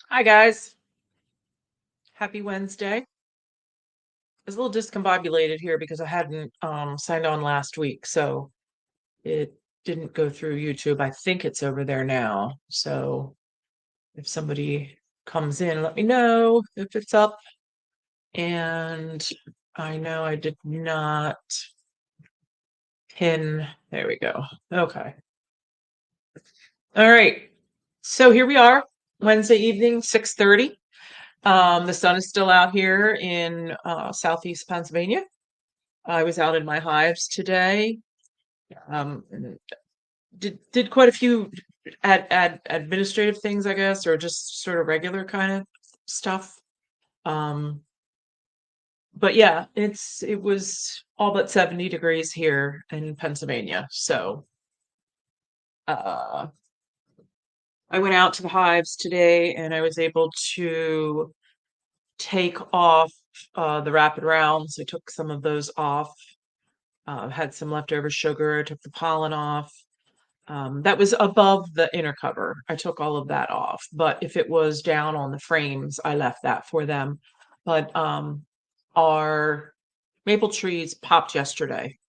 Hi guys, happy Wednesday. I was a little discombobulated here because I hadn't signed on last week, so it didn't go through YouTube. I think it's over there now. So if somebody comes in, let me know if it's up. And I know I did not pin. There we go. Okay. All right. So here we are, Wednesday evening, 6:30. The sun is still out here in southeast Pennsylvania. I was out in my hives today. And did quite a few administrative things, I guess, or just sort of regular kind of stuff. Um, but yeah, it was all but 70 degrees here in Pennsylvania. So uh, I went out to the hives today, and I was able to take off the rapid rounds. I took some of those off. Had some leftover sugar. I took the pollen off. That was above the inner cover. I took all of that off. But if it was down on the frames, I left that for them. But our maple trees popped yesterday.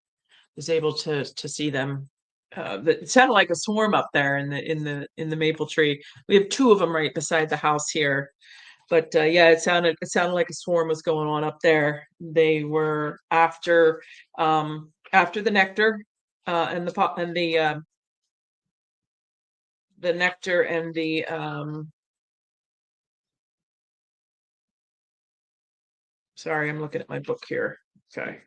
Was able to see them. It sounded like a swarm up there in the maple tree. We have two of them right beside the house here. But yeah, it sounded like a swarm was going on up there. They were after the nectar and the nectar and the sorry, I'm looking at my book here. Okay.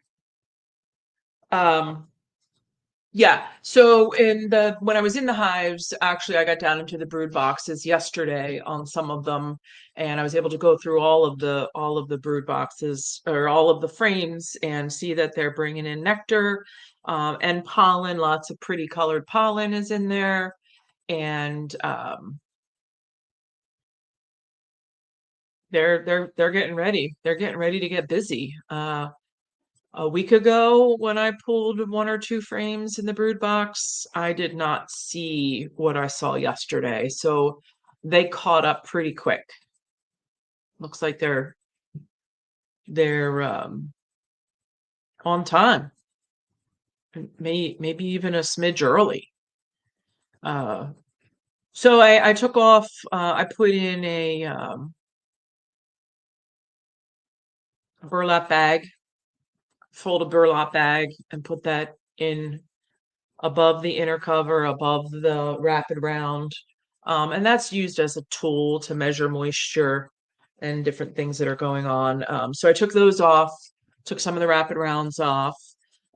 Um yeah, so when I was in the hives, actually I got down into the brood boxes yesterday on some of them, and I was able to go through all of the brood boxes or all of the frames and see that they're bringing in nectar and pollen. Lots of pretty colored pollen is in there, and they're getting ready. They're getting ready to get busy. A week ago, when I pulled one or two frames in the brood box, I did not see what I saw yesterday. So they caught up pretty quick. Looks like they're on time, maybe even a smidge early. Uh, so I took off. I put in a burlap bag, folded burlap bag, and put that in above the inner cover, above the rapid round. And that's used as a tool to measure moisture and different things that are going on. So I took those off, took some of the rapid rounds off,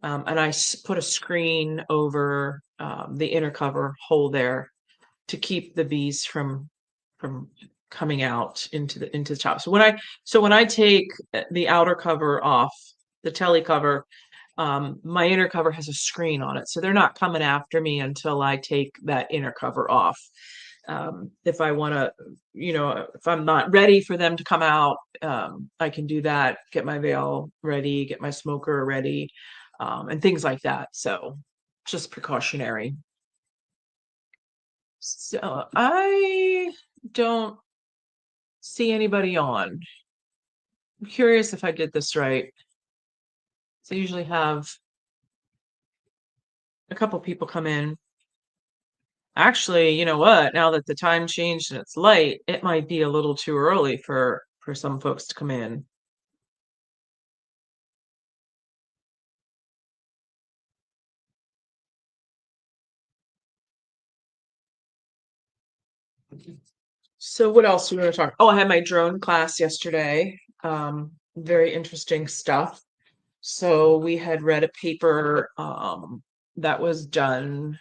and I put a screen over the inner cover hole there to keep the bees from coming out into the top. So when I take the outer cover off, the telly cover, my inner cover has a screen on it, so they're not coming after me until I take that inner cover off. If I want to, if I'm not ready for them to come out, I can do that, get my veil ready, get my smoker ready, and things like that. So just precautionary. So I don't see anybody on. I'm curious if I did this right. So I usually have a couple people come in. Actually, you know what? Now that the time changed and it's light, it might be a little too early for some folks to come in. So what else do we want to talk? Oh, I had my drone class yesterday. Very interesting stuff. So we had read a paper that was done,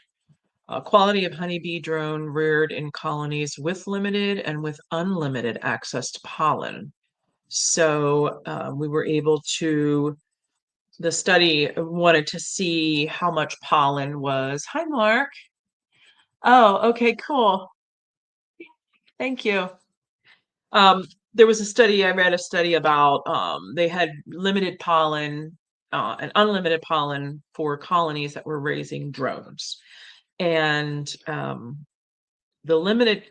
quality of honeybee drone reared in colonies with limited and with unlimited access to pollen. So we were able to, the study wanted to see how much pollen was. Hi, Mark. Oh, okay, cool. Thank you. Um, there was a study, I read a study about they had limited pollen and unlimited pollen for colonies that were raising drones. And the limited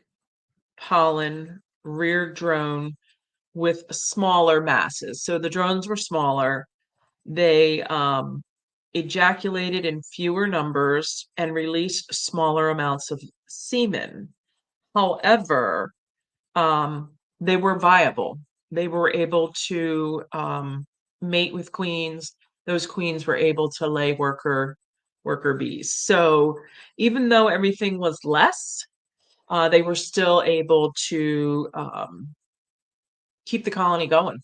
pollen reared drone with smaller masses. So the drones were smaller. They ejaculated in fewer numbers and released smaller amounts of semen. However, they were viable. They were able to mate with queens. Those queens were able to lay worker bees. So even though everything was less, they were still able to keep the colony going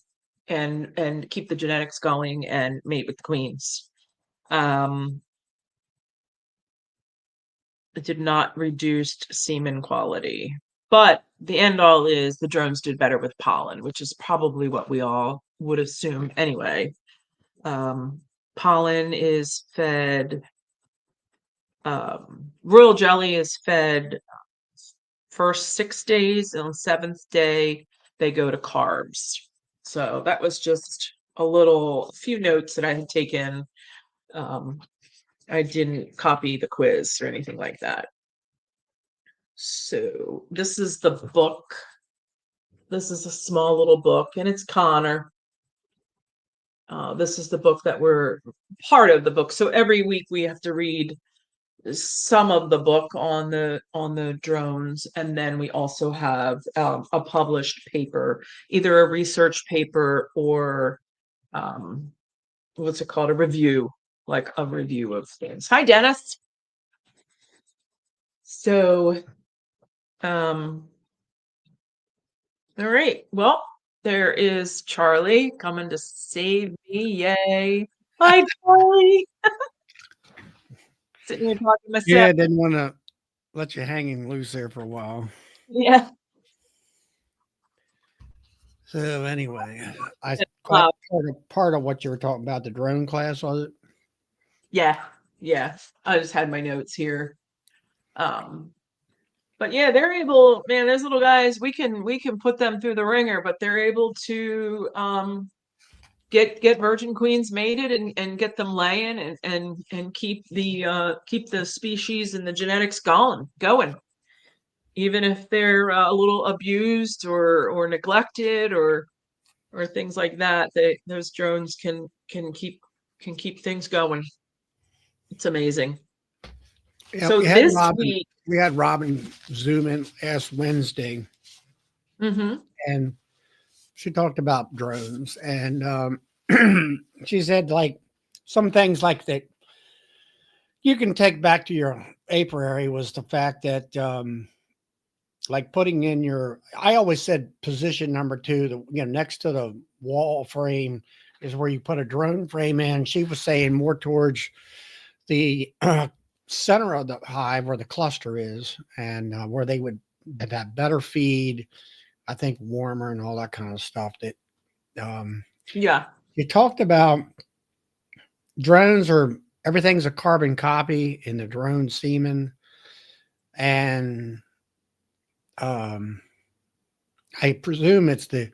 and keep the genetics going and mate with the queens. Um, it did not reduce semen quality. But the end all is the drones did better with pollen, which is probably what we all would assume anyway. Um, Pollen is fed, royal jelly is fed first 6 days, and on the seventh day, they go to carbs. So that was just a few notes that I had taken. Um, I didn't copy the quiz or anything like that. So this is the book. This is a small little book, and it's Connor. This is the book that we're part of the book. So every week we have to read some of the book on the drones, and then we also have a published paper, either a research paper or um, what's it called, a review, like a review of things. Hi, Dennis. So, um, all right. Well, there is Charlie coming to save me. Yay. Hi, Charlie. Sitting here talking to myself. Yeah, didn't want to let you hanging loose there for a while. Yeah. So anyway, I caught Uh, part of what you were talking about. The drone class, was it? yeah. Yeah. I just had my notes here. Um, but yeah, they're able, man, those little guys, we can put them through the ringer, but they're able to get virgin queens mated and get them laying and keep the species and the genetics going, even if they're a little abused or neglected or things like that. Those drones can keep things going. It's amazing. Yeah, So this week, We had Robin Zoom in last Wednesday, mhm, and she talked about drones, and she said like some things like that you can take back to your apiary was the fact that like putting in your I always said position number two, next to the wall frame is where you put a drone frame in. She was saying more towards the center of the hive where the cluster is, and where they would have better feed, I think warmer and all that kind of stuff. That um, yeah, you talked about drones, or everything's a carbon copy in the drone semen, and um, I presume it's the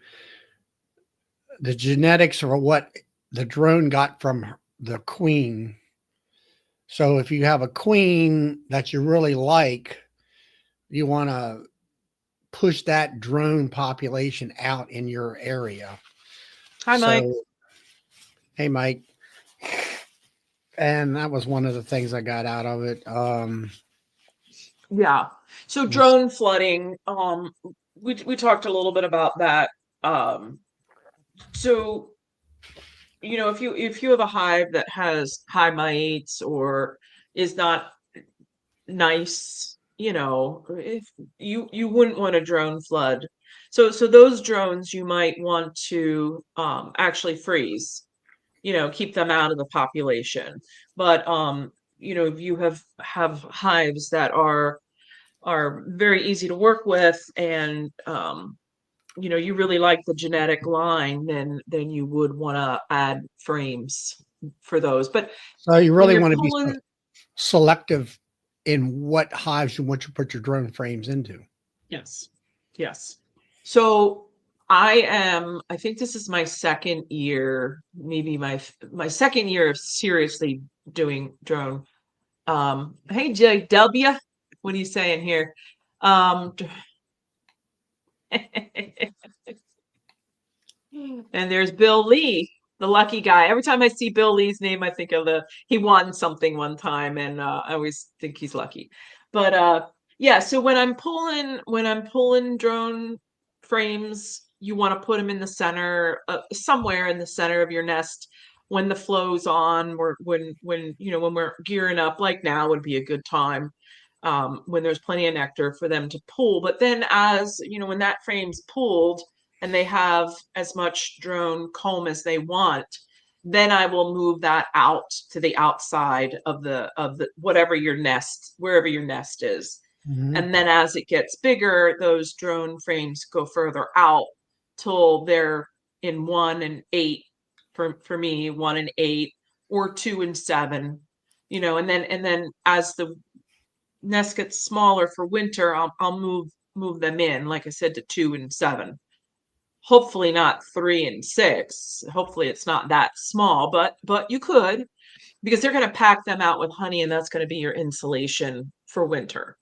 genetics or what the drone got from the queen. So if you have a queen that you really like, you want to push that drone population out in your area. hi, Mike. So, hey, Mike. And that was one of the things I got out of it. Yeah. So Was, drone flooding, we talked a little bit about that. Um, so if you have a hive that has high mites or is not nice, if you wouldn't want a drone flood. So those drones you might want to actually freeze. keep them out of the population. But if you have hives that are very easy to work with, and you really like the genetic line, then you would want to add frames for those. But So you when really you're want to be pulling, selective in what hives you want to put your drone frames into. yes, yes. So I think this is my second year, maybe my second year of seriously doing drone. Hey JW, what are you saying here? Um, and there's Bill Lee, the lucky guy. Every time I see Bill Lee's name, I think of he won something one time, and I always think he's lucky. But yeah, so when I'm pulling drone frames, you want to put them in the center, somewhere in the center of your nest when the flow's on, or when we're gearing up, like now would be a good time. When there's plenty of nectar for them to pull. But then, as when that frame's pulled and they have as much drone comb as they want, then I will move that out to the outside of the wherever your nest is. Mhm. And then as it gets bigger, those drone frames go further out till they're in 1 and 8, for me, 1 and 8, or 2 and 7. And then as the nest gets smaller for winter, I'll move them in, like I said, to 2 and 7. Hopefully not 3 and 6. Hopefully it's not that small, but you could, because they're going to pack them out with honey, and that's going to be your insulation for winter.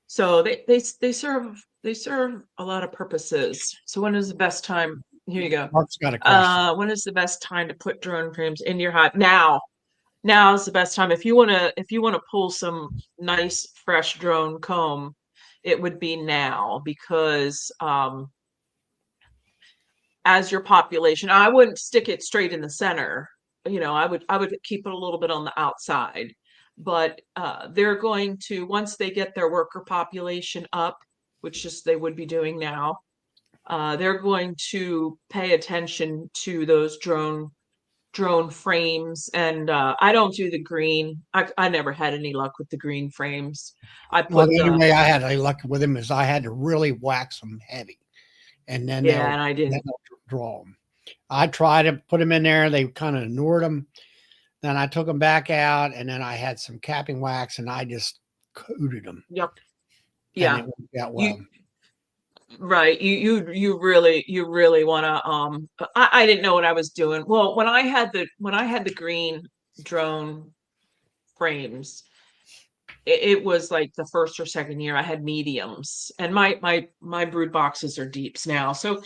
So they serve a lot of purposes. So when is the best time? Here you go. Mark's got a question. When is the best time to put drone frames in your hive? Now is the best time. If you want to pull some nice fresh drone comb, it would be now, because as your population, I wouldn't stick it straight in the center. I would keep it a little bit on the outside. But they're going to, once they get their worker population up, which is they would be doing now, they're going to pay attention to those drone frames. And I don't do the green. I never had any luck with the green frames. I Well, put the only the way I had any luck with them is I had to really wax them heavy, and then Yeah, and I didn't. they'll draw them. I tried to put them in there; they kind of ignored them. Then I took them back out, and then I had some capping wax, and I just coated them, Yep. and it Yeah. worked out You well. Right. You really want to. I didn't know what I was doing. Well, when I had the green drone frames, it was like the first or second year I had mediums, and my brood boxes are deeps now. So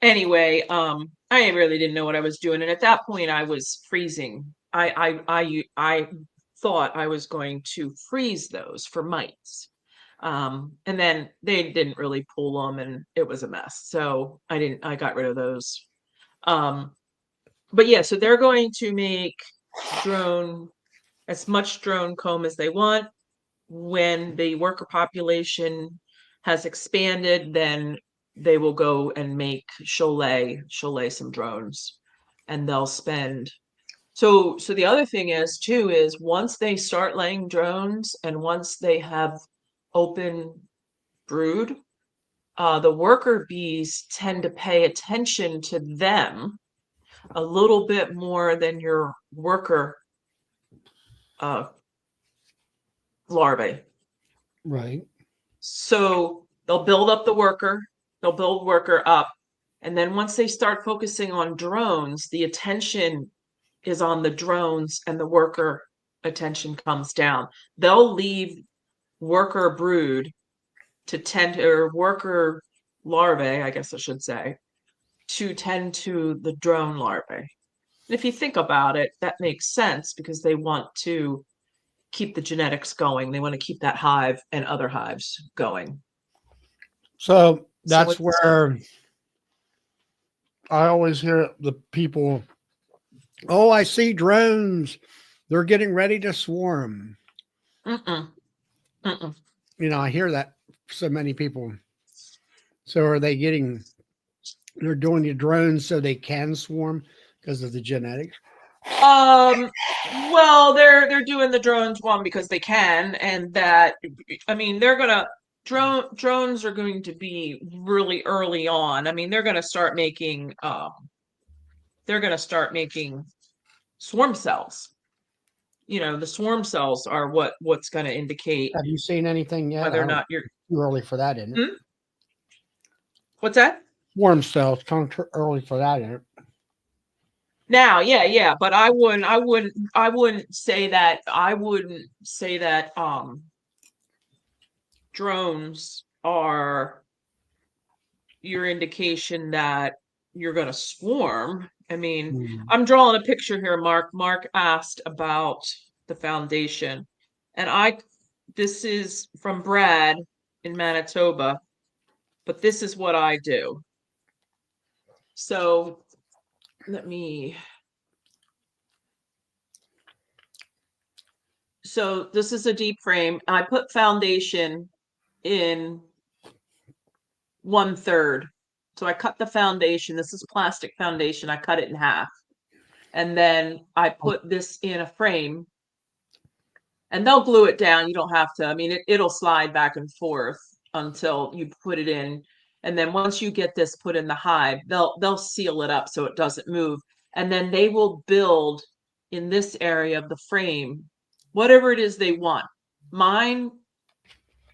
anyway, I really didn't know what I was doing, and at that point I was freezing. I thought I was going to freeze those for mites. And then they didn't really pull them, and it was a mess. So I got rid of those. Um, but yeah, so they're going to make drone as much drone comb as they want. When the worker population has expanded, then they will go and make Cholet some drones, and they'll spend. So the other thing is too, is once they start laying drones, and once they have open brood, the worker bees tend to pay attention to them a little bit more than your worker uh, larvae. Right. So they'll build worker up. And then once they start focusing on drones, the attention is on the drones, and the worker attention comes down. They'll leave worker brood to tend, or worker larvae, I guess I should say, to tend to the drone larvae. And if you think about it, that makes sense, because they want to keep the genetics going. They want to keep that hive and other hives going. So So that's what's where I always hear the people, oh, I see drones. They're getting ready to swarm. mm-mm, mm-mm. I hear that so many people. So are they they're doing the drones so they can swarm because of the genetics? Um, well, they're doing the drones one because they can, and that I mean drones are going to be really early on. I mean, they're gonna start making swarm cells. The swarm cells are what's gonna indicate Have you seen anything yet? whether I or don't. not you're Too early for that, isn't it? Hmm? What's that? Warm cells. Kind of too early for that, isn't it? Now, yeah, yeah, but I wouldn't say that drones are your indication that you're going to swarm. I mean, Mm. I'm drawing a picture here, Mark. Mark asked about the foundation, and this is from Brad in Manitoba, but this is what I do. So let me, so this is a deep frame. I put foundation in 1/3. So I cut the foundation. This is plastic foundation. I cut it in half. And then I put this in a frame and they'll glue it down. You don't have to. I mean, it'll slide back and forth until you put it in. And then once you get this put in the hive, they'll seal it up so it doesn't move. And then they will build in this area of the frame whatever it is they want. Mine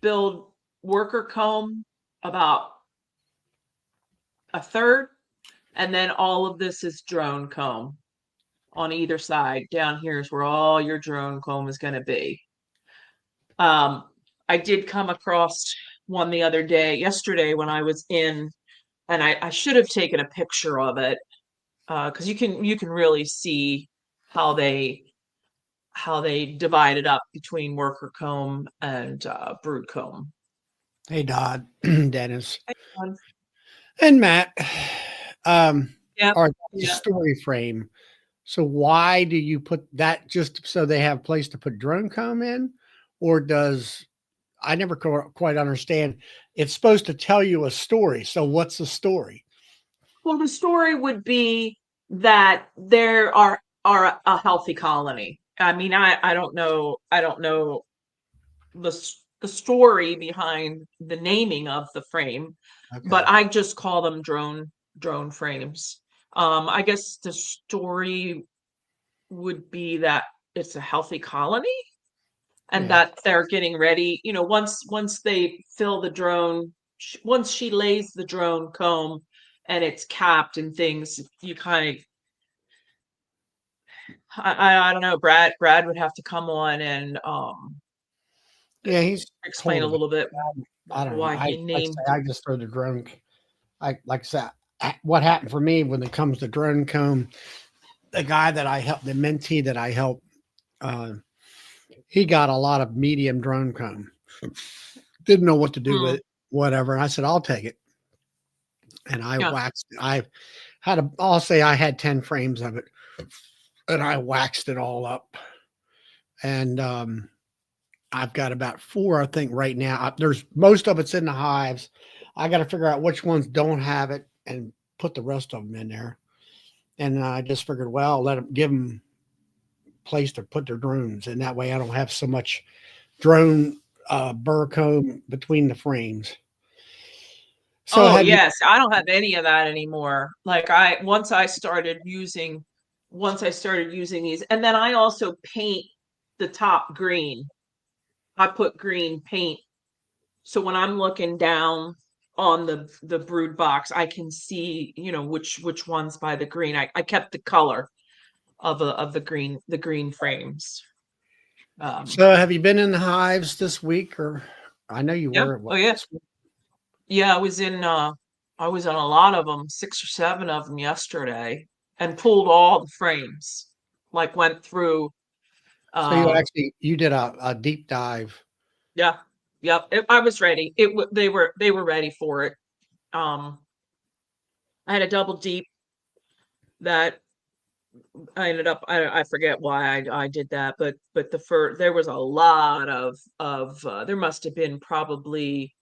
build worker comb about a third, and then all of this is drone comb on either side. Down here is where all your drone comb is going to be. Um, I did come across one the other day, yesterday when I was in, and I should have taken a picture of it because you can really see how they divide it up between worker comb and brood comb. Hey, Dodd, Dennis, Um, and Matt. Yeah, All right, that's a yeah. story frame. So why do you put that just so they have a place to put drone comb in, or does I never quite understand? It's supposed to tell you a story. So what's the story? Well, the story would be that there are a healthy colony. I mean, I don't know the story behind the naming of the frame, but Okay, I just call them drone frames. I guess the story would be that it's a healthy colony and yeah, that they're getting ready. Once they fill the drone, once she lays the drone comb and it's capped and things, you kind of I don't know. Brad would have to come on and yeah. He's explain told a about. little bit I don't know. why I he like I named. say I just throw the drone. I like I said. What happened for me when it comes to drone comb? The guy that I helped, the mentee that I helped, uh, he got a lot of medium drone comb. Didn't know what to do with Mm, it, whatever. And I said, I'll take it. And I yeah. waxed. I had I'll say I had 10 frames of it, and I waxed it all up. And I've got about four, I think, right now. There's most of it's in the hives. I got to figure out which ones don't have it and put the rest of them in there. And I just figured, well, let them give them place to put their drones, and that way I don't have so much drone burr comb between the frames. So Oh have you? yes, I don't have any of that anymore. Like once I started using these, and then I also paint the top green. I put green paint, so when I'm looking down on the brood box, I can see which ones by the green. I kept the color of the green frames. Um, So have you been in the hives this week, or I know you yeah. were Oh what, yeah. this week? Yeah, I was in a lot of them, 6 or 7 of them yesterday, and pulled all the frames. Like went through. So you Um, actually you did a deep dive. yeah, yep. I was ready. They were ready for it. Um, I had a double deep that I ended up. I forget why I did that, but there was a lot of there must have been probably.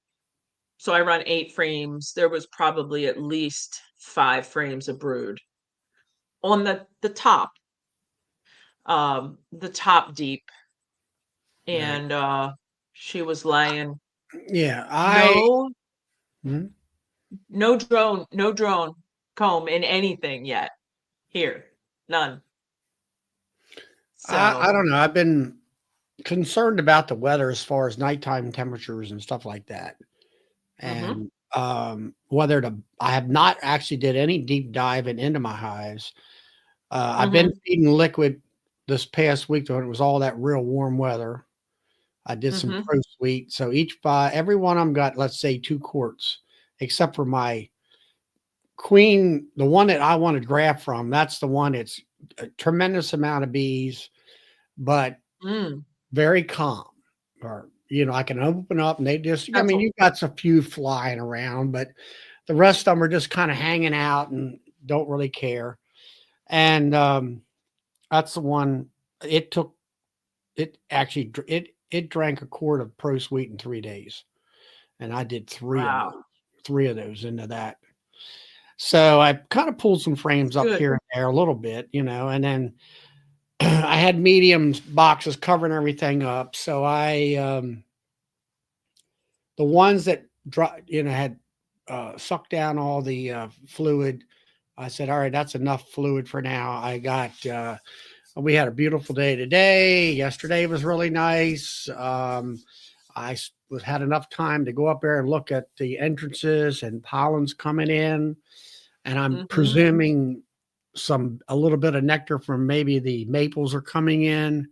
So I run 8 frames. There was probably at least 5 frames of brood on the top. the top deep, Right. and she was laying. Yeah. No, Mhm. no drone comb in anything yet here. None. I So, don't know. I've been concerned about the weather as far as nighttime temperatures and stuff like that. mm-hmm, And whether to, I have not actually did any deep diving into my hives. I've been mm-hmm, feeding liquid this past week when it was all that real warm weather. I did some mm-hmm, pro sweet. So every one of them got, let's say, 2 quarts, except for my queen, the one that I want to graft from. That's the one that's a tremendous amount of bees, but mm. very calm. Or, I can open up and they just, I That's mean, you've got a few flying around, but the rest of them are just kind of hanging out and don't really care. And that's the one. It took it actually it drank a quart of Pro Sweet in 3 days, and I did wow. three of those into that. So I kind of pulled some frames up Good. here and there a little bit, and then I had mediums boxes covering everything up. So the ones that had sucked down all the fluid. I said, all right, that's enough fluid for now. We had a beautiful day today. Yesterday was really nice. Had enough time to go up there and look at the entrances and pollen's coming in. And I'm Mm-hmm. presuming a little bit of nectar from maybe the maples are coming in.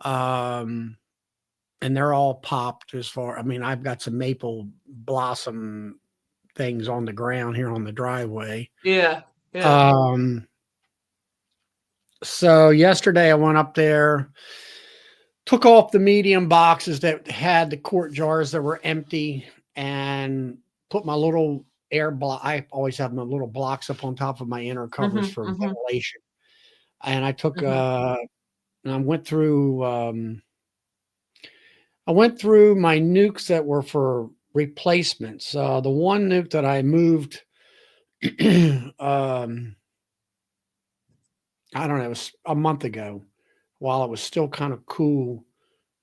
Um, and they're all popped I mean, I've got some maple blossom things on the ground here on the driveway. Yeah. Yeah. Um, so yesterday I went up there, took off the medium boxes that had the quart jars that were empty, and put my little air block. I always have my little blocks up on top of my inner covers Mm-hmm. for Mm-hmm. ventilation. And I took Mm-hmm. and I went through my nukes that were for replacements. The one nuke that I moved, I don't know, it was a month ago while it was still kind of cool,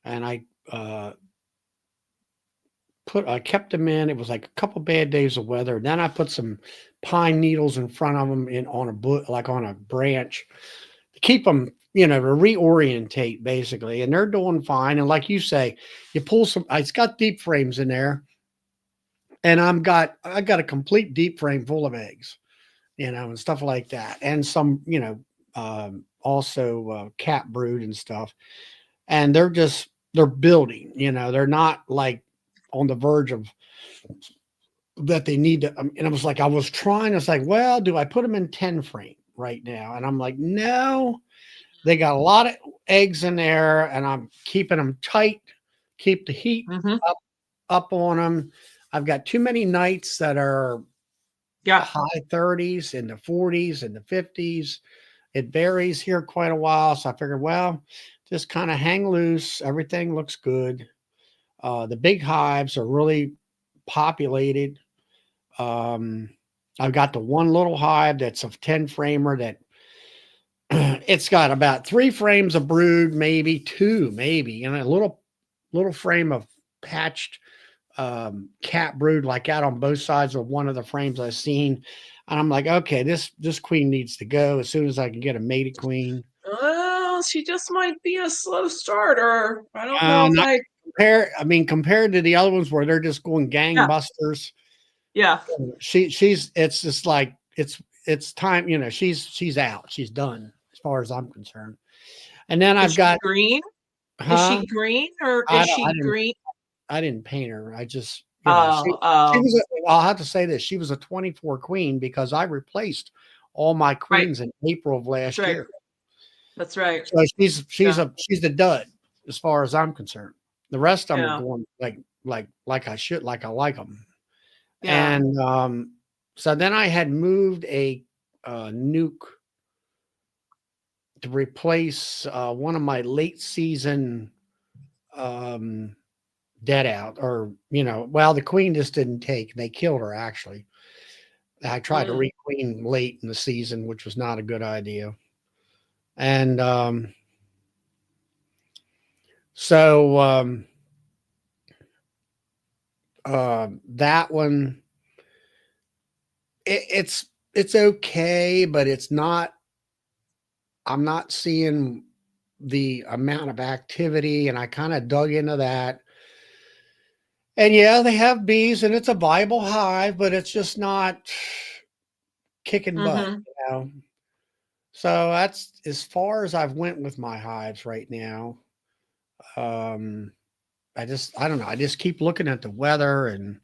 and uh, I kept them in. It was like a couple bad days of weather. Then I put some pine needles in front of them on like on a branch to keep them, to reorientate basically. And they're doing fine. And like you say, you pull some. It's got deep frames in there, and I got a complete deep frame full of eggs, and stuff like that, and some, also cat brood and stuff. And they're building. They're not like on the verge of that they need to. And I was like, it's like, well, do I put them in 10 frame right now? And I'm like, no, they got a lot of eggs in there, and I'm keeping them tight, keep the heat Mm-hmm. up up on them. I've got too many nights that are Yeah. high 30s and the 40s and the 50s. It varies here quite a while. So I figured, well, just kind of hang loose. Everything looks good. The big hives are really populated. Um, I've got the one little hive that's a 10 framer that it's got about 3 frames of brood, maybe two, maybe, and a little frame of patched cat brood like out on both sides of one of the frames I've seen. And I'm like, okay, this queen needs to go as soon as I can get a mated queen. Well, she just might be a slow starter. I don't know if Not I. compared to the other ones where they're just going Yeah. gangbusters. Yeah. She's it's just like it's time, she's out. She's done as far as I'm concerned. And then Is I've she got green? Is huh? she green or is I don't she green? I didn't paint her. I just, Oh, she oh, was I'll have to say this. She was a 24 queen because I replaced all my right. queens in April of That's last right. year. That's right. So Yeah. she's the dud as far as I'm concerned. The rest of them are Yeah. going like I should, like I like them. Yeah. And so then I had moved a nuke to replace one of my late season um, dead out, or well, the queen just didn't take. They killed her actually. I tried to Mm. requeen late in the season, which was not a good idea. And so that one, it's okay, but it's not. I'm not seeing the amount of activity, and I kind of dug into that. And yeah, they have bees, and it's a viable hive, but it's just not kicking butt, Mm-hmm. you know. So that's as far as I've went with my hives right now. Um, I don't know. I just keep looking at the weather, and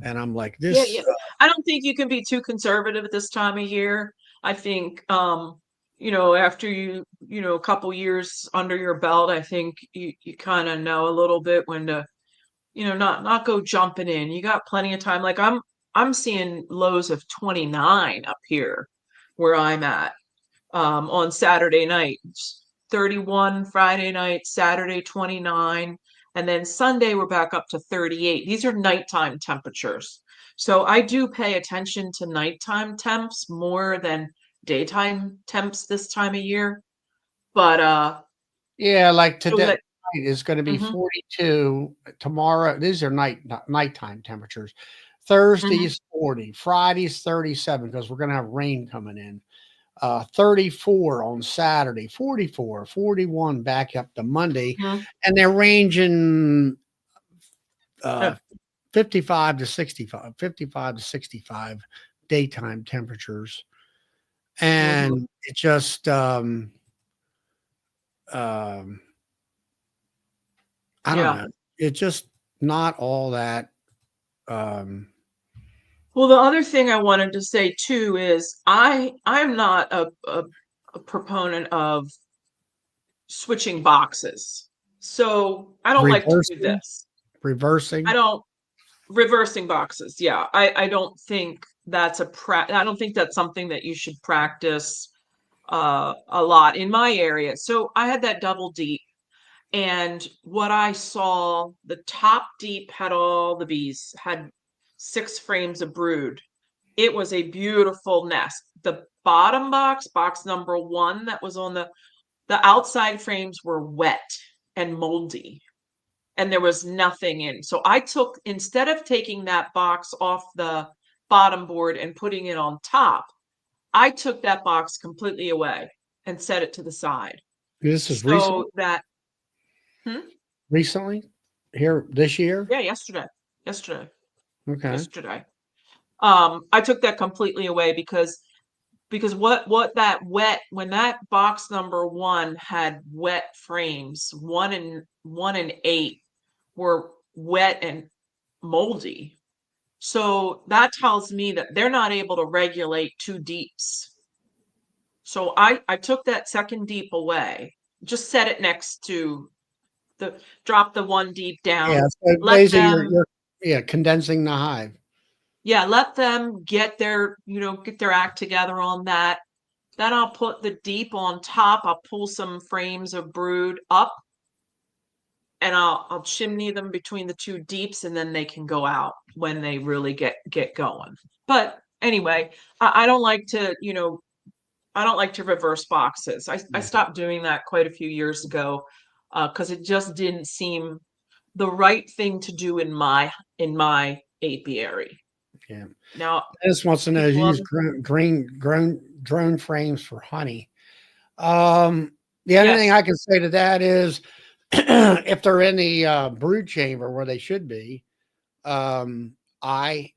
I'm like Yeah, this. yeah. I don't think you can be too conservative at this time of year. I think, after a couple years under your belt, I think you kind of know a little bit when to, not go jumping in. You got plenty of time. Like I'm seeing lows of 29 up here where I'm at. On Saturday night, 31 Friday night, Saturday 29, and then Sunday we're back up to 38. These are nighttime temperatures. So I do pay attention to nighttime temps more than daytime temps this time of year. But Yeah, like so today that is going to be hmm 42. Tomorrow, these are nighttime temperatures. hmm Thursday's 40. Friday's 37 because we're going to have rain coming in. 34 on Saturday, 44, 41 back up to Monday, hmm and they're ranging uh, yeah. 55 to 65, 55 to 65 daytime temperatures. hmm And it just, um, I don't Yeah. know, it's just not all that. Um, Well, the other thing I wanted to say too is I'm not a proponent of switching boxes. So I don't like to do reversing, this. I reversing. don't reversing boxes. Yeah. I don't think I don't think that's something that you should practice a lot in my area. So I had that double deep, and what I saw, the top deep had all the bees, had 6 frames of brood. It was a beautiful nest. The bottom box number 1 that was on the outside frames were wet and moldy, and there was nothing in. So I took, instead of taking that box off the bottom board and putting it on top, I took that box completely away and set it to the side. This is recent, So that, hmm? recently here this year. Yeah, yesterday. Yesterday. Okay. Yesterday. I took that completely away because what that wet, when that box number 1 had wet frames, 1 and 8 were wet and moldy. So that tells me that they're not able to regulate 2 deeps. So I took that second deep away, just set it next to drop the 1 deep Yeah. down, So let basically, them, you're yeah condensing the hive. yeah, let them get their act together on that. Then I'll put the deep on top. I'll pull some frames of brood up, and I'll chimney them between the 2 deeps, and then they can go out when they really get going. But anyway, I don't like to, I don't like to reverse boxes. I Yeah. stopped doing that quite a few years ago because it just didn't seem the right thing to do in my apiary. Yeah. Now, Dennis wants to know, people use other grown drone frames for honey. The only thing yes. I can say to that is if they're in the brood chamber where they should be, um, I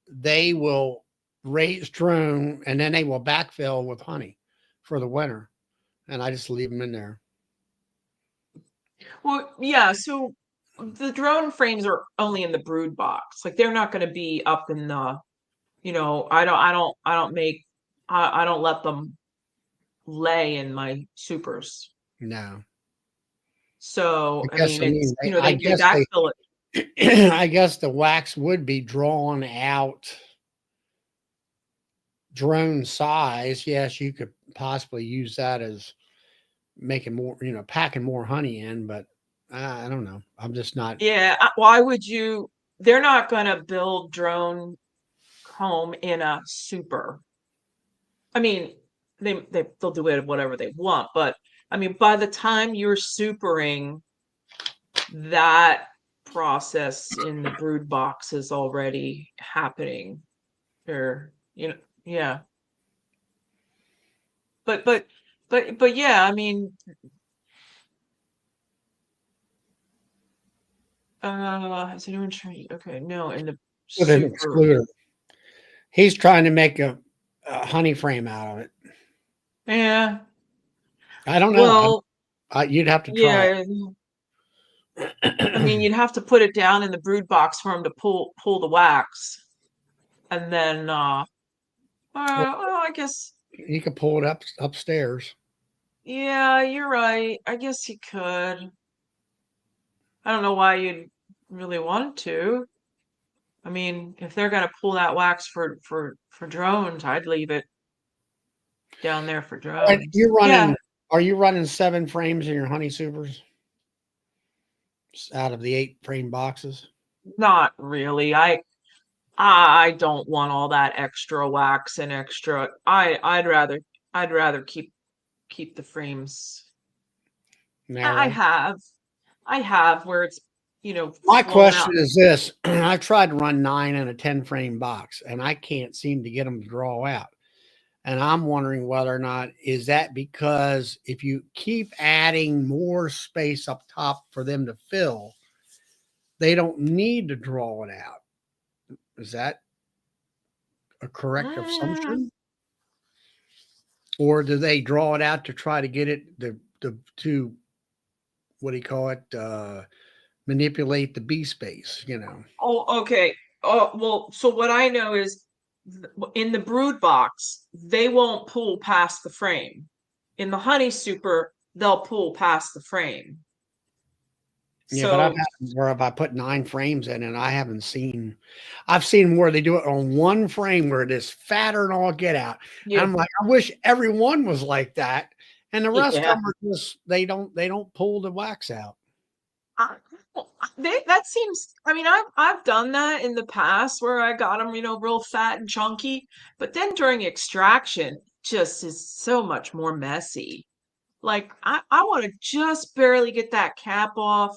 they will raise drone and then they will backfill with honey for the winter, and I just leave them in there. Well, yeah, so the drone frames are only in the brood box. Like they're not going to be up in the, I don't let them lay in my supers. No, So, I mean, I mean they backfill it. I guess the wax would be drawn out drone size. Yes, you could possibly use that as making more, packing more honey in, but I don't know. I'm just not. Yeah, why would you? They're not going to build drone comb in a super. I mean, they'll do it whatever they want. But I mean, by the time you're supering, that process in the brood box is already happening. Or yeah. But but yeah, I mean, is anyone trying? Okay, no, in the with an super. excluder. He's trying to make a honey frame out of it. Yeah. I don't know. Well, You'd have to try yeah. I mean, it. you'd have to put it down in the brood box for him to pull the wax, and then Well, well, I guess you could pull it up upstairs. yeah, you're right. I guess you could. I don't know why you'd really want to. I mean, if they're gonna pull that wax for drones, I'd leave it down there for But drones. Yeah, are you running 7 frames in your honey supers out of the 8 frame boxes? not really. I don't want all that extra wax and extra. I'd rather keep the frames. I Narrow. have I have where it's My flown question out. is this. I've tried to run 9 in a 10 frame box and I can't seem to get them to draw out. And I'm wondering whether or not is that because if you keep adding more space up top for them to fill, they don't need to draw it out. Is that a correct Mm, assumption? Or do they draw it out to try to get it to what do you call it? Manipulate the bee space, you know. oh, okay. Oh, well, so what I know is in the brood box, they won't pull past the frame. In the honey super, they'll pull past the frame. Yeah, but I've So, had where if I put 9 frames in and I haven't seen I've seen where they do it on 1 frame where it is fatter than all get out. And yeah, I'm like, I wish everyone was like that. And the rest of yeah. them are just they don't pull the wax out. I, that seems, I mean, I've done that in the past where I got them, real fat and chunky, but then during extraction, just is so much more messy. Like I want to just barely get that cap off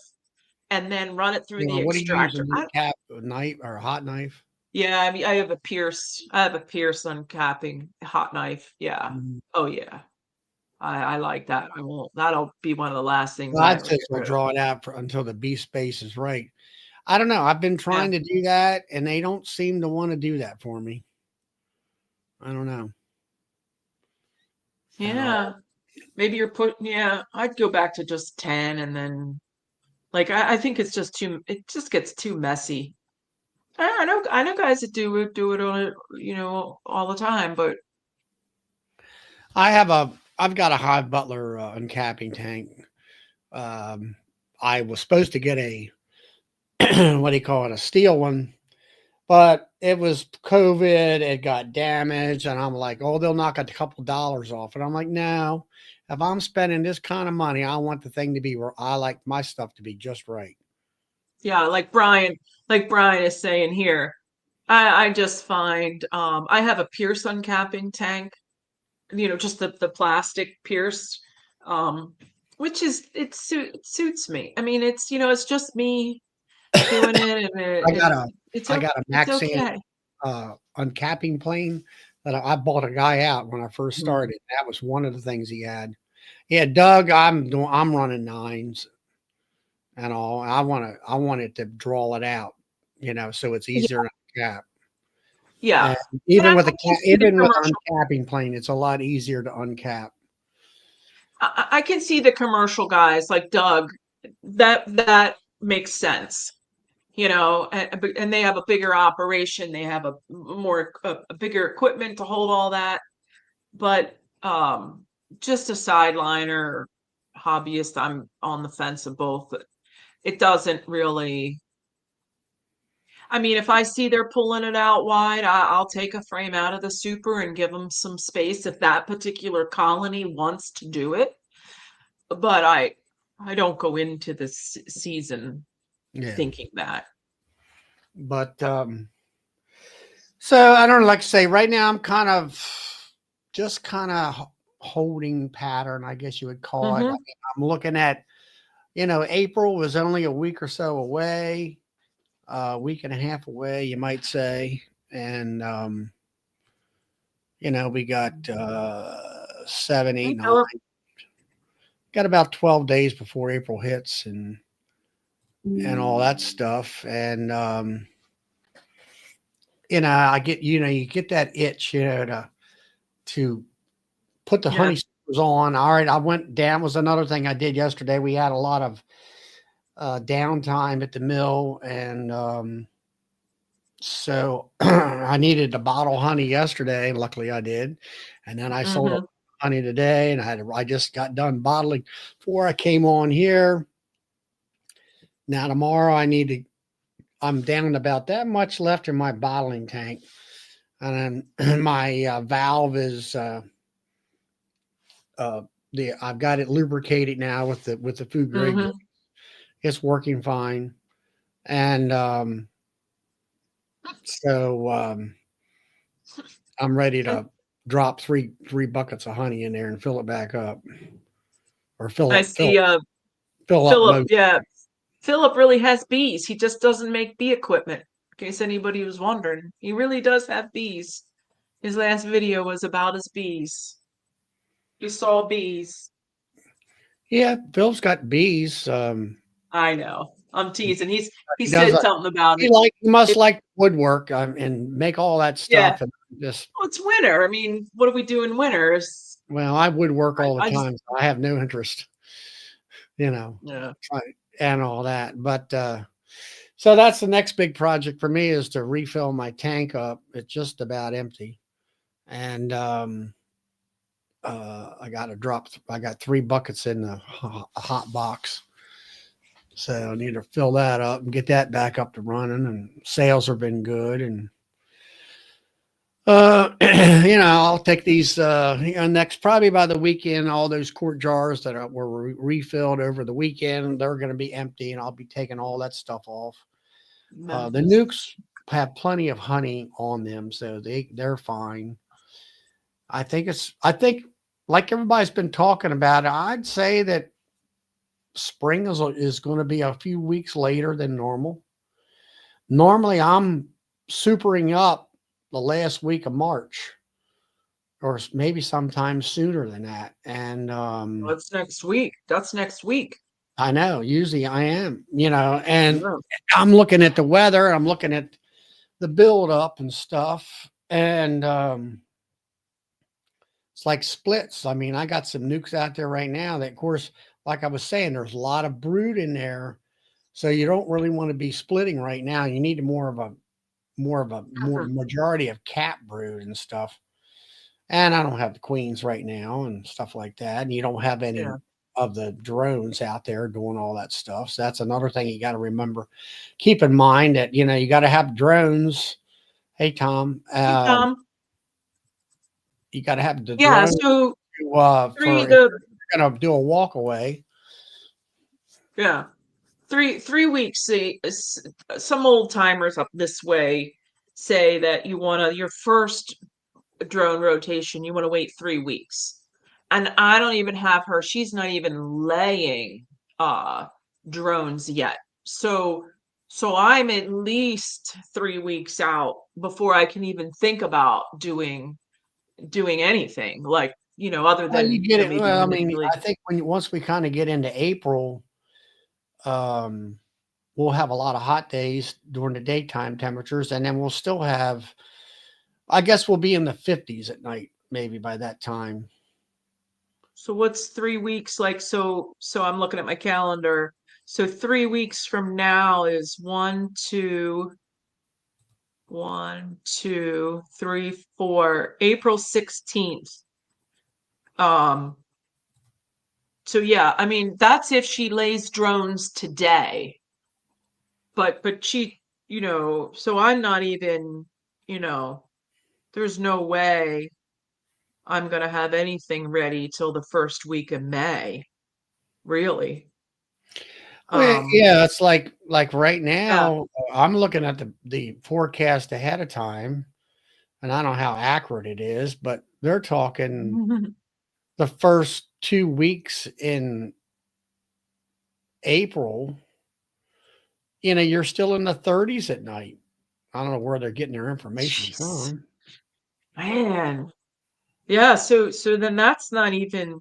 and then run it through You know, the what do you use extractor. in the cap? A knife or a hot knife? Yeah, I mean, I have a Pierce uncapping hot knife. Yeah. Mhm. Oh yeah. I like that. I won't, that'll be one of the last things Well, I I'd ever say get we'll rid of. draw it out until the bee space is right. I don't know. I've been Yeah. trying to do that and they don't seem to want to do that for me. I don't know at Yeah. all. Maybe you're putting, yeah, I'd go back to just 10 and then like I think it's just too it just gets too messy. I know guys that do it on it, all the time, but I've got a Hive Butler uncapping tank. Um, I was supposed to get a what do you call it, a steel one, but it was COVID. It got damaged, and I'm like, oh, they'll knock a couple dollars off, and I'm like, no. If I'm spending this kind of money, I want the thing to be where I like my stuff to be just right. yeah, like Brian is saying here, I just find I have a Pierce uncapping tank, just the plastic Pierce, um, which is it suits me. I mean, it's just me doing it, and I got a it's I got a it's Maxan okay. uncapping plane that I bought a guy out when I first Mhm. started. That was one of the things he had. Yeah, Doug, I'm running nines and all. I want it to draw it out, so it's Yeah, easier to cap. yeah, And and I can see the even with commercial. uncapping plane, it's a lot easier to uncap. I can see the commercial guys like Doug. That makes sense, and they have a bigger operation. They have a bigger equipment to hold all that. But just a sideliner hobbyist, I'm on the fence of both. It doesn't really. I mean, if I see they're pulling it out wide, I'll take a frame out of the super and give them some space if that particular colony wants to do it. But I don't go into this season Yeah. thinking that. But so I don't know, like I say, right now I'm kind of just kind of holding pattern, I guess you would call it. I Mm-hmm. mean, I'm looking at, April was only a week or so away, a week and a half away, you might say. And, we got 7, 8, Hey, 9, Philip. got about 12 days before April hits and all that stuff. And, I get, you get that itch, to put the Yeah. honeysuckles on. All right, I went down. Was another thing I did yesterday. We had a lot of downtime at the mill, and so I needed to bottle honey yesterday. Luckily, I did, and then I sold Mm-hmm. honey today, and I just got done bottling before I came on here. Now tomorrow I need to. I'm down about that much left in my bottling tank, and then my valve is uh, I've got it lubricated now with the food grade. Mm-hmm. It's working fine, and so I'm ready to drop three buckets of honey in there and fill it back up, or I see. fill up Philip. most. Yeah, Philip really has bees. He just doesn't make bee equipment. In case anybody was wondering, he really does have bees. His last video was about his bees. You saw bees. Yeah, Phil's got bees. I know. I'm teasing. He He does. said something about it. He must It like woodwork and make all that yeah. stuff and just. Well, it's winter. I mean, what do we do in winter? Well, I woodwork all the I just time, so I have no interest, you know, yeah. try and all that. But so that's the next big project for me is to refill my tank up. It's just about empty, and I got 3 buckets in the hot box, so I need to fill that up and get that back up to running. And sales have been good, and I'll take these next probably by the weekend. All those quart jars that were refilled over the weekend, they're going to be empty, and I'll be taking all that stuff off. The Memphis. nukes have plenty of honey on them, so they're fine. I think like everybody's been talking about it, I'd say that spring is going to be a few weeks later than normal. Normally, I'm supering up the last week of March, or maybe sometime sooner than that. And What's next week? That's next week. I know usually I am, and Yeah. I'm looking at the weather, I'm looking at the build up and stuff, and it's like splits. I mean, I got some nukes out there right now that, of course, like I was saying, there's a lot of brood in there. So you don't really want to be splitting right now. You need more majority of cat brood and stuff. And I don't have the queens right now and stuff like that. And you don't have any Yeah. of the drones out there doing all that stuff. So that's another thing you got to remember. Keep in mind that, you got to have drones. Hey, Tom, Hey, Tom. you got to have the Yeah. drone So three for if the you're going to do a walk away. yeah 3 weeks. Some old timers up this way say that you want to your first drone rotation. You want to wait 3 weeks, and I don't even have her. She's not even laying uh drones yet. So I'm at least 3 weeks out before I can even think about doing anything like other Well, you than get it. maybe Well, I mean, manipulate. I think once we kind of get into April, um, we'll have a lot of hot days during the daytime temperatures, and then we'll still have. I guess we'll be in the 50s at night, maybe by that time. So what's 3 weeks like? So I'm looking at my calendar. So 3 weeks from now is 1, 2, 1, 2, 3, 4, April 16th. Um, so yeah, I mean that's if she lays drones today. But she, so I'm not even, you know, there's no way I'm gonna have anything ready till the first week of May, really. Well, Um, yeah, it's like right yeah. now, I'm looking at the forecast ahead of time, and I don't know how accurate it is, but they're talking the first 2 weeks in April, you're still in the 30s at night. I don't know where they're getting their information Jeez, from. man. Yeah, so then that's not even,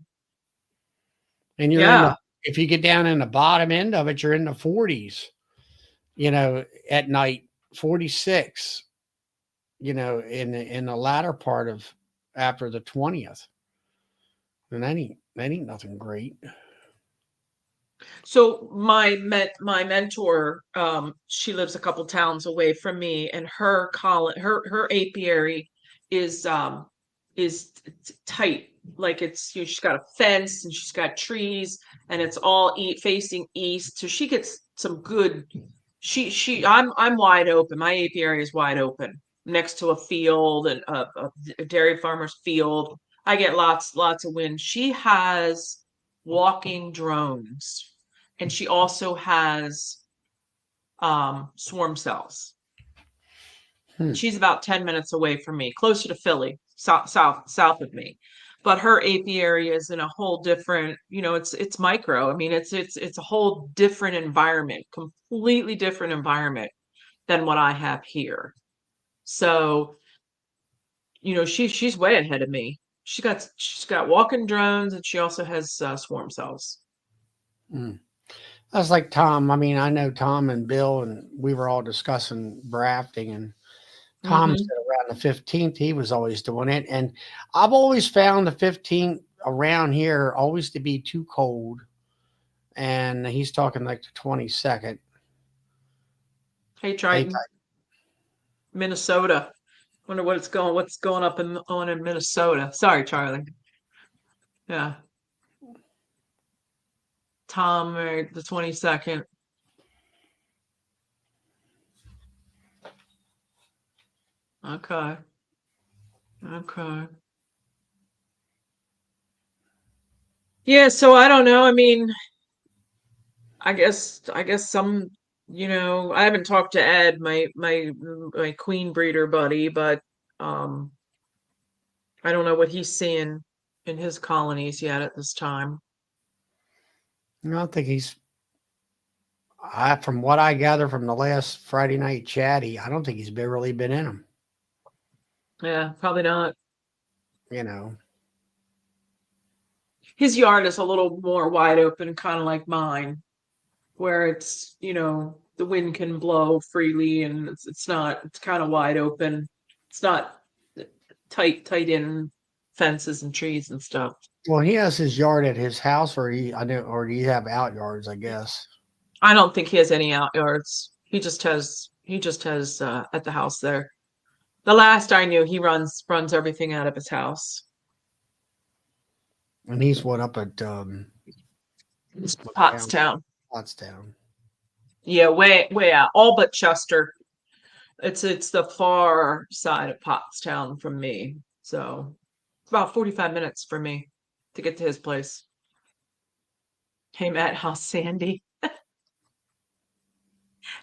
And you're in the yeah. if you get down in the bottom end of it, you're in the 40s, at night, 46, in the latter part of after the 20th. And that ain't nothing great. So my mentor, she lives a couple towns away from me, and her apiary is tight. Like she's got a fence and she's got trees, and it's all facing east. So she gets some good. I'm wide open. My apiary is wide open next to a field and a dairy farmer's field. I get lots of wind. She has walking drones, and she also has swarm cells. And Hmm. she's about 10 minutes away from me, closer to Philly, south of me. But her apiary is in a whole different, it's micro. I mean, it's a whole different environment, completely different environment than what I have here. So, she's way ahead of me. She's got walking drones, and she also has swarm cells. Hmm. That's like Tom. I mean, I know Tom and Bill, and we were all discussing drafting, and Tom Hmm. said around the 15th he was always doing it. And I've always found the 15th around here always to be too cold. And he's talking like the 22nd. Hey, Hey, Triton, Minnesota. Wonder what's going up on in Minnesota. Sorry, Charlie. Yeah. Tom, the 22nd. Okay. Okay. Yeah, so I don't know. I mean, I guess I haven't talked to Ed, my queen breeder buddy, but um I don't know what he's seeing in his colonies yet at this time. I don't think from what I gather from the last Friday night chatty, I don't think he's really been in them. Yeah, probably not. You know, His yard is a little more wide open, kind of like mine, where the wind can blow freely, and it's kind of wide open. It's not tight in fences and trees and stuff. well, he has his yard at his house, or do you have out yards? I guess. I don't think he has any outyards. He just has at the house there. The last I knew, he runs everything out of his house. And he's what up at It's what town? Pottstown. Pottstown. Yeah, way out. All but Chester. It's the far side of Pottstown from me. So it's about 45 minutes for me to get to his place. Hey Matt, how's Sandy?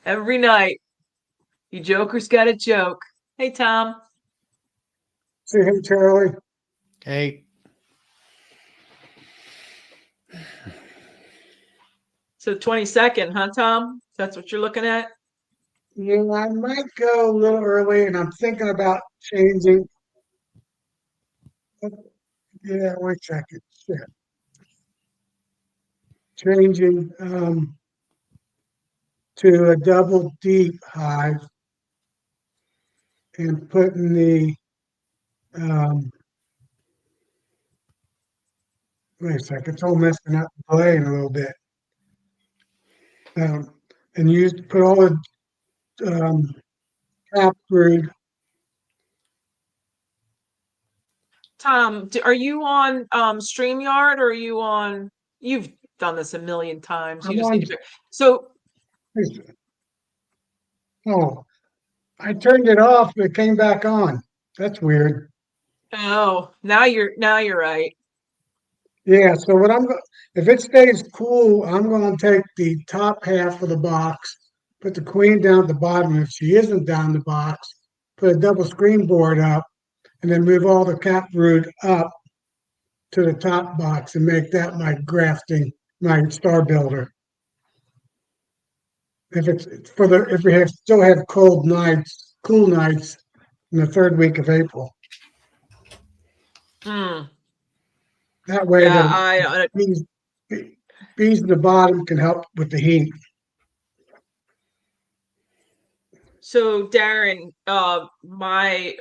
Every night. You jokers got a joke. Hey Tom. Say hey, Charlie. Hey, So 22nd, huh, Tom? That's what you're looking at? Yeah, I might go a little early, and I'm thinking about changing. Yeah, wait a second. Shit. Changing to a double deep hive and putting the um, wait a second. It's all messing up the playing a little bit. Um, and put all the cap brood. Tom, are you on StreamYard, or are you on? You've done this a million times. You I'm just need on. to be. So, Oh, I turned it off, but it came back on. That's weird. oh, now you're right. Yeah, so if it stays cool, I'm going to take the top half of the box, put the queen down at the bottom. If she isn't down the box, put a double screen board up, and then move all the cat brood up to the top box and make that my grafting, my star builder. If it's for the if we have still have cool nights in the third week of April. Hmm. That way Yeah, the bees, bees in the bottom can help with the heat. so Darren, I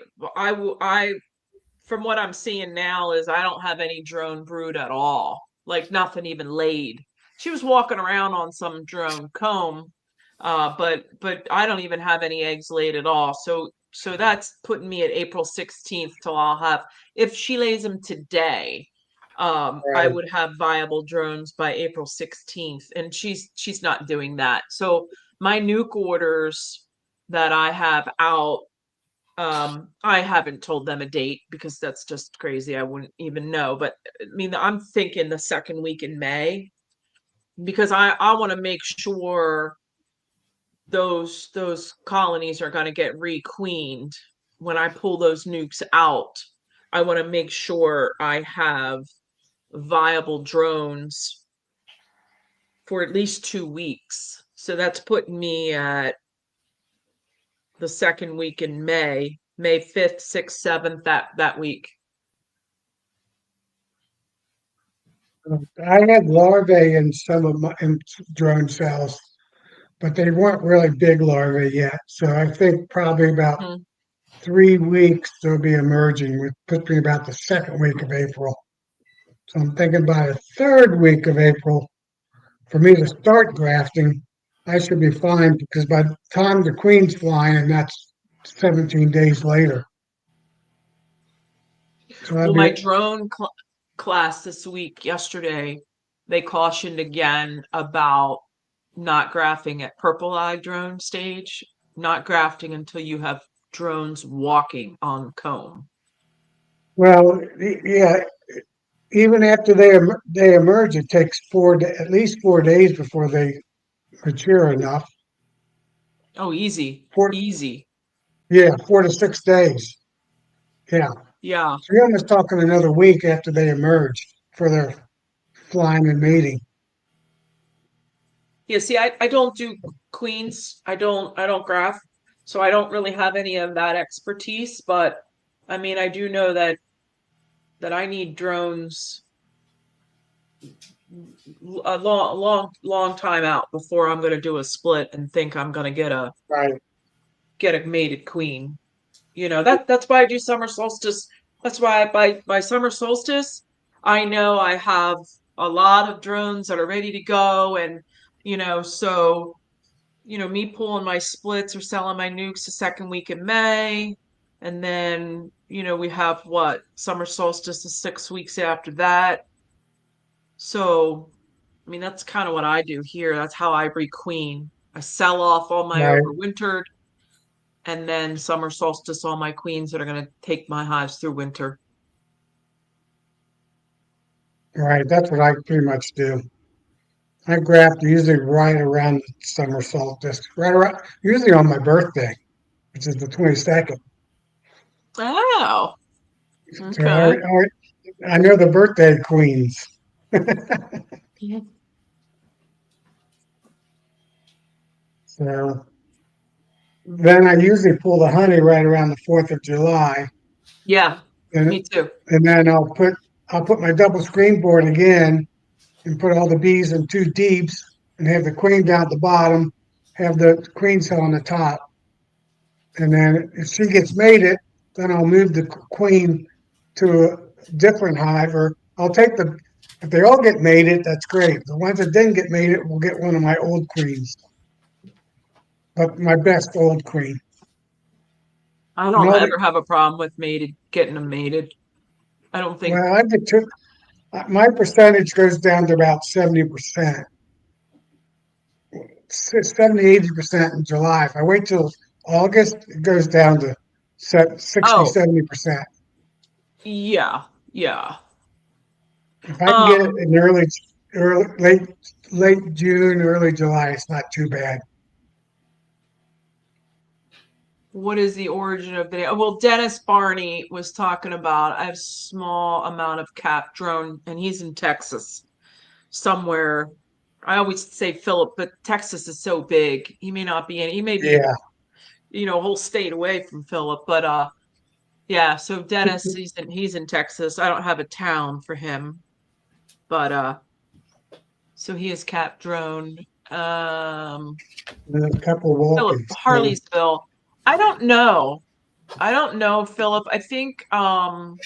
from what I'm seeing now is I don't have any drone brood at all. Like nothing even laid. She was walking around on some drone comb, but I don't even have any eggs laid at all. So that's putting me at April 16th till I'll have, if she lays them today, I Right. would have viable drones by April 16th, and she's not doing that. So my nuke orders that I have out, I haven't told them a date because that's just crazy. I wouldn't even know. But I mean, I'm thinking the second week in May because I want to make sure those colonies are going to get requeened when I pull those nukes out. I want to make sure I have viable drones for at least 2 weeks. So that's putting me at the second week in May, May 5th, 6th, 7th, that week. I had larvae in some of my in drone cells, but they weren't really big larvae yet. So I think probably about Mhm. 3 weeks they'll be emerging, which puts me about the second week of April. So I'm thinking by the third week of April for me to start grafting, I should be fine because by the time the queen's flying, and that's 17 days later. So I'll Well, be my drone class this week, yesterday, they cautioned again about not grafting at purple eye drone stage, not grafting until you have drones walking on comb. well, yeah. Even after they emerge, it takes at least 4 days before they mature enough. Oh, easy, Four, easy. yeah, 4 to 6 days. Yeah. Yeah. So you're almost talking another week after they emerge for their flying and mating. Yeah, see, I don't do queens. I don't graph. So I don't really have any of that expertise, but I mean, I do know that I need drones a long time out before I'm going to do a split and think I'm going to Right. get a mated queen. You know, that's why I do summer solstice. That's why by summer solstice, I know I have a lot of drones that are ready to go, and so me pulling my splits or selling my nukes the second week in May, and then we have what, summer solstice is 6 weeks after that. So I mean, that's kind of what I do here. That's how I requeen. I sell off all my Right. overwintered, and then summer solstice all my queens that are going to take my hives through winter. Right. That's what I pretty much do. I graft usually right around the summer solstice, right around, usually on my birthday, which is the 22nd. Oh, So okay. I know the birthday queens. So then I usually pull the honey right around the 4th of July. Yeah, And me too. and then I'll put my double screen board again and put all the bees in two deeps and have the queen down at the bottom, have the queen cell on the top. And then if she gets mated, then I'll move the queen to a different hive, or I'll take the if they all get mated, that's great. The ones that didn't get mated will get one of my old queens, but my best old queen. I And don't all the ever have a problem with mated, getting them mated. I don't think. well, I get to my percentage goes down to about 70%, 70, 80% in July. If I wait till August, it goes down to 60, Oh, 70%. yeah, yeah. If I can get it Um, in late June, early July, it's not too bad. what is the origin of the name? Well, Dennis Barney was talking about I have small amount of cap drone, and he's in Texas somewhere. I always say Philip, but Texas is so big. He may not be in. He may be, Yeah. a whole state away from Philip. But yeah. So Dennis, he's in Texas. I don't have a town for him, but so he is cap drone. And a couple of Philip walk-ins too. Harleysville. I don't know. I don't know, Philip. I think Harley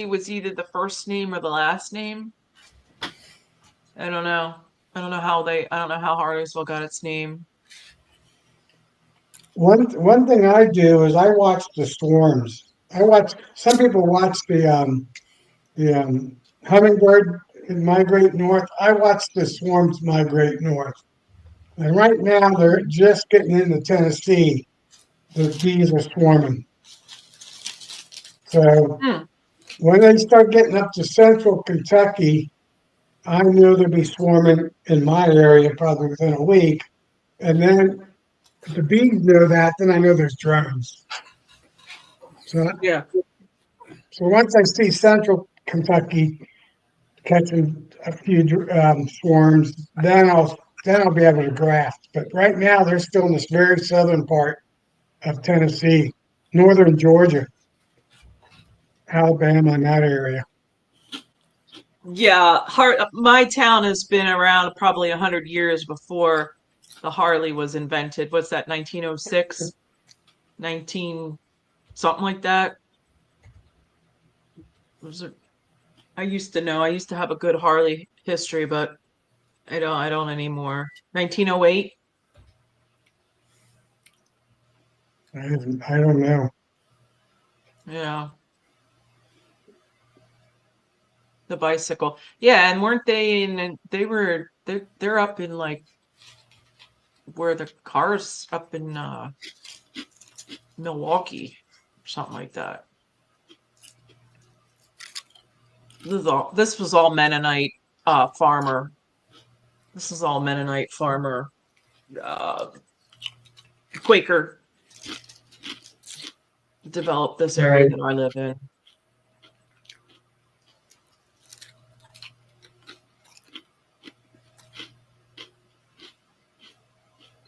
was either the first name or the last name. I don't know. I don't know how Harleysville got its name. One thing I do is I watch the storms. I watch. Some people watch the hummingbird migrate north. I watch the swarms migrate north. And right now they're just getting into Tennessee. The bees are swarming. So Hmm. when they start getting up to central Kentucky, I know they'll be swarming in my area probably within a week. And then if the bees know that, then I know there's drones. So, Yeah. so once I see central Kentucky catching a few swarms, then I'll be able to grasp. But right now they're still in this very southern part of Tennessee, northern Georgia, Alabama, in that area. Yeah, my town has been around probably 100 years before the Harley was invented. What's that, 1906? 19 something like that? Was it, I used to know. I used to have a good Harley history, but I don't anymore. 1908? I don't know. Yeah, the bicycle. Yeah, and weren't they they're up in like where the cars up in Milwaukee, something like that. This was all Mennonite farmer. This is all Mennonite farmer, uh, Quaker developed this area Right. that I live in.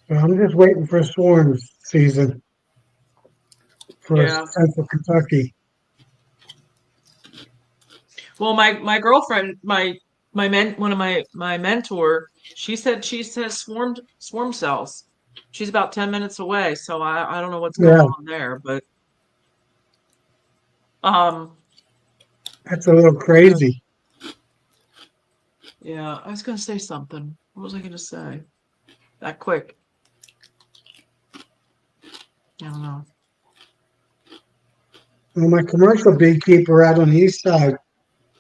So I'm just waiting for swarms season for Yeah. central Kentucky. Well, my girlfriend, one of my mentor, she said she says swarm cells. She's about 10 minutes away, so I don't know what's going Yeah, on there, but um that's a little yeah, crazy. yeah, I was gonna say something. What was I gonna say? That quick. I don't know. Well, my commercial beekeeper out on the east side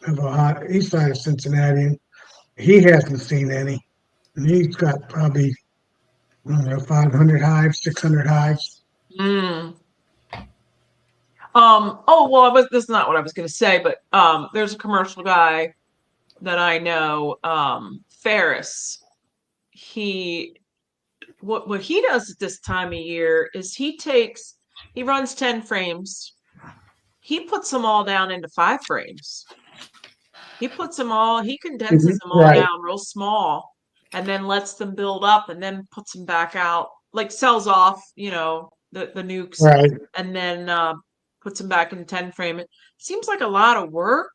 of Cincinnati, he hasn't seen any. And he's got probably, I don't know, 500 hives, 600 hives. Mm. Oh well, this is not what I was gonna say, but there's a commercial guy that I know, Ferris. He what he does at this time of year is he runs 10 frames. He puts them all down into 5 frames. He condenses them all Right, down real small and then lets them build up and then puts them back out, like sells off, the nukes, right. and then puts them back in 10 frame. It seems like a lot of work,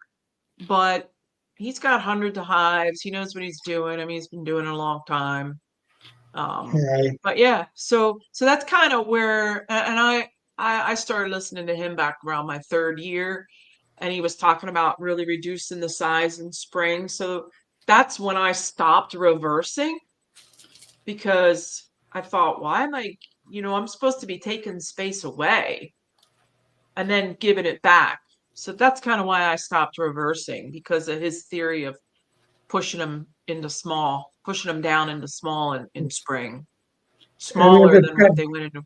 but he's got hundreds of hives. He knows what he's doing. I mean, he's been doing it a long time. Right. But yeah, so that's kind of where, and I started listening to him back around my third year, and he was talking about really reducing the size in spring. So that's when I stopped reversing because I thought, why am I, I'm supposed to be taking space away and then giving it back. So that's kind of why I stopped reversing because of his theory of pushing them down into small in spring, And smaller than what they went into.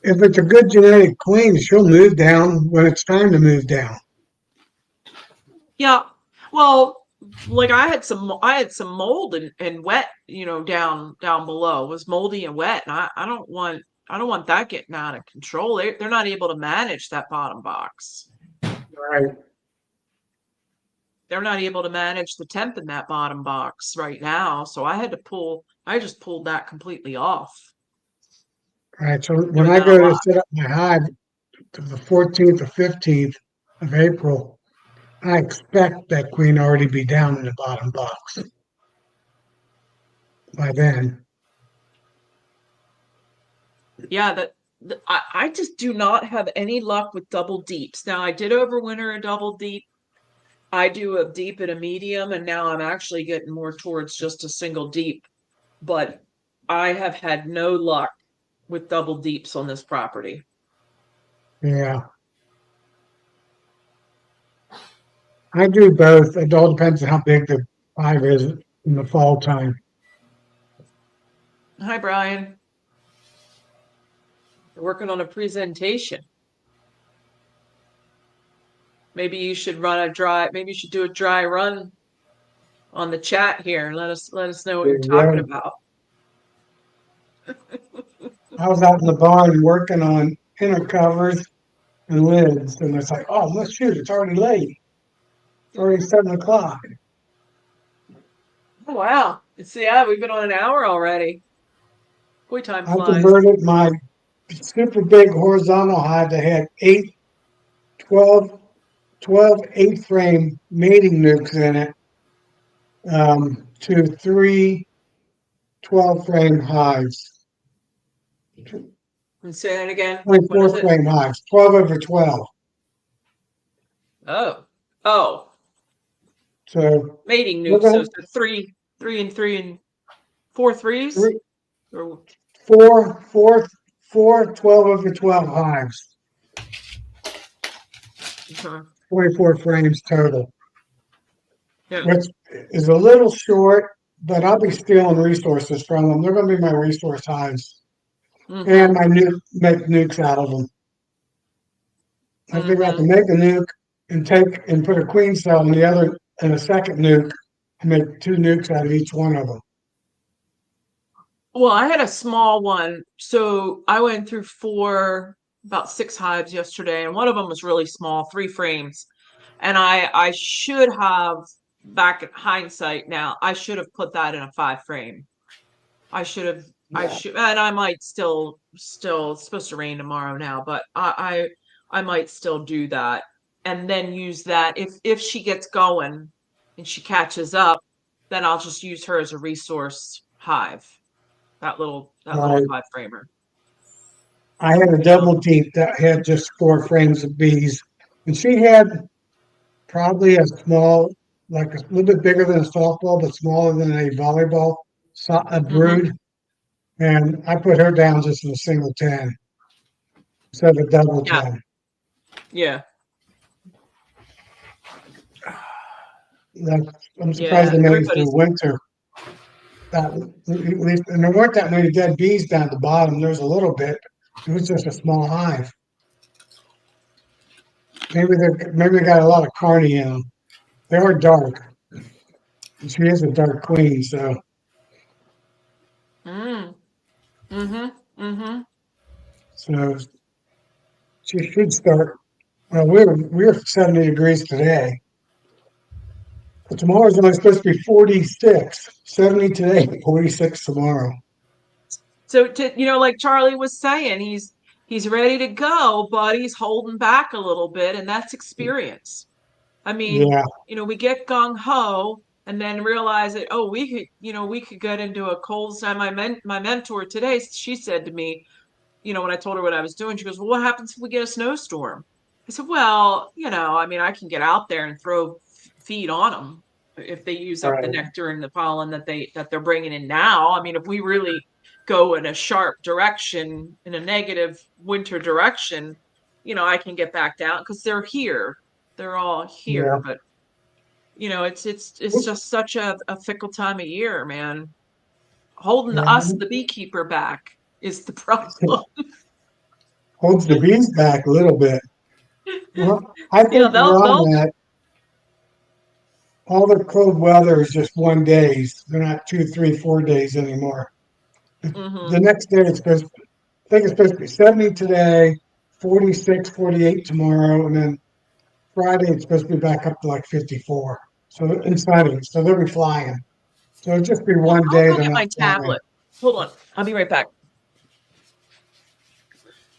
if it's a good genetic queen, she'll move down when it's time to move down. Yeah. Well, like I had some mold and wet, down below. It was moldy and wet, and I don't want that getting out of control. They're not able to manage that bottom box. Right. They're not able to manage the temp in that bottom box right now. So I just pulled that completely off. Right. So when Doing I that a go to lot. set up my hive to the 14th or 15th of April, I expect that queen already be down in the bottom box by then. Yeah, I just do not have any luck with double deeps. Now I did overwinter a double deep. I do a deep and a medium, and now I'm actually getting more towards just a single deep. But I have had no luck with double deeps on this property. Yeah. I do both. It all depends on how big the hive is in the fall time. Hi, Brian. We're working on a presentation. Maybe you should maybe you should do a dry run on the chat here and let us know what There you're you talking go. about. I was out in the barn working on inner covers and lids, and it's like, oh, let's shoot. It's already late. It's already 7 o'clock. Oh, wow. Yeah, we've been on an hour already. Boy, time I flies. converted my super big horizontal hive that had 12, 12 8 frame mating nukes in it to three 12 frame hives, And say that again. What is 24 it? frame hives, 12 over 12. Oh. Oh. So Mating we're nuke. So going it's a three and four threes? three, Or four, four 12 over 12 hives, okay. 24 frames total, Yeah. which is a little short, but I'll be stealing resources from them. They're going to be my resource hives. And Mm-hmm. my make nukes out of them. I figure I Mm-hmm. can make a nuke and take and put a queen cell in the other and a second nuke and make two nukes out of each one of them. Well, I had a small one. So I went through about six hives yesterday, and one of them was really small, three frames. And I should have, back in hindsight now, I should have put that in a five frame. I should have, Yeah. and I might still, it's supposed to rain tomorrow now, but I might still do that and then use that if she gets going and she catches up, then I'll just use her as a resource hive, that little Right. five framer. I had a double deep that had just 4 frames of bees, and she had probably a small, like a little bit bigger than a softball, but smaller than a volleyball, a Mm-hmm. brood. And I put her down just in a single 10 instead of a double Yeah, 10. yeah, I'm surprised yeah. they made it through Everybody's winter. At least, and there weren't that many dead bees down at the bottom. There's a little bit. It was just a small hive. Maybe they got a lot of carny in them. They are dark. And she is a dark queen, mm, mm-hmm, mm-hmm. so she should start. Well, we're 70 degrees today. But tomorrow's only supposed to be 46. 70 today, 46 tomorrow. So like Charlie was saying, he's ready to go, but he's holding back a little bit, and that's experience. I mean, Yeah, we get gung ho and then realize that, oh, we could get into a cold time. My mentor today, she said to me, when I told her what I was doing, she goes, well, what happens if we get a snowstorm? I said, well, I mean, I can get out there and throw feed on them if they use up the right. nectar and the pollen that they're bringing in now. I mean, if we really go in a sharp direction, in a negative winter direction, I can get back down because they're here. They're all here, Yeah, but it's just such a fickle time of year, man. Holding yeah. us, the beekeeper, back is the problem. Holds the bees back a little bit. Well, I think where I'm They'll at, all the cold weather is just 1 days. They're not 2, 3, 4 days anymore. Hmm. The next day it's supposed, I think it's supposed to be 70 today, 46, 48 tomorrow, and then Friday it's supposed to be back up to like 54. So and sunny, so they'll be flying. So it'll just be Well, one I'll day go they're get not my flying. tablet. Hold on. I'll be right back.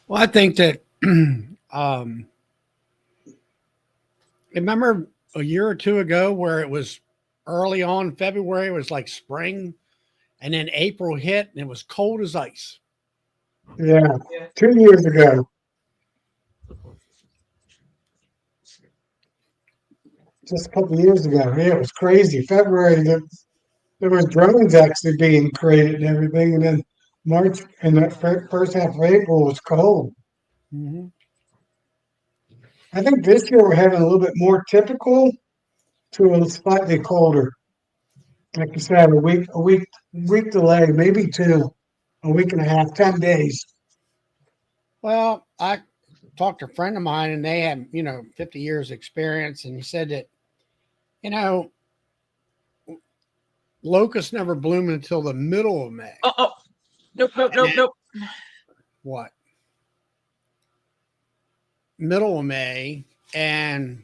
Well, I think that um, remember a year or two ago where it was early on February, it was like spring, and then April hit and it was cold as ice. Yeah, Yeah. 2 years ago, just a couple of years ago, yeah, it was crazy. February, there was drones actually being created and everything, and then March and the first half of April was cold. Mm-hmm. I think this year we're having a little bit more typical to a slightly colder. Like you said, week delay, maybe two, a week and a half, 10 days. Well, I talked to a friend of mine and they had, 50 years experience. And he said that, you know, locusts never bloom until the middle of May. Oh, oh, nope, nope, And nope, then nope. what? Middle of May. And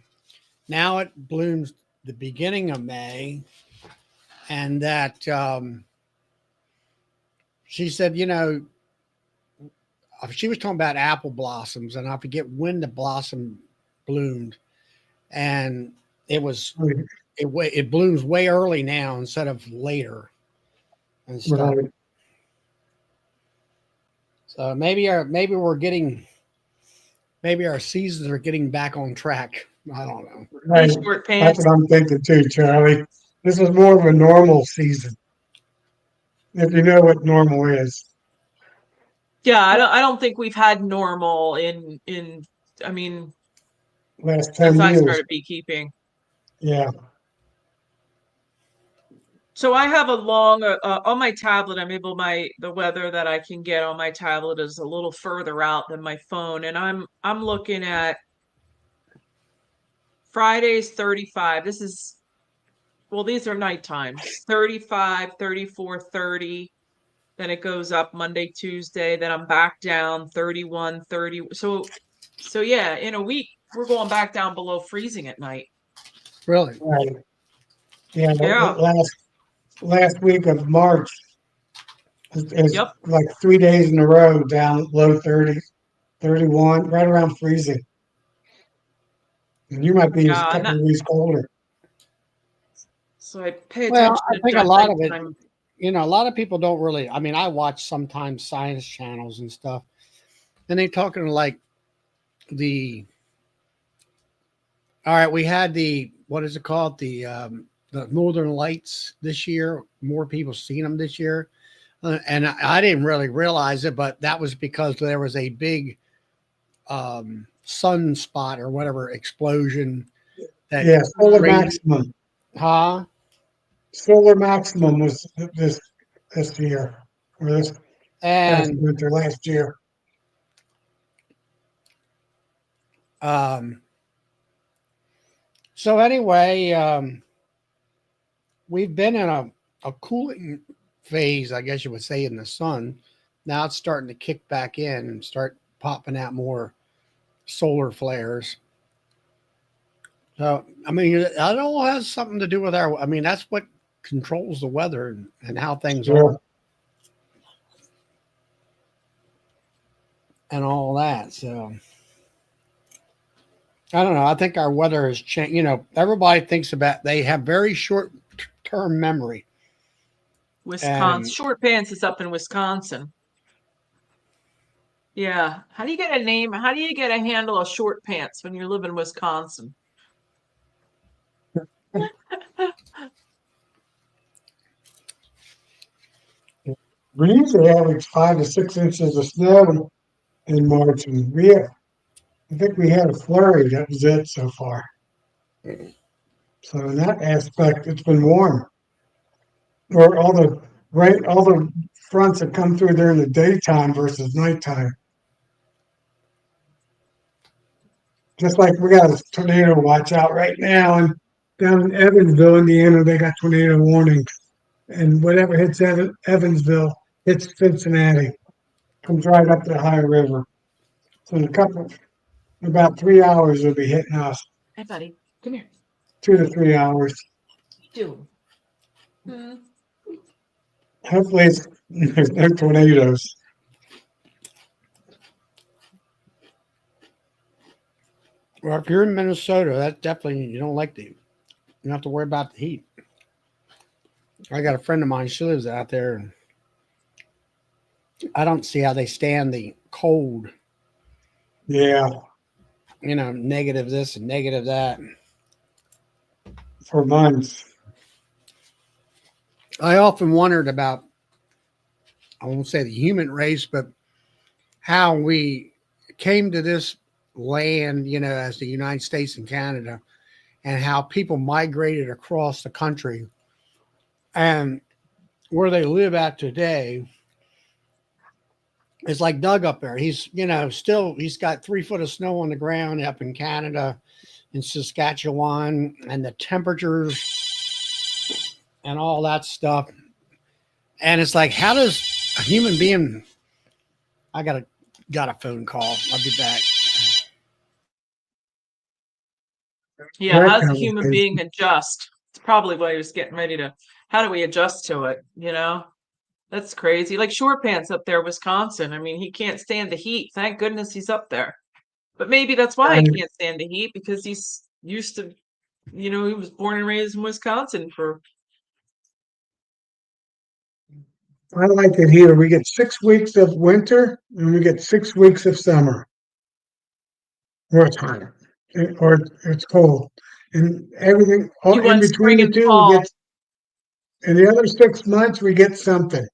now it blooms the beginning of May. And that she said, she was talking about apple blossoms and I forget when the blossom bloomed. And it was it blooms way early now instead of later and stuff. Right, So maybe our seasons are getting back on track. I don't know. Hey, right. short That's pants. what I'm thinking too, Charlie. This is more of a normal season, if you know what normal is. Yeah, I don't think we've had normal in I mean, Last since 10 I years. started beekeeping. Yeah, So I have a long on my tablet. I'm able the weather that I can get on my tablet is a little further out than my phone, and I'm looking at Friday's 35. This is well, these are night times. 35, 34, 30. Then it goes up Monday, Tuesday. Then I'm back down 31, 30. So yeah, in a week we're going back down below freezing at night. Really? right. Yeah, the Yeah. last week of March is Yep. like 3 days in a row down low 30s, 31, right around freezing. And you might be a Yeah. couple of weeks colder. So I pay Well, attention I think a at lot of it, nighttime. a lot of people don't really. I mean, I watch sometimes science channels and stuff, and they talking like the. All right, we had the what is it called the Northern Lights this year. More people seen them this year, and I didn't really realize it, but that was because there was a big sunspot or whatever explosion that Yeah, solar Mm. radiated. maximum. Huh? Solar maximum was this year, or this past And winter last year. um, so anyway, we've been in a cooling phase, I guess you would say, in the sun. Now it's starting to kick back in and start popping out more solar flares. So, I mean, it all has something to do with I mean, that's what controls the weather and how things are Sure. and all that. So, I don't know. I think our weather has changed. Everybody thinks they have very short term memory. Wisconsin. And Short Pants is up in Wisconsin. Yeah. How do you get a name? How do you get a handle of Short Pants when you live in Wisconsin? We usually average 5 to 6 inches of snow in March, and I think we had a flurry. That was it so far. So in that aspect, it's been warm. Or all the fronts that come through during the daytime versus nighttime. Just like we got a tornado watch out right now in down in Evansville, Indiana, they got tornado warnings, and whatever hits Evansville hits Cincinnati, comes right up the Ohio River. So in about 3 hours, it'll be hitting us. Hey, buddy, come here. 2 to 3 hours. Do. Hmm. Hopefully, there's no tornadoes. Well, if you're in Minnesota, that's definitely, you don't like the, you don't have to worry about the heat. I got a friend of mine, she lives out there, and I don't see how they stand the cold, Yeah, negative this and negative that. for months. I often wondered about, I won't say the human race, but how we came to this land, as the United States and Canada, and how people migrated across the country and where they live at today. It's like Doug up there. He's, he's got 3 foot of snow on the ground up in Canada, in Saskatchewan, and the temperatures and all that stuff. And it's like, how does a human being? I got a phone call. I'll be back. Yeah, Great how's a human conversation. being adjust? It's probably why he was getting ready to. How do we adjust to it? That's crazy. Like Short Pants up there, Wisconsin. I mean, he can't stand the heat. Thank goodness he's up there. But maybe that's why he And can't stand the heat because he's used to, he was born and raised in Wisconsin for. I like it here. We get 6 weeks of winter and we get 6 weeks of summer, or it's hot, or it's cold, and everything all You in want between spring the and two. We fall. get, in the other 6 months, we get something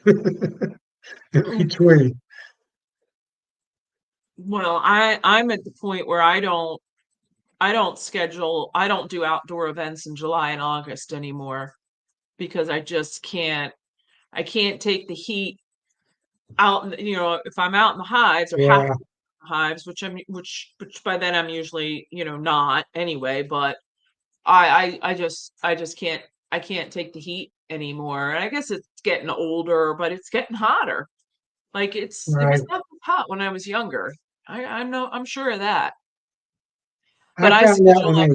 in between. Well, I'm at the point where I don't do outdoor events in July and August anymore because I can't take the heat out, if I'm out in the hives or have to Yeah, be in the hives, which by then I'm usually, not anyway, but I just can't take the heat anymore. And I guess it's getting older, but it's getting hotter. Like it right. was not this hot when I was younger. I'm sure of that. I But I found out schedule like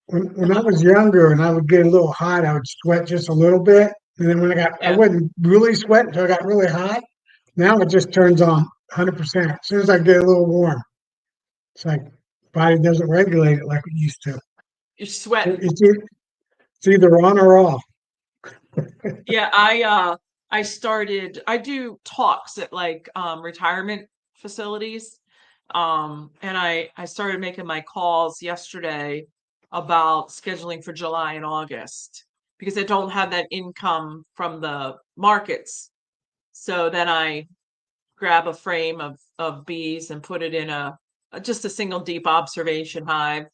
when I was younger and I would get a little hot, I would sweat just a little bit, and then I yeah, wouldn't really sweat until I got really hot. Now it just turns on 100%. As soon as I get a little warm, it's like body doesn't regulate it like it used to. you're sweating. It's either on or off. Yeah, I do talks at like retirement facilities. And I started making my calls yesterday about scheduling for July and August because I don't have that income from the markets. So then I grab a frame of bees and put it in just a single deep observation hive,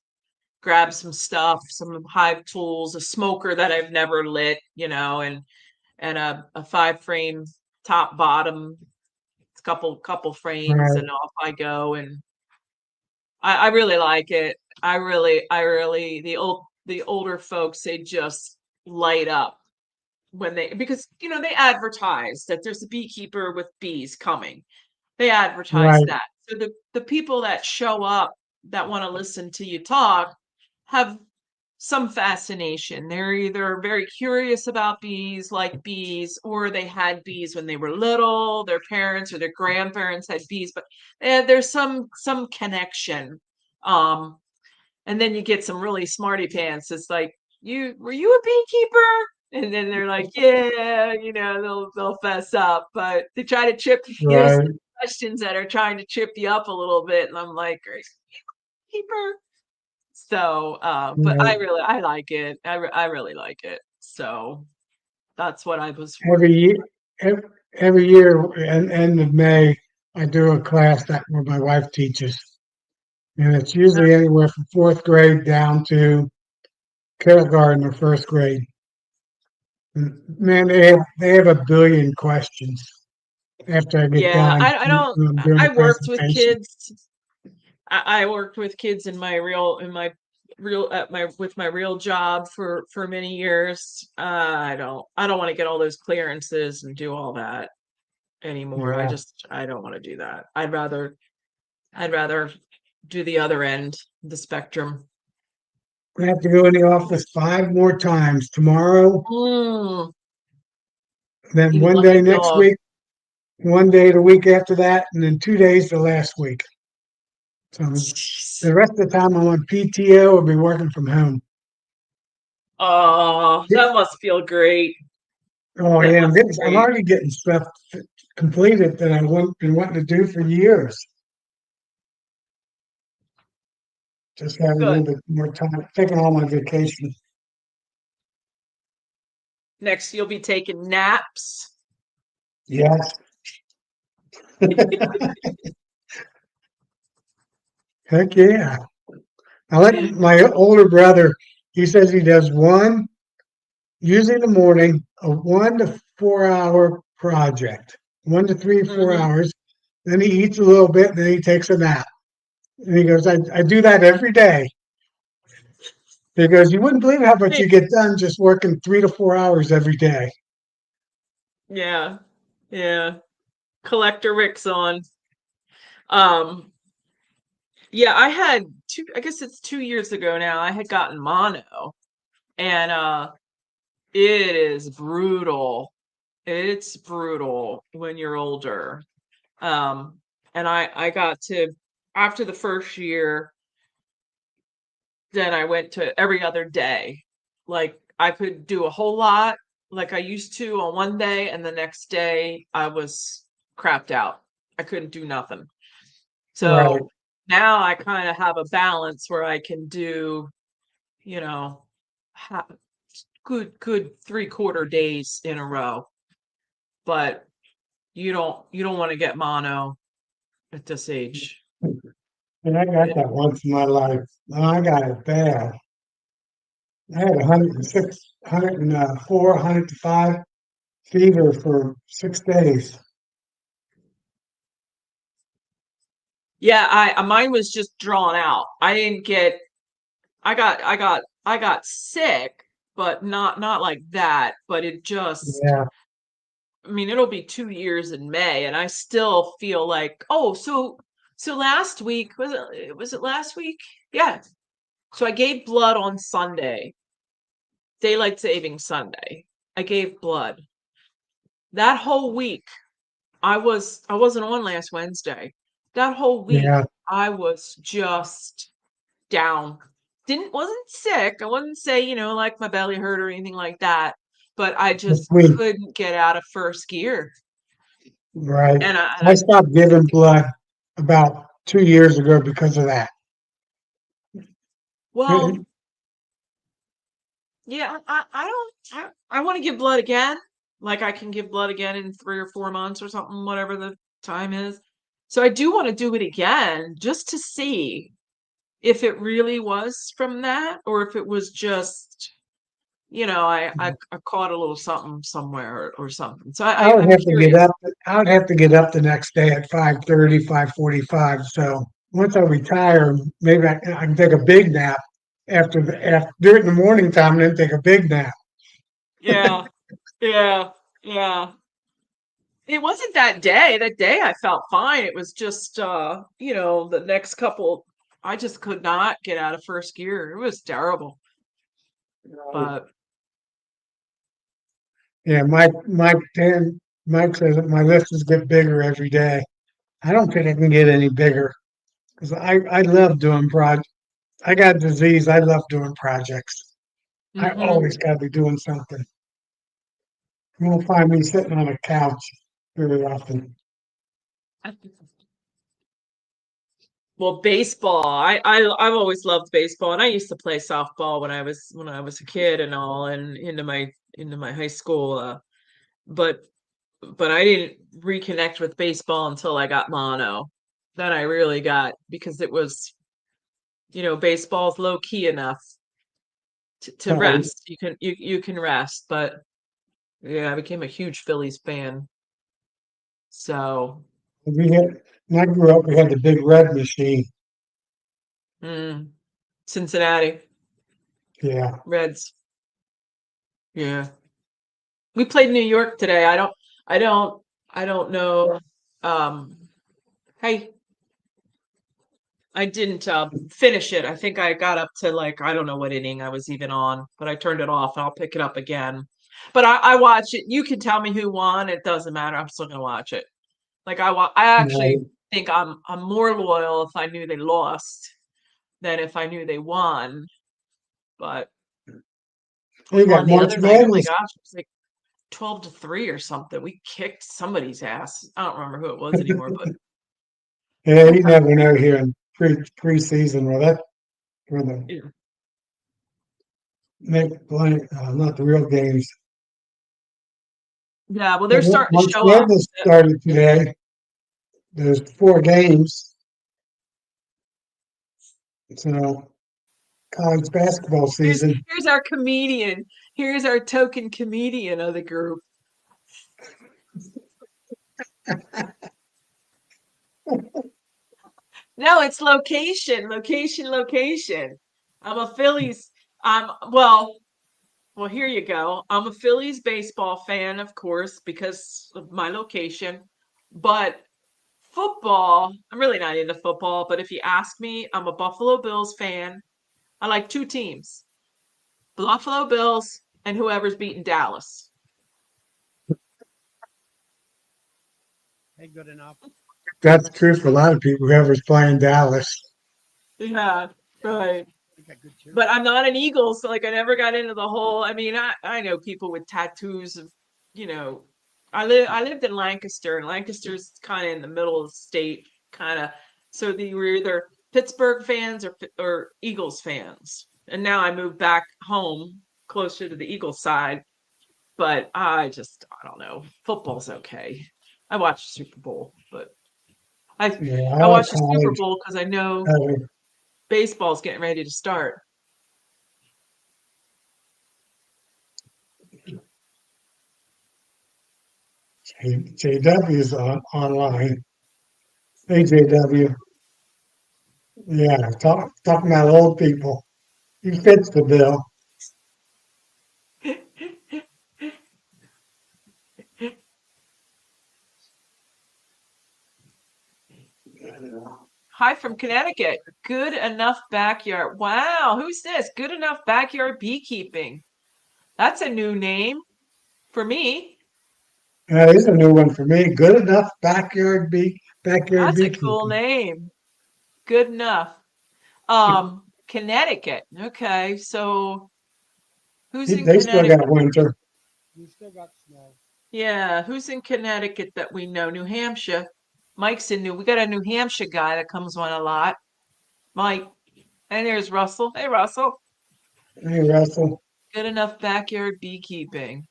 grab some stuff, some hive tools, a smoker that I've never lit, and a 5 frame top bottom, couple frames, Right, and off I go. And I really like it. I really the older folks, they just light up when because they advertise that there's a beekeeper with bees coming. They advertise right, that. So the people that show up that want to listen to you talk have some fascination. They're either very curious about bees, like bees, or they had bees when they were little, their parents or their grandparents had bees, but there's some connection. Um, and then you get some really smarty pants. It's like, you were you a beekeeper? And then they're like, yeah, they'll fess up, but they try to chip. There's right, questions that are trying to chip you up a little bit, and I'm like, are you a beekeeper? So, but right. I like it. I really like it. So that's what I was Every working. year, every year, and end of May, I do a class that where my wife teaches, and it's usually anywhere from fourth grade down to kindergarten or first grade. And man, they have a billion questions after I get Yeah, done don't. doing I the worked with presentation. kids. I worked with kids in my real at my with my real job for many years. I don't want to get all those clearances and do all that anymore. Yeah. I don't want to do that. I'd rather do the other end, the spectrum. I have to go in the office 5 more times tomorrow, Mm, then you one lucky day next dog. week, one day the week after that, and then 2 days the last week. So Jeez. the rest of the time I'm on PTO or be working from home. Oh, that must feel great. Oh That yeah, must be I'm great. already getting stuff completed that been wanting to do for years. Just having a little Good. bit more time, taking all my vacation. Next, you'll be taking naps. Yes. Heck yeah. I like my older brother. He says he does one, usually in the morning, a 1 to 4 hour project, 1 to 3, 4 Hmm. hours. Then he eats a little bit, then he takes a nap. And he goes, I do that every day. He goes, you wouldn't believe how much you get done just working 3 to 4 hours every day. Yeah, yeah. Collector Rick's on. Um, yeah, I had I guess it's 2 years ago now, I had gotten mono, and it is brutal. It's brutal when you're older. And I got to after the first year, then I went to every other day. Like I could do a whole lot like I used to on one day, and the next day I was crapped out. I couldn't do nothing. Right. So now I kind of have a balance where I can do, you know, ha good 3/4 days in a row. But you don't want to get mono at this age. And I got It, that once in my life. And I got it bad. I had 106, 104, 105 fever for 6 days. yeah, I mine was just drawn out. I didn't get I got sick, but not like that. But it just Yeah. I mean, it'll be 2 years in May, and I still feel like, oh, so last week was it last week? Yeah. So I gave blood on Sunday, daylight saving Sunday. I gave blood. That whole week, I wasn't on last Wednesday. That whole week, Yeah. I was just down. Didn't wasn't sick. I wouldn't say, like my belly hurt or anything like that, but I This just week. couldn't get out of first gear. Right. And I, and I I stopped giving blood about 2 years ago because of that. well, yeah, I want to give blood again. Like I can give blood again in 3 or 4 months or something, whatever the time is. So I do want to do it again just to see if it really was from that or if it was just, I caught a little something somewhere or something. So I would I'm have to get curious. up. I would have to get up the next day at 5:30, 5:45. So once I retire, maybe I can take a big nap after during the morning time, and then take a big nap. Yeah, yeah, yeah. It wasn't that day. That day I felt fine. It was just the next couple I just could not get out of first gear. It was terrible. But Yeah, Mike says that my list is get bigger every day. I don't think I can get any bigger because I love doing projects. I got a disease. I love doing projects. I mhm. always got to be doing something. You won't find me sitting on a couch very often. Well, baseball. I've always loved baseball, and I used to play softball when I was a kid and all, and into my high school. But but I didn't reconnect with baseball until I got mono. Then I really got because it was baseball's low key enough to Right. rest. You can rest, but yeah, I became a huge Phillies fan. So We had, when I grew up, we had the big red machine. mm, Cincinnati Yeah. Reds. Yeah. We played New York today. I don't know. Um, hey, I didn't finish it. I think I got up to like, I don't know what inning I was even on, but I turned it off and I'll pick it up again. But I watch it. You can tell me who won. It doesn't matter. I'm still gonna watch it. Like I actually No, think I'm more loyal if I knew they lost than if I knew they won. But we we got won the March other night. Oh my Madness. gosh, it was like 12-3 or something. We kicked somebody's ass. I don't remember who it was anymore, but Yeah, you never know here in preseason where that where the yeah. make blank, not the real games. Yeah, well, they're Well, starting to March show up. Madness started today. There's 4 games. So college basketball Here's season. here's our comedian. Here's our token comedian of the group. No, it's location, location, location. I'm a Phillies. I'm well, here you go. I'm a Phillies baseball fan, of course, because of my location. But football, I'm really not into football, but if you ask me, I'm a Buffalo Bills fan. I like two teams. Buffalo Bills and whoever's beating Dallas. Hey, good enough. That's true for a lot of people. Whoever's playing Dallas. Yeah, right. We got good cheer. But I'm not an Eagles, so like I never got into the whole. I mean, I know people with tattoos of, you know, I lived in Lancaster, and Lancaster's kind of in the middle of the state, kind of. So they were either Pittsburgh fans or Eagles fans. And now I moved back home closer to the Eagles side, but I don't know. Football's okay. I watched Super Bowl, but I Yeah, I I like watched the Super college. Bowl because I know Uh, baseball's getting ready to start. JW is online. Hey, JW. Yeah, talking about old people. He fits the bill. Hi from Connecticut. Good enough backyard. Wow, who's this? Good enough backyard beekeeping. That's a new name for me. That is a new one for me. Good enough backyard That's a cool beekeeping. name. Good enough. Connecticut. Okay, so who's in They still got Connecticut? winter. We still got snow. Yeah, who's in Connecticut that we know? New Hampshire. Mike's in we got a New Hampshire guy that comes on a lot. Mike. And there's Russell. Hey, Russell. Hey, Russell. Good enough backyard beekeeping.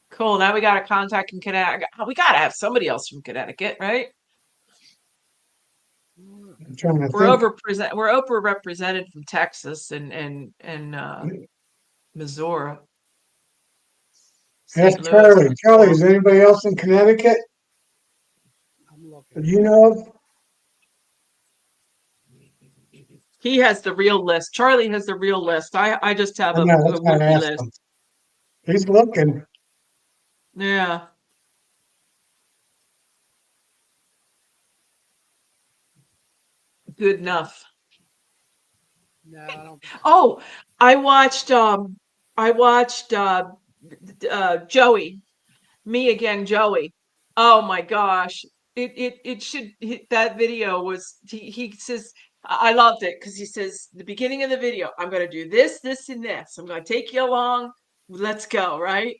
Cool. Now we got a contact in Connecticut. We got to have somebody else from Connecticut, right? I'm trying to We're think. overrepresented from Texas and Missouri, Ask St. Louis. Charlie. Charlie, is anybody else in Connecticut I'm that looking. you know of? He has the real list. Charlie has the real list. I just have I know, a that's why I wiki asked him. list. He's looking. Yeah. Good enough. No, I don't. Oh, I watched Joey. Me again, Joey. Oh my gosh. It should that video was he says I loved it because he says the beginning of the video, I'm gonna do this, this, and this. I'm gonna take you along. Let's go, right?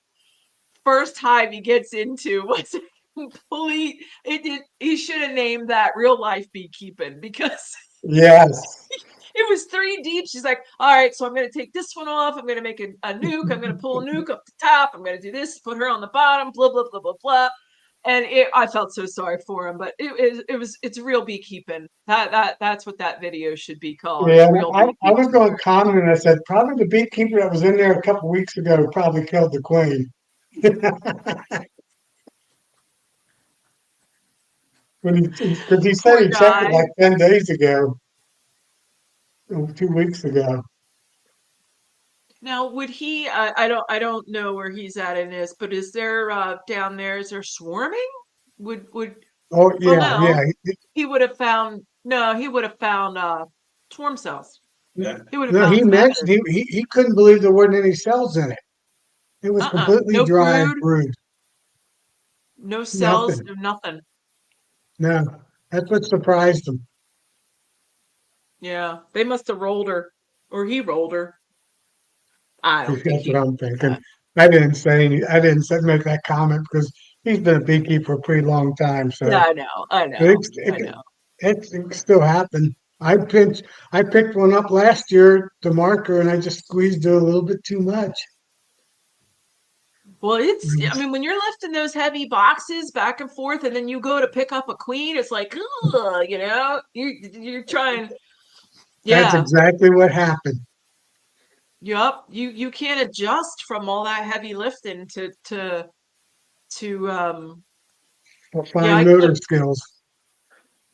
First time he gets into was a complete he should have named that real life beekeeping because Yes. it was 3 deep. She's like, all right, so I'm going to take this one off. I'm going to make a nuke. I'm going to pull a nuke up the top. I'm going to do this, put her on the bottom, blah, blah, blah, blah, blah. And I felt so sorry for him, but it's real beekeeping. That's what that video should be called. It's Yeah, real I was beekeeping. going to comment and I said probably the beekeeper that was in there a couple weeks ago probably killed the queen. Because he said Poor he checked it guy. like 10 days ago. 2 weeks ago. Now, would he? I don't know where he's at in this, but is there down there? Is there swarming? Would Oh well, yeah, no, yeah. he would have found no, he would have found swarm cells. No, He would have no, he found mentioned method. he couldn't believe there weren't any cells in it. It was completely No dry and brood, brood. no cells, Nothing. no nothing. No, that's what surprised him. Yeah, they must have rolled her, or he rolled her. I don't think That's he what could I'm do thinking. that. I didn't say make that comment because he's been a beekeeper for a pretty long time. Yeah, So I know, I but know, I know. it can still happen. I picked one up last year to marker and I just squeezed it a little bit too much. Well, I mean, when you're lifting those heavy boxes back and forth, and then you go to pick up a queen, it's like, ugh, you're trying. That's Yeah, exactly what happened. yup. You can't adjust from all that heavy lifting to For yeah, fine motor clipped. skills.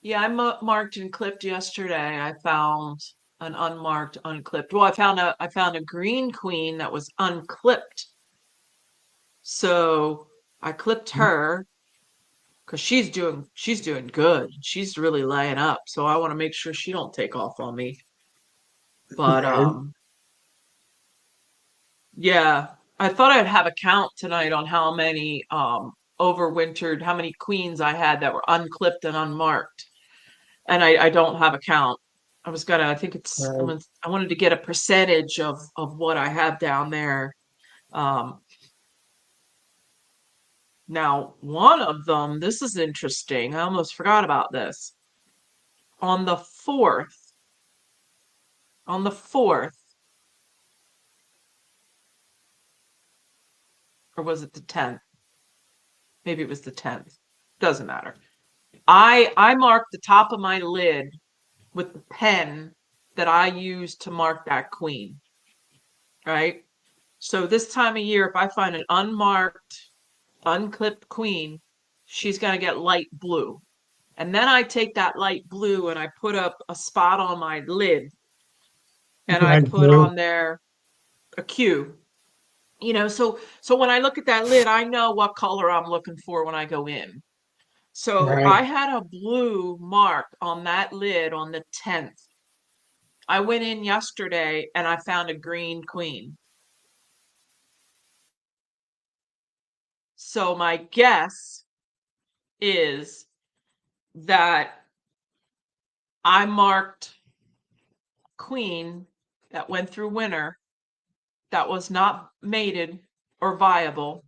Yeah, I marked and clipped yesterday. I found an unmarked, unclipped. Well, I found a green queen that was unclipped. So I clipped her because she's doing good. She's really laying up. So I want to make sure she don't take off on me. But Right. yeah, I thought I'd have a count tonight on how many overwintered, how many queens I had that were unclipped and unmarked. And I don't have a count. I think Right. I wanted to get a percentage of what I have down there. Um, Now, one of them, this is interesting. I almost forgot about this. On the 4th, on the 4th, or was it the 10th? Maybe it was the 10th. Doesn't matter. I marked the top of my lid with the pen that I used to mark that queen, right? So this time of year, if I find an unmarked, unclipped queen, she's going to get light blue. And then I take that light blue and I put up a spot on my lid and I Like put blue. on there a Q. So when I look at that lid, I know what color I'm looking for when I go in. So Right. I had a blue mark on that lid on the 10th. I went in yesterday and I found a green queen. So my guess is that I marked queen that went through winter that was not mated or viable.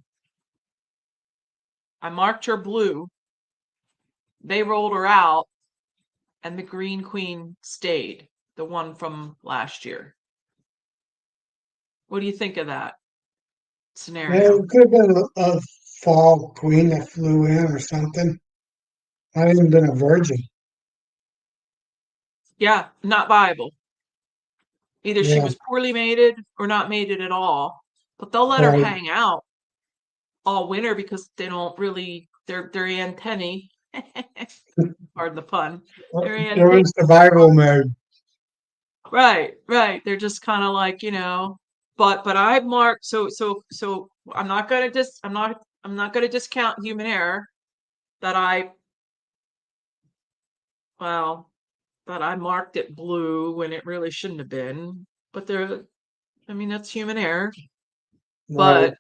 I marked her blue. They rolled her out and the green queen stayed, the one from last year. What do you think of that scenario? It could have been a fall queen that flew in or something. Not even been a virgin. Yeah, not viable. Either she Yeah. was poorly mated or not mated at all. But they'll let her Right. hang out all winter because they don't really their antennae, pardon the pun, their They're antennae. in survival mode. Right. They're just kind of like, but I marked so I'm not gonna discount human error that well that I marked it blue when it really shouldn't have been. But I mean that's human error. Right. But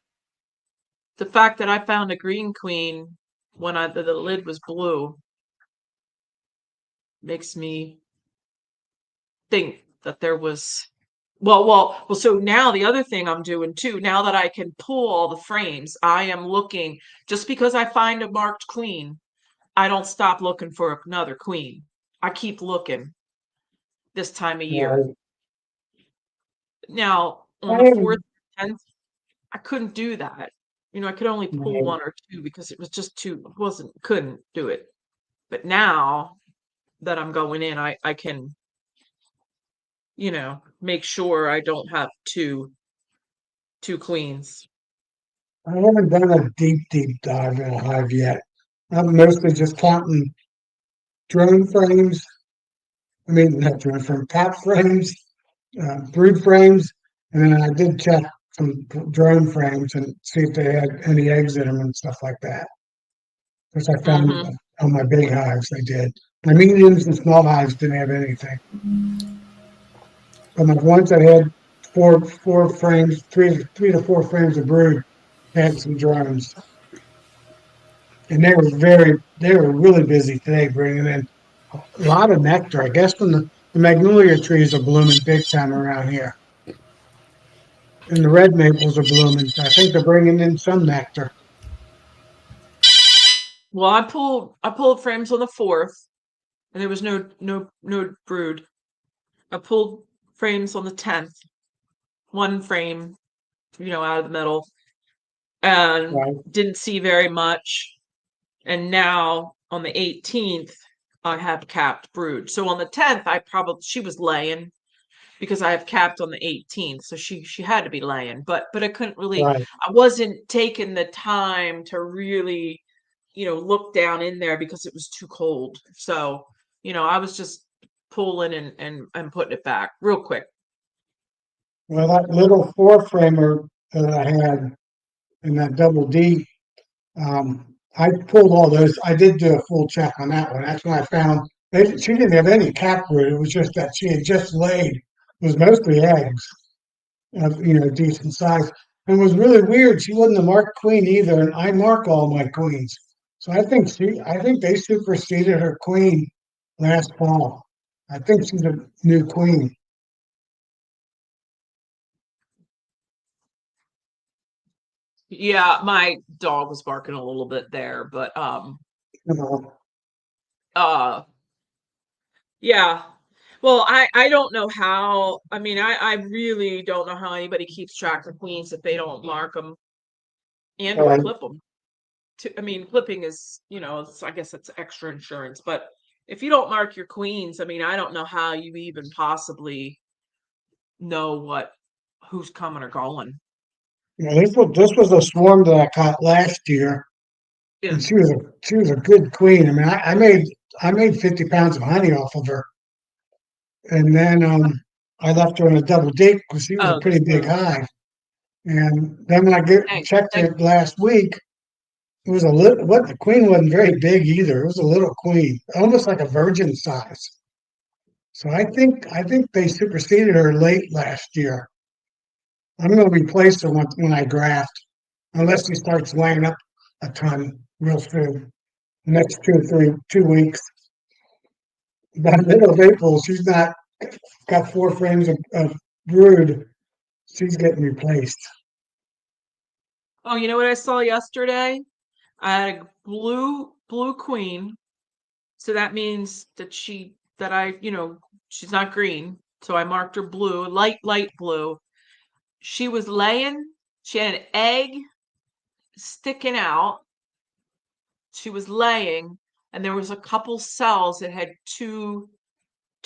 the fact that I found a green queen when the lid was blue makes me think that there was well, so now the other thing I'm doing too, now that I can pull all the frames, I am looking just because I find a marked queen, I don't stop looking for another queen. I keep looking this time of year. Right. Now, I on the 4th, haven't. 10th, I couldn't do that. I could only pull Right. one or two because it was just too wasn't couldn't do it. But now that I'm going in, I can, make sure I don't have two queens. I haven't done a deep dive in a hive yet. I'm mostly just counting drone frames I mean, not drone frame, top frames, brood frames, and then I did check some drone frames and see if they had any eggs in them and stuff like that. Which I found Hmm. on my big hives, they did. My mediums and small hives didn't have anything. But my ones that had four frames, three to four frames of brood had some drones. And they were really busy today bringing in a lot of nectar. I guess when the magnolia trees are blooming big time around here. And the red maples are blooming. So I think they're bringing in some nectar. Well, I pulled frames on the 4th, and there was no brood. I pulled frames on the 10th, one frame, out of the middle, and Right, didn't see very much. And now on the 18th, I have capped brood. So on the 10th, she was laying because I have capped on the 18th. So she had to be laying, but I couldn't really, right. I wasn't taking the time to really, look down in there because it was too cold. So, I was just pulling and putting it back real quick. Well, that little four framer that I had in that double D, I pulled all those. I did do a full check on that one. That's when I found she didn't have any cap root. It was just that she had just laid. It was mostly eggs, of decent size. And it was really weird. She wasn't a marked queen either, and I mark all my queens. So I think they superseded her queen last fall. I think she's a new queen. Yeah, my dog was barking a little bit there, but You know, uh yeah. Well, I don't know how. I mean, I really don't know how anybody keeps track of queens if they don't mark them and or uh, clip them. I mean, clipping is, I guess it's extra insurance, but if you don't mark your queens, I mean, I don't know how you even possibly know who's coming or going. this was a swarm that I caught last year, Yeah. and she was a good queen. I mean, I made 50 pounds of honey off of her, and then I left her in a double date because she was a Oh, pretty big hive. And then when thank, checked thank. it last week, it was a little. What the queen wasn't very big either. It was a little queen, almost like a virgin size. So I think they superseded her late last year. I'm going to replace her when I graft, unless she starts laying up a ton real soon. Next 2 weeks. By middle of April, she's not got four frames of brood. She's getting replaced. Oh, you know what I saw yesterday? I had a blue queen. So that means she's not green. So I marked her blue, light blue. She was laying, she had an egg sticking out. She was laying, and there was a couple cells that had two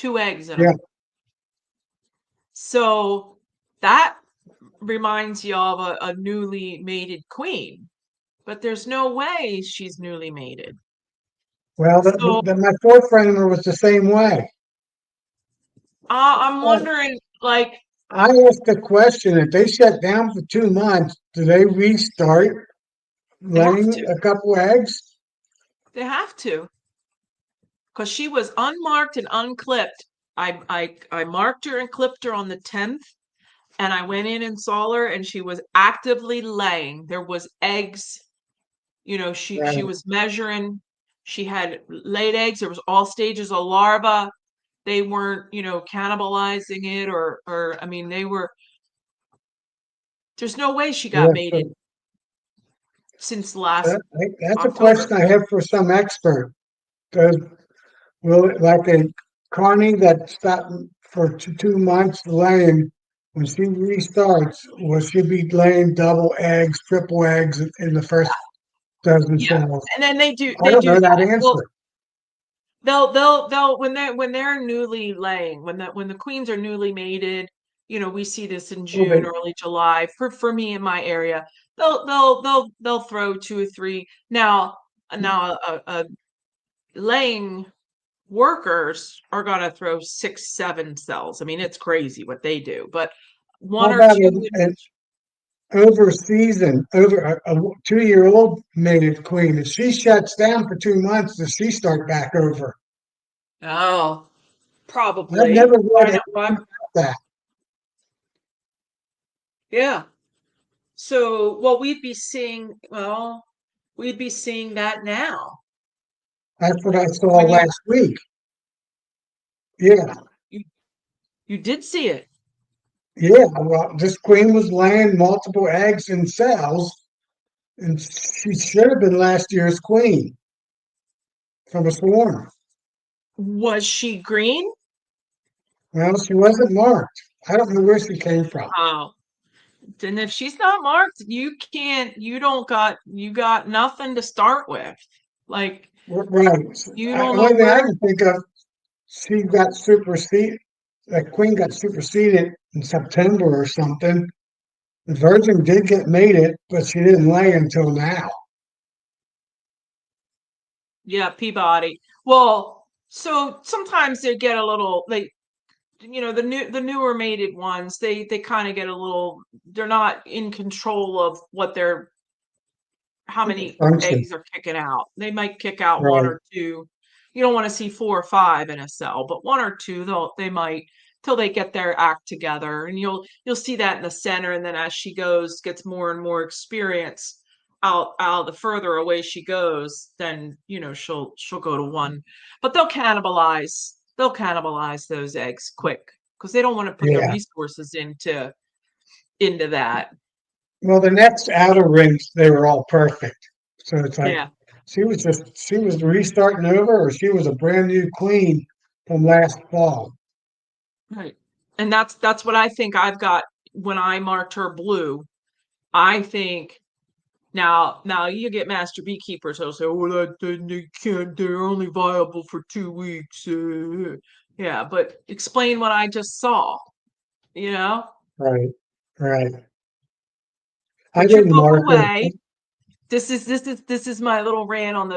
eggs in Yeah. them. So that reminds you of a newly mated queen, but there's no way she's newly mated. Well, So my fourth framer was the same way. I'm wondering, like, I asked the question, if they shut down for 2 months, do they restart they have laying to. a couple eggs? They have to. Because she was unmarked and unclipped. I marked her and clipped her on the 10th, and I went in and saw her, and she was actively laying. There was eggs, she Right. was measuring. She had laid eggs. There was all stages of larva. They weren't, cannibalizing it or I mean, they were. There's no way she got Yeah, so mated since last that's a October. question I have for some expert. Does will it, like a carney that stopped for 2 months laying, when she restarts, will she be laying double eggs, triple eggs in the first dozen Yeah, cells? and then they do I they don't do know that that. Well, answer. they'll when they're newly laying, when the queens are newly mated, we see this in Well, June, early July. For me in my area, they'll throw two or three. Now a laying workers are gonna throw 6, 7 cells. I mean, it's crazy what they do, but How one or about two in an over season, over a 2-year-old mated queen? If she shuts down for 2 months, does she start back over? Oh, I've never probably. read Why anything not? Why? about that. Yeah. So, well, we'd be seeing that now. That's what I saw When last week. Yeah, you you did see it. yeah. Well, this queen was laying multiple eggs in cells, and she should have been last year's queen from a swarm. Was she green? Well, she wasn't marked. I don't know where she came from. Oh, then if she's not marked, you got nothing to start with. Like, Right. you don't know Only thing I where. can think of, she got superseded. That queen got superseded in September or something. The Virgin did get mated, but she didn't lay until now. Yeah, Peabody. Well, so sometimes they get a little, the newer mated ones, they kind of get a little, they're not in control of how many Function. eggs are kicking out. They might kick out one Right. or two. You don't want to see 4 or 5 in a cell, but one or two they might, till they get their act together. And you'll see that in the center. And then as she gets more and more experience out the further away she goes, then she'll go to one. But they'll cannibalize those eggs quick because they don't want to put their Yeah. resources into that. Well, the next outer rings, they were all perfect. So it's like Yeah. she was restarting over, or she was a brand new queen from last fall. Right. And that's what I think I've got when I marked her blue. I think now you get master beekeepers who'll say, "Oh, they can't. They're only viable for 2 weeks." Yeah, but explain what I just saw. You know, Right. Right. I put your didn't book mark her. away. This is my little rant on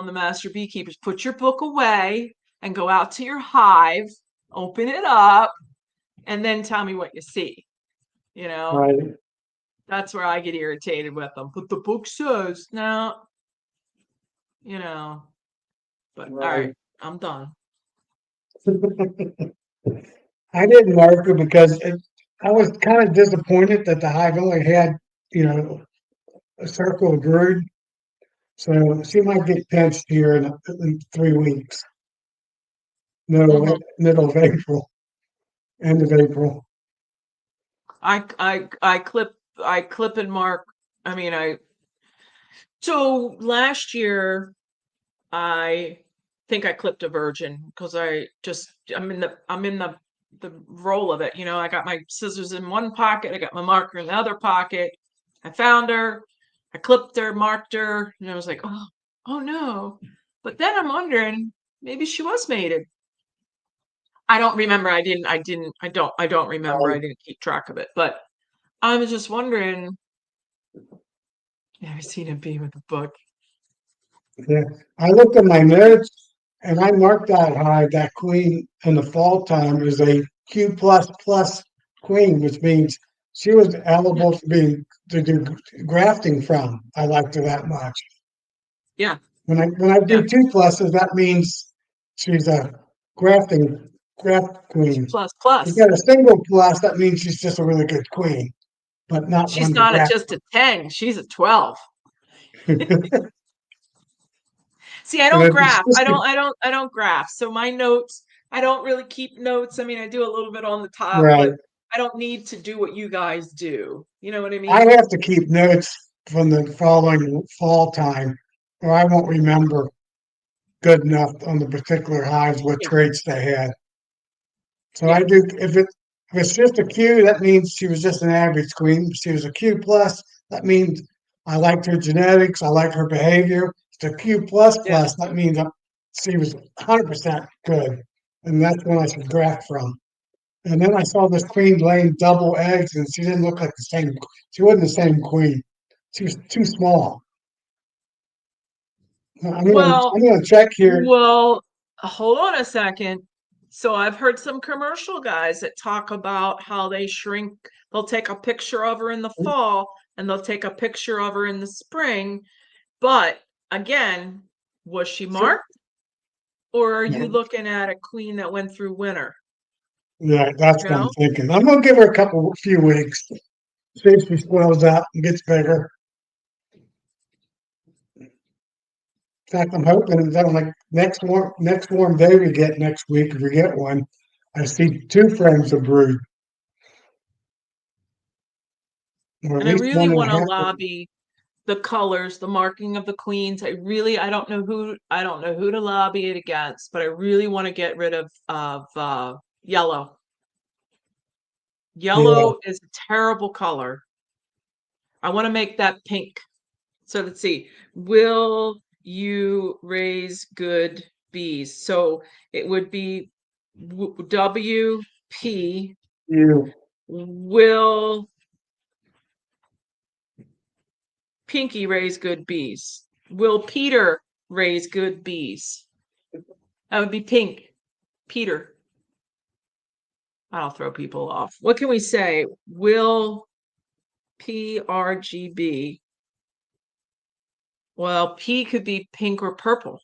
the master beekeepers. Put your book away and go out to your hive, open it up, and then tell me what you see. You know. Right. That's where I get irritated with them. But the book says, no, you know. But all right, Right. I'm done. I didn't mark her because I was kind of disappointed that the hive only had, a circle of brood. So she might get pinched here in 3 weeks, Mhm. middle of April, end of April. I clip and mark. I mean, so last year I think I clipped a virgin because I'm in the roll of it. I got my scissors in one pocket, I got my marker in the other pocket. I found her, I clipped her, marked her, and I was like, oh no. But then I'm wondering, maybe she was mated. I don't remember. I don't remember. I Right. didn't keep track of it. But I was just wondering, have you seen a bee with a book? Yeah. I looked at my notes and I marked that hive, that queen in the fall time as a Q plus plus queen, which means she was Yeah. eligible to do grafting from. I liked her that much. Yeah. When I Yeah. do 2 pluses, that means she's a graft queen. Plus If you plus. got a single plus, that means she's just a really good queen, but not She's one to not graft just a 10, she's a 12. from. See, I And don't it's graph. just I don't graph. So my notes, I don't really keep notes. I mean, I do a little bit on the top, right. but I don't need to do what you guys do. You know what I I mean? have to keep notes from the following fall time, or I won't remember good enough on the particular hives what Yeah. traits they had. So I Yeah. do. If it's just a Q, that means she was just an average queen. If she was a Q plus, that means I liked her genetics. I like her behavior. If it's a Q plus Yeah. plus, that means she was 100% good, and that's when I should graft from. And then I saw this queen laying double eggs, and she didn't look like the same. She wasn't the same queen. She was too small. I'm gonna Well, I'm gonna check here. well, hold on a second. So I've heard some commercial guys that talk about how they shrink. They'll take a picture of her in the fall and they'll take a picture of her in the spring. But again, was she So, marked? Or are you no, looking at a queen that went through winter? yeah, that's You what I'm know? thinking. I'm gonna give her a few weeks, see if she swells out and gets bigger. In fact, I'm hoping that like next warm day we get next week, if we get one, I see two frames of brood, or at And I least really one and a want to half. lobby the colors, the marking of the queens. I don't know who to lobby it against, but I really want to get rid of yellow. Yeah, Yellow is a terrible color. I want to make that pink. So let's see. Will you raise good bees? So it would be WP. you. Will Pinky raise good bees? Will Peter raise good bees? That would be pink. Peter. I'll throw people off. What can we say? Will PRGB? Well, P could be pink or purple.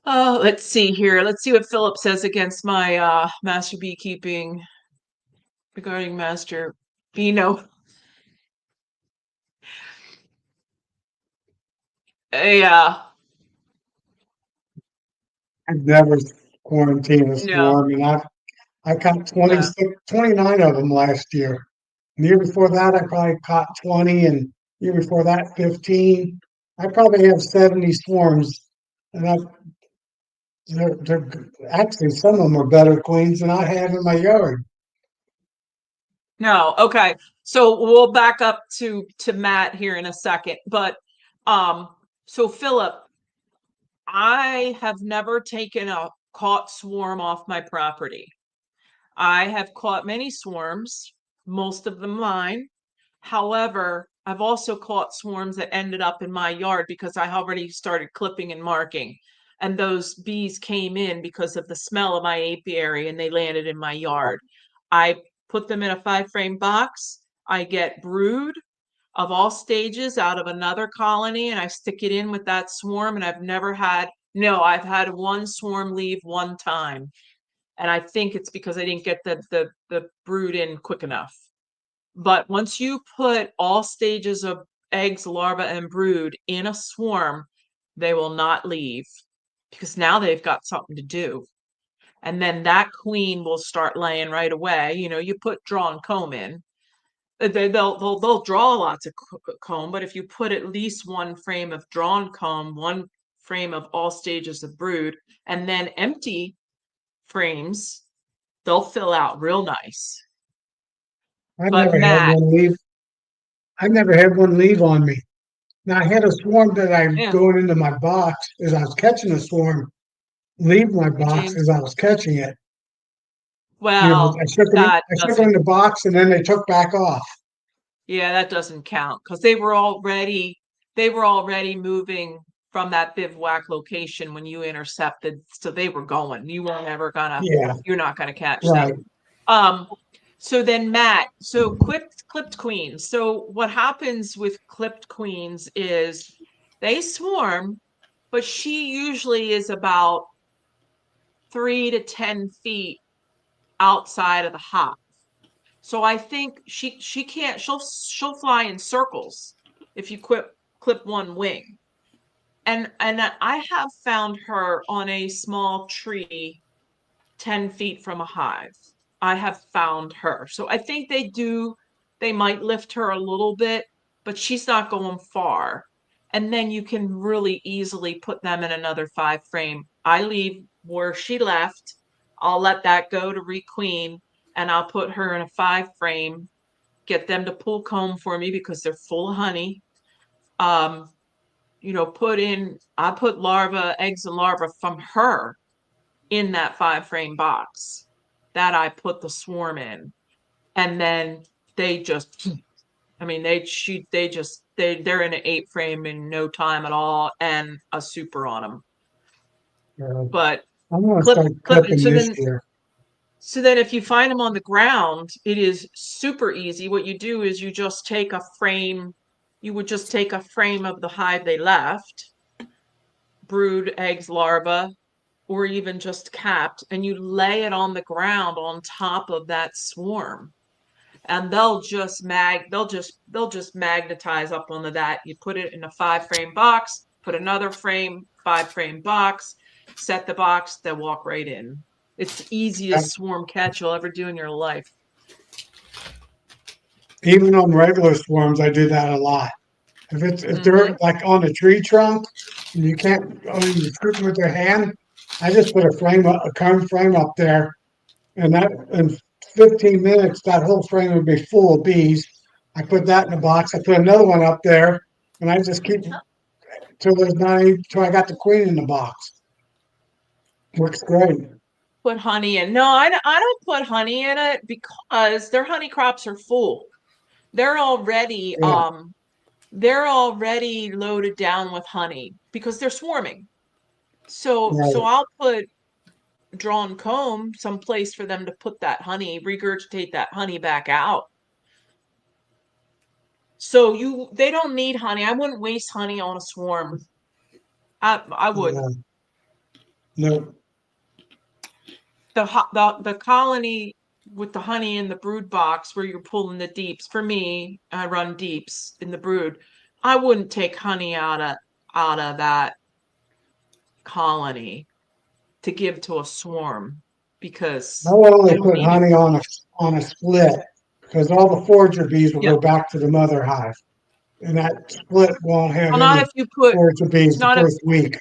Oh, let's see here. Let's see what Philip says against my master beekeeping regarding Master Beano. Yeah, I've never quarantined a no, swarm, and I caught no. 29 of them last year. The year before that, I probably caught 20, and year before that, 15. I probably have 70 swarms, and they're actually some of them are better queens than I have in my yard. No, okay. So we'll back up to Matt here in a second. But so Philip, I have never taken a caught swarm off my property. I have caught many swarms, most of them mine. However, I've also caught swarms that ended up in my yard because I already started clipping and marking. And those bees came in because of the smell of my apiary and they landed in my yard. I put them in a 5 frame box. I get brood of all stages out of another colony and I stick it in with that swarm. And I've had one swarm leave one time. And I think it's because I didn't get the brood in quick enough. But once you put all stages of eggs, larva, and brood in a swarm, they will not leave because now they've got something to do. And then that queen will start laying right away. You put drawn comb in. They'll draw lots of comb, but if you put at least 1 frame of drawn comb, 1 frame of all stages of brood, and then empty frames, they'll fill out real nice. I've But never had Matt, one leave. I've never had one leave on me. Now I had a swarm that I yeah, going into my box as I was catching a swarm, leave my hey box as James. I was catching it. Well, that I shook them in doesn't, the box and then they took back off. yeah, that doesn't count because they were already moving from that bivouac location when you intercepted. So they were going. Yeah, You're not gonna catch right. them. Um, so then Matt, so clipped queens. So what happens with clipped queens is they swarm, but she usually is about 3 to 10 feet outside of the hive. So I think she can't she'll fly in circles if you clip one wing. And I have found her on a small tree 10 feet from a hive. I have found her. So I think they might lift her a little bit, but she's not going far. And then you can really easily put them in another 5 frame. I leave where she left. I'll let that go to requeen and I'll put her in a 5 frame, get them to pull comb for me because they're full of honey. Um, I put eggs and larvae from her in that 5 frame box that I put the swarm in. And then they just I mean, they're in an 8 frame in no time at all, and a super on them. Uh, But I'm gonna clip, start clip. clipping So this then, year. so then, if you find them on the ground, it is super easy. What you do is you just take a frame. You would just take a frame of the hive they left, brood, eggs, larvae, or even just capped, and you lay it on the ground on top of that swarm, and they'll just magnetize up onto that. You put it in a 5 frame box, put another frame, 5 frame box, set the box, they'll walk right in. It's the easiest swarm catch you'll ever do in your life. Even on regular swarms, I do that a lot. If Hmm. they're like on a tree trunk and you can't, I mean, you scoop them with your hand, I just put a cone frame up there, and that in 15 minutes that whole frame would be full of bees. I put that in a box. I put another one up there, and I just keep till there's not any till I got the queen in the box. Works great. Put honey in. No, I don't put honey in it because their honey crops are full. They're already Yeah, they're already loaded down with honey because they're swarming. So right. I'll put drawn comb someplace for them to put that honey, regurgitate that honey back out. So they don't need honey. I wouldn't waste honey on a swarm. I wouldn't. Yeah. No, The colony with the honey in the brood box where you're pulling the deeps. For me, I run deeps in the brood. I wouldn't take honey out of that colony to give to a swarm I because will they only don't put need it. honey on a split because all the forager bees will Yeah. go back to the mother hive, and that split won't have Well, not any if you put forager bees the not if first week.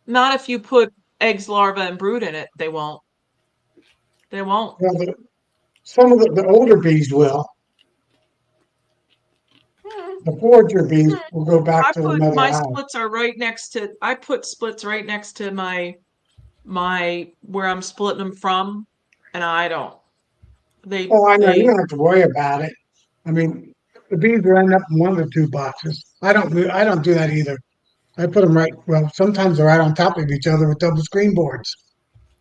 not if you put eggs, larvae, and brood in it. They won't. They won't. Well, some of the older bees will. Hmm. The forager bees Hmm. will go back I to the put mother my hive. splits are right next to. I put splits right next to my where I'm splitting them from, and I don't. They Oh, I know. You they don't have to worry about it. I mean, the bees will end up in one of the two boxes. I don't do that either. I put them right. Well, sometimes they're right on top of each other with double screen boards.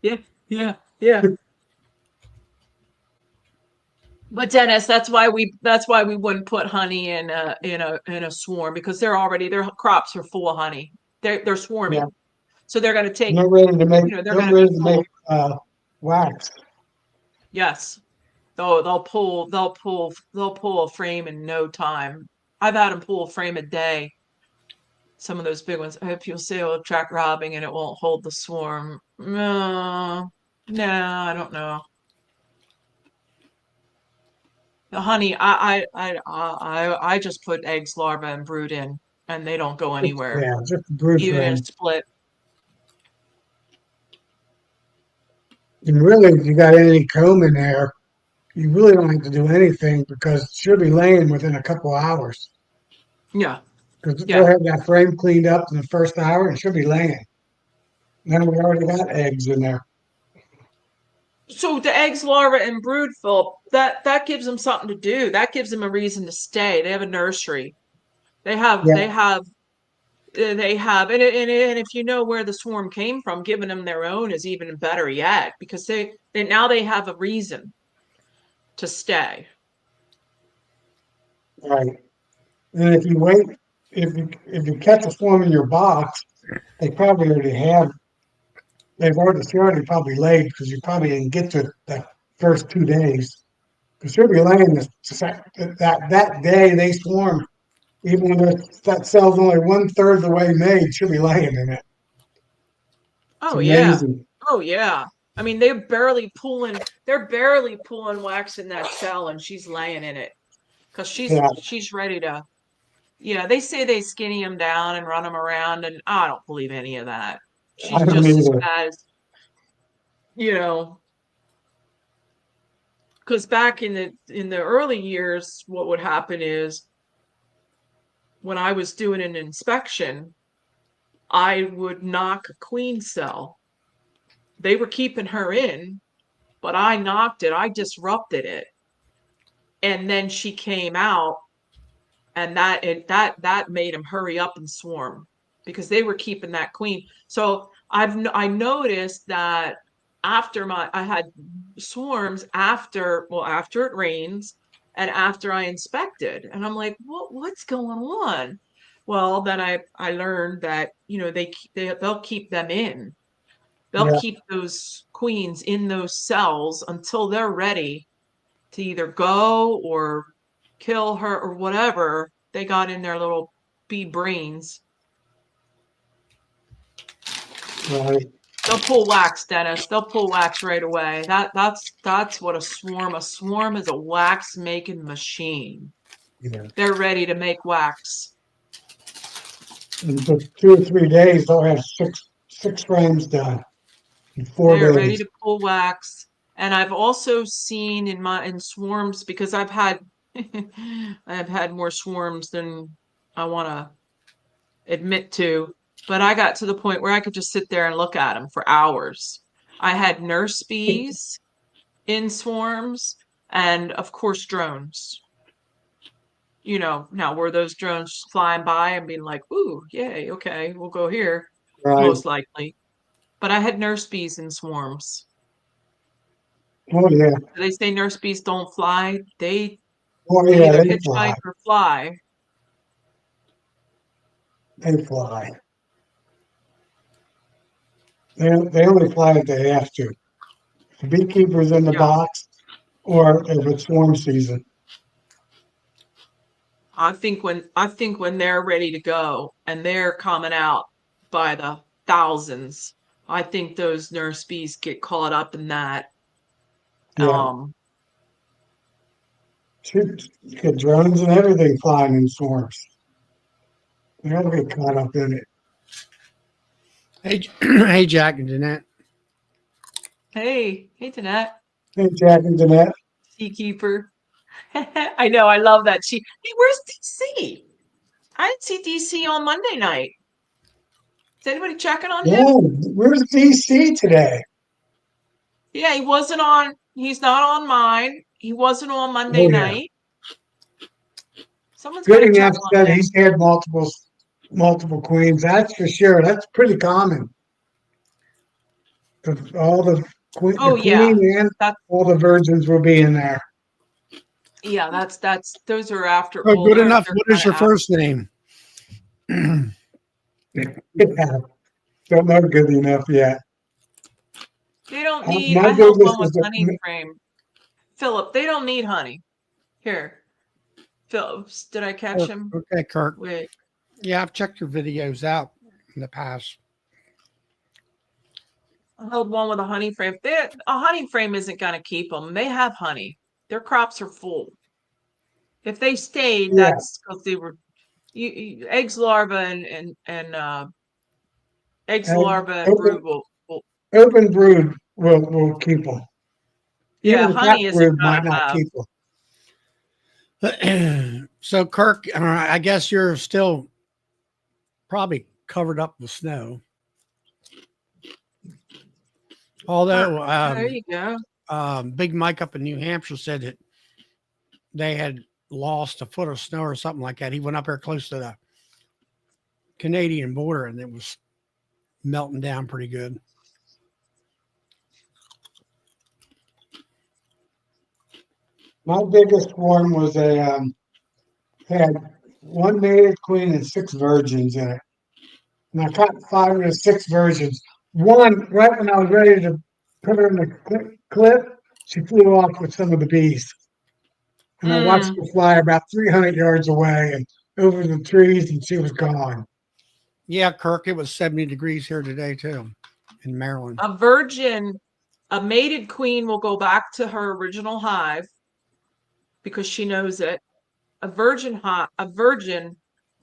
Yeah, yeah, yeah. But Dennis, that's why we wouldn't put honey in a swarm because their crops are full of honey. They're Yeah, swarming, so they're going to and take. they're ready to make. They're They're going to be ready to make full. wax. Yes. Oh, they'll pull a frame in no time. I've had them pull a frame a day. Some of those big ones. I hope you'll say it'll attract robbing and it won't hold the swarm. No, no, I don't know. The honey, I just put eggs, larvae, and brood in, and they don't go anywhere, Yeah, just a brood even in a frame. split. And really, if you got any comb in there, you really don't have to do anything because she'll be laying within a couple hours. Yeah, Because they'll yeah. have that frame cleaned up in the first hour and she'll be laying. Then we already got eggs in there. So the eggs, larvae, and brood, Philip, that gives them something to do. That gives them a reason to stay. They have a nursery. They have, Yeah, they have, they have, and if you know where the swarm came from, giving them their own is even better yet because they now they have a reason to stay. right. And if you wait, if you catch a swarm in your box, they probably already have. She already probably laid because you probably didn't get to the first 2 days. Because she'll be laying that day they swarm. Even when that cell's only one third of the way made, she'll be laying in it. It's Oh yeah. amazing. Oh yeah. I mean, they're barely pulling wax in that cell and she's laying in it because she's Yeah, she's ready to. Yeah, they say they skinny them down and run them around, and I don't believe any of that. I She's don't just as either. bad as, you know, because back in the early years, what would happen is when I was doing an inspection, I would knock a queen cell. They were keeping her in, but I knocked it. I disrupted it. And then she came out, and that made him hurry up and swarm because they were keeping that queen. So I noticed that after I had swarms after it rains and after I inspected, and I'm like, what's going on? Well, then I learned that, they'll keep them in. They'll Yeah, keep those queens in those cells until they're ready to either go or kill her or whatever they got in their little bee brains. right. They'll pull wax, Dennis. They'll pull wax right away. That's what a swarm is, a wax making machine. Yeah. They're ready to make wax. In just 2 or 3 days, they'll have six frames done in four They're ready days. to pull wax. And I've also seen in swarms, because I've had I've had more swarms than I want to admit to, but I got to the point where I could just sit there and look at them for hours. I had nurse bees in swarms and, of course, drones. Now were those drones flying by and being like, ooh, yay, okay, we'll go here, Right. most likely. But I had nurse bees in swarms. Oh yeah. They say nurse bees don't fly. Oh They yeah, either they hitchhike fly. or fly. They fly. They only fly if they have to. The beekeeper's in the Yeah. box, or if it's swarm season. I think when they're ready to go and they're coming out by the thousands, I think those nurse bees get caught up in that. Yeah. Um, Shoot, you get drones and everything flying in swarms. They all get caught up in it. Hey, hey, Jack and Jeanette. hey, Jeanette, Hey, Jack and Jeanette. beekeeper. I know, I love that. Hey, where's DC? I didn't see DC on Monday night. Is anybody checking on him? Yeah, where's DC today? Yeah, he's not on mine. He wasn't on Monday Oh yeah. night. Someone's got Good to check enough on that him. he's had multiple queens. That's for sure. That's pretty common. The Oh yeah. queen and That all the virgins will be in there. Yeah, that's those are after, Oh, well, good enough. they're What kind is of your after. first name? Yeah, don't know good enough yet. They don't need, My I held biggest one with is honey frame. Philip, they don't need honey. Here, Phillips, did I catch Kirk. him? Okay, Kirk. Wait, Yeah, I've checked your videos out in the past. I held one with a honey frame. A honey frame isn't going to keep them. They have honey. Their crops are full. If they stayed, yeah, that's because they were eggs, larva, and eggs, and larva, and brood will. open brood will keep them. Yeah, Even cap honey isn't brood going might to not have. keep them. So, Kirk, I guess you're still probably covered up with snow. Although There you go. Big Mike up in New Hampshire said that they had lost a foot of snow or something like that. He went up there close to the Canadian border and it was melting down pretty good. My biggest swarm was had one mated queen and six virgins in it. And I caught five of the six virgins. One, right when I was ready to put her in the clip, she flew off with some of the bees. And I watched Mm. her fly about 300 yards away and over the trees, and she was gone. Yeah, Kirk, it was 70 degrees here today too in Maryland. A virgin, a mated queen will go back to her original hive because she knows it. A virgin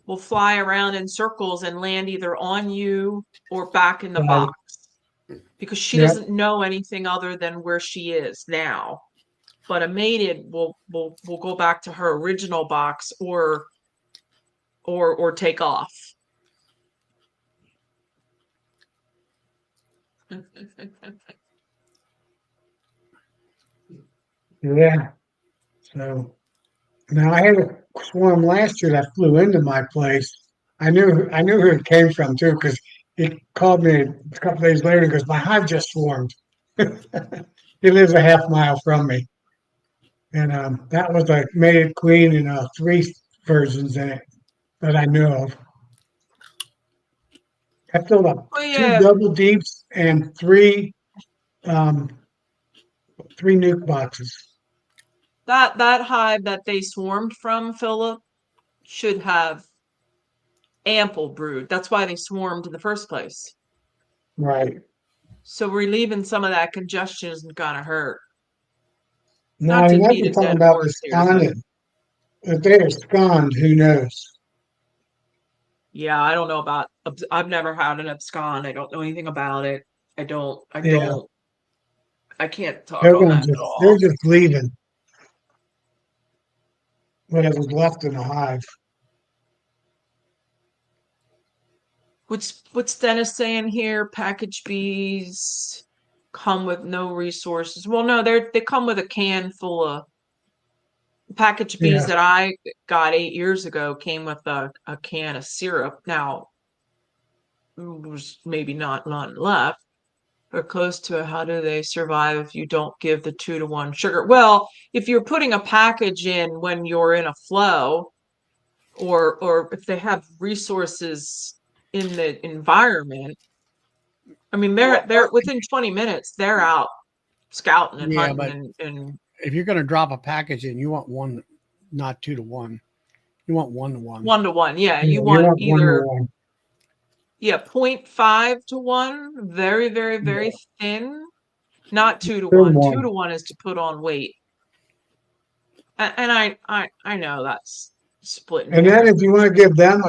will fly around in circles and land either on you or back in the Right. box because she Yeah. doesn't know anything other than where she is now. But a mated will go back to her original box or take off. Yeah. So Now I had a swarm last year that flew into my place. I knew who it came from too, because he called me a couple days later and goes, "My hive just swarmed." He lives a half mile from me, and that was a mated queen and three versions in it that I knew of. I filled up Oh two yeah, double deeps and um, three nuke boxes. that hive that they swarmed from, Philip, should have ample brood. That's why they swarmed in the first place. Right. So relieving some of that congestion isn't gonna hurt. Now Not he to might beat be a talking dead about the horse here, but sconning. If they are sconned, who knows? yeah, I don't know about. I've never had an abscond. I don't know anything about it. I don't. I Yeah, don't. I can't talk on that at they're all. just leaving whatever's left in the hive. What's Dennis saying here? Package bees come with no resources. Well, no, they come with a can full of package bees Yeah. that I got 8 years ago came with a can of syrup. Now there's maybe not none left or close to it. How do they survive if you don't give the 2-to-1 sugar? Well, if you're putting a package in when you're in a flow, or if they have resources in the environment, I mean, Well, they're within 20 minutes, they're out scouting and yeah, hunting but and if you're going to drop a package in, you want one, not 2-to-1. You want 1-to-1. 1-to-1. Yeah, Yeah, you you want want one to either, one. yeah, 0.5 to 1, very, very, very Yeah, thin, not two to two one. Two one. to one is to put on weight. And I know that's splitting And then hairs. if you want to give them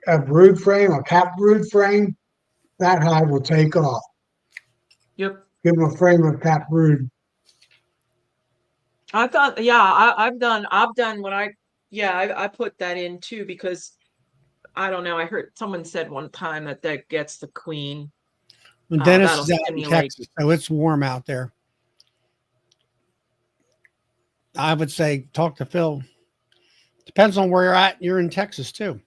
a brood frame, a cap brood frame, that hive will take off. Yep. Give them a frame of cap brood. I thought, yeah, I've done what yeah, I put that in too because I don't know. I heard someone said one time that that gets the queen. And Dennis That'll is out in stimulate. Texas, so it's warm out there. I would say talk to Phil. Depends on where you're at. You're in Texas too,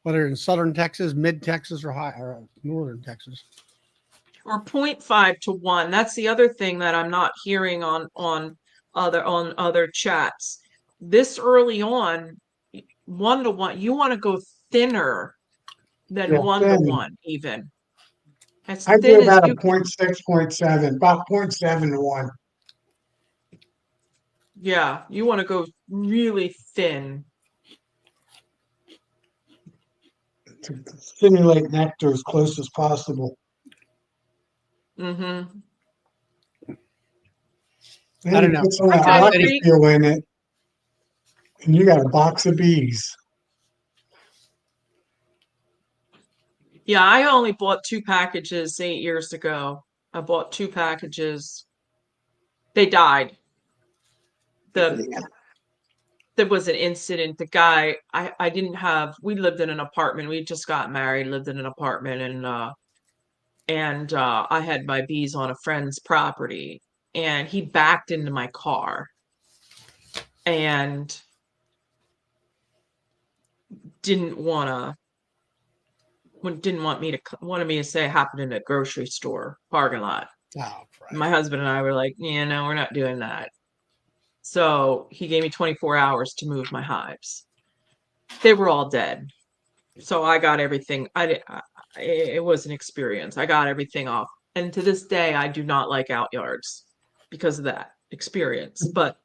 whether in southern Texas, mid Texas, or high or northern Texas. Or 0.5 to 1. That's the other thing that I'm not hearing on other chats. This early on, 1-to-1, you want to go thinner than Yeah, one to thin. one, even as I do thin as about a you can. point 0.6, point 0.7, about 0.7 to 1 Yeah, you want to go really thin. to stimulate nectar as close as possible. Mm-hmm. I Then don't you know. put some Hi, I Betty said Creek. electro in it, and you got a box of bees. Yeah, I only bought 2 packages 8 years ago. I bought 2 packages. They died. The Yeah. There was an incident. The guy, I didn't have. We lived in an apartment. We just got married, lived in an apartment, and I had my bees on a friend's property, and he backed into my car and didn't wanna didn't want me to wanted me to say it happened in a grocery store parking lot. Oh, Christ. My husband and I were like, yeah, no, we're not doing that. So he gave me 24 hours to move my hives. They were all dead. So I got everything. It was an experience. I got everything off. And to this day, I do not like out yards because of that experience. But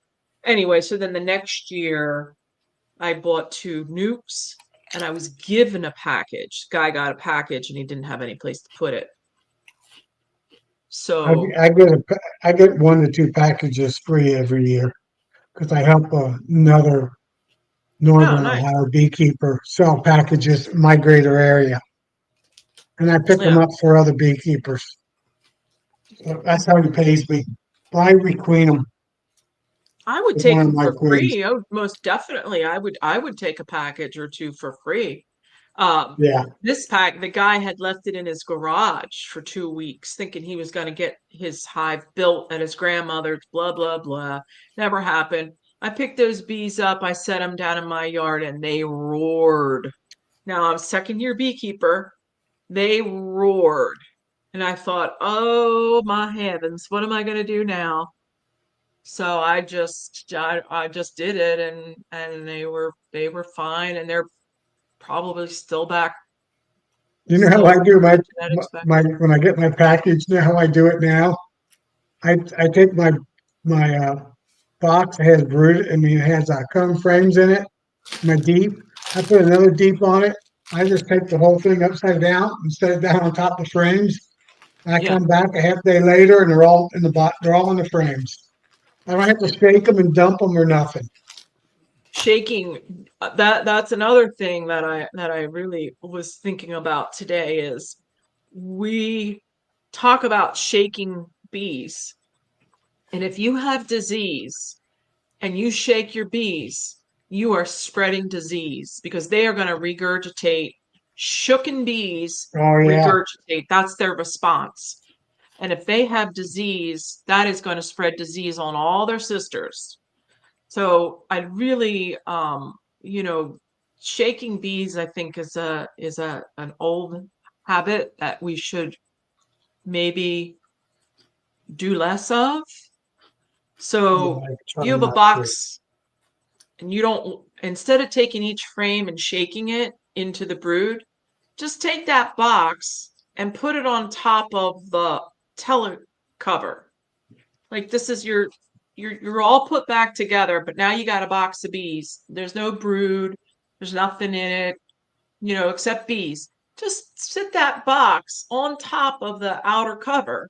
anyway, so then the next year, I bought 2 nukes and I was given a package. Guy got a package and he didn't have any place to put it. I, So, I get I get 1 to 2 packages free every year because I help another oh, northern nice. Ohio beekeeper sell packages in my greater area, and I pick them Yeah. up for other beekeepers. So that's how he pays me. I requeen them I would with take one of them my for queens. free. Oh, most definitely. I would take a package or two for free. Um, Yeah, this pack, the guy had left it in his garage for 2 weeks, thinking he was going to get his hive built at his grandmother's, blah, blah, blah. Never happened. I picked those bees up, I set them down in my yard, and they roared. Now I'm a second year beekeeper. They roared. And I thought, oh my heavens, what am I going to do now? So I just did it, and they were fine, and they're probably still back, You know how I still do genetics back. my when I get my package, you know how I do it now? I take my box that has brood, I mean, it has cone frames in it, my deep. I put another deep on it. I just take the whole thing upside down and set it down on top of the frames. And I Yeah. come back a half day later, and they're all in the they're all in the frames. I don't have to shake them and dump them or nothing. Shaking, that's another thing that I really was thinking about today is we talk about shaking bees. And if you have disease and you shake your bees, you are spreading disease because they are going to regurgitate. Shooken bees Oh yeah, regurgitate. That's their response. And if they have disease, that is going to spread disease on all their sisters. So I really, shaking bees, I think is a an old habit that we should maybe do less of. yeah. So I try you have a not to. box and you don't, instead of taking each frame and shaking it into the brood, just take that box and put it on top of the telecover. Like this is you're all put back together, but now you got a box of bees. There's no brood, there's nothing in it, except bees. Just sit that box on top of the outer cover,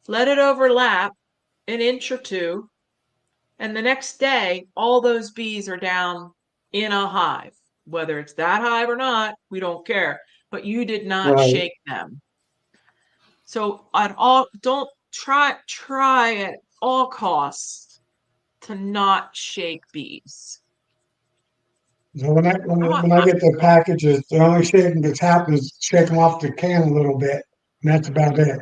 let it overlap an inch or two, and the next day, all those bees are down in a hive. Whether it's that hive or not, we don't care. But you did not Right. shake them. So at all, don't try at all costs to not shake bees. So when I I want, when I get the packages, the only shaking that's happened is shaking off the can a little bit, and that's about it.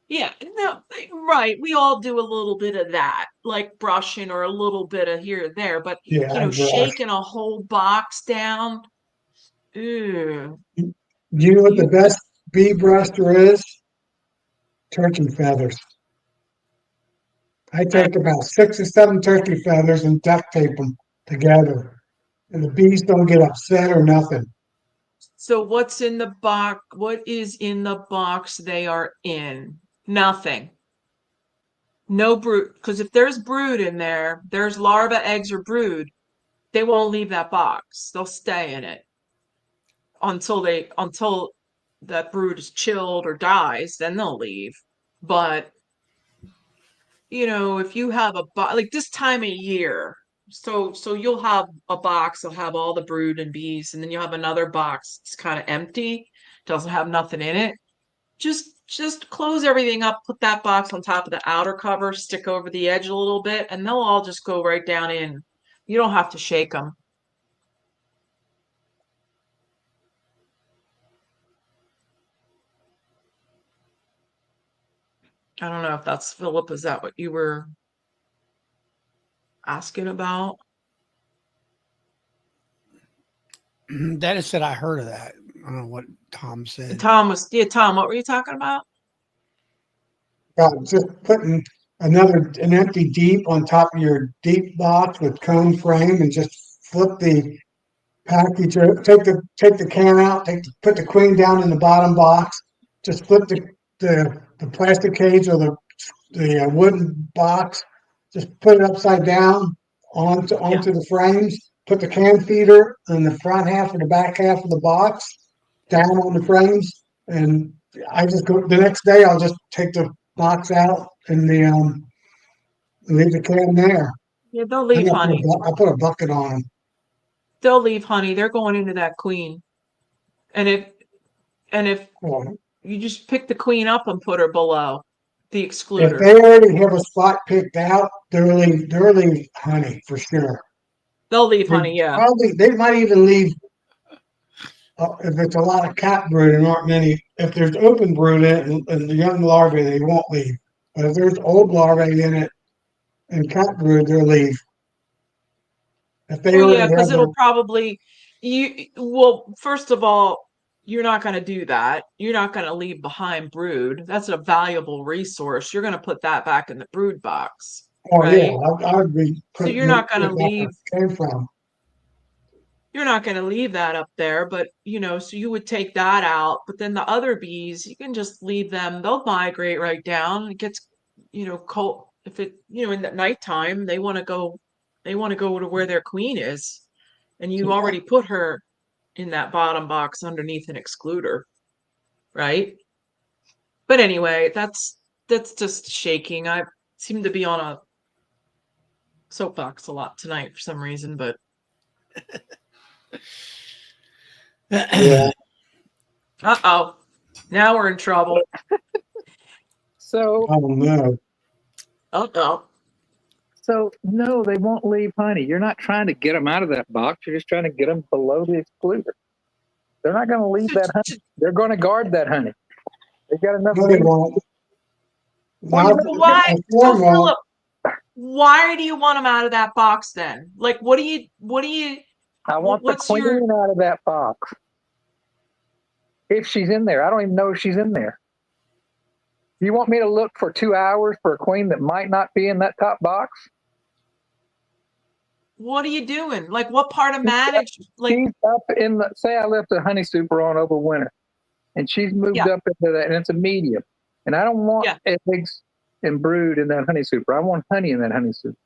yeah, no, right. We all do a little bit of that, like brushing or a little bit of here or there. But Yeah, I brush. shaking a whole box down, ew, You know what the you best bee brush there is? Turkey feathers. I uh, take about 6 or 7 turkey feathers and duct tape them together, and the bees don't get upset or nothing. So what's in the box? What is in the box they are in? Nothing. No brood. Because if there's brood in there, there's larva, eggs, or brood, they won't leave that box. They'll stay in it until that brood is chilled or dies, then they'll leave. But if you have a box like this time of year, so you'll have a box, you'll have all the brood and bees, and then you'll have another box, it's kind of empty, doesn't have nothing in it. Just close everything up, put that box on top of the outer cover, stick over the edge a little bit, and they'll all just go right down in. You don't have to shake them. I don't know if that's Philip. Is that what you were asking about? That is said I heard of that. I don't know what Tom said. Tom, what were you talking about? Just putting an empty deep on top of your deep box with cone frame, and just flip the package. Take the can out. Put the queen down in the bottom box. Just flip the plastic cage or the wooden box. Just put it upside down Yeah. onto the frames. Put the can feeder in the front half or the back half of the box down on the frames, and I just go the next day. I'll just take the box out and leave the can there. Yeah, they'll And leave, honey. I'll put a bucket on them. They'll leave, honey. They're going into that queen. And if Well, you just pick the queen up and put her below the if excluder, they already have a spot picked out, they'll leave honey for sure. they'll leave, They honey. Yeah. they might even leave if it's a lot of cat brood and aren't many. If there's open brood in it and the young larvae, they won't leave. But if there's old larvae in it, and cut brood, they'll leave. If they Well, already yeah, because have their, it'll probably well, first of all, you're not going to do that. You're not going to leave behind brood. That's a valuable resource. You're going to put that back in the brood box, oh yeah, right? I would be So putting you're it not going to back where leave it came from. you're not going to leave that up there, but so you would take that out, but then the other bees, you can just leave them. They'll migrate right down. It gets, cold. If in the nighttime, they want to go to where their queen is, and you Yeah. already put her in that bottom box underneath an excluder, right? But anyway, that's just shaking. I seem to be on a soapbox a lot tonight for some reason, but Yeah. uh-oh, now we're in trouble. So, I don't know. Uh-oh. so no, they won't leave honey. You're not trying to get them out of that box. You're just trying to get them below the excluder. They're not going to leave So, that honey. They're going to guard that honey. They've got enough No, they bees. won't. well, Not why? a So swarm won't. Philip, why do you want them out of that box then? Like, what do you? I want the What's your? queen out of that box. If she's in there, I don't even know if she's in there. You want me to look for 2 hours for a queen that might not be in that top box? What are you doing? Like, what part of manage? Like, She's up in the, say I left a honey super on over winter and she's moved yeah, up into that and it's a medium. And I don't want yeah, eggs and brood in that honey super. I want honey in that honey super.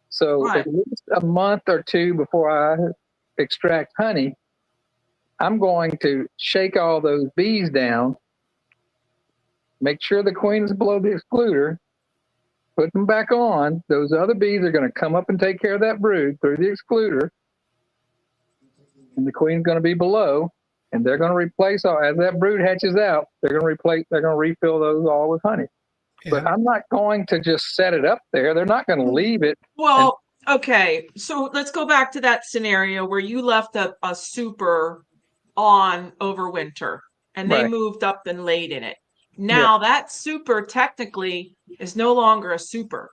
So right. at least a month or two before I extract honey, I'm going to shake all those bees down, make sure the queen is below the excluder, put them back on. Those other bees are going to come up and take care of that brood through the excluder, and the queen's going to be below, and they're going to replace all as that brood hatches out. They're going to refill those all with honey. But I'm not going to just set it up there. They're not going to leave it. Well, okay. So let's go back to that scenario where you left a super on over winter, and they Right. moved up and laid in it. Yeah. Now that super technically is no longer a super.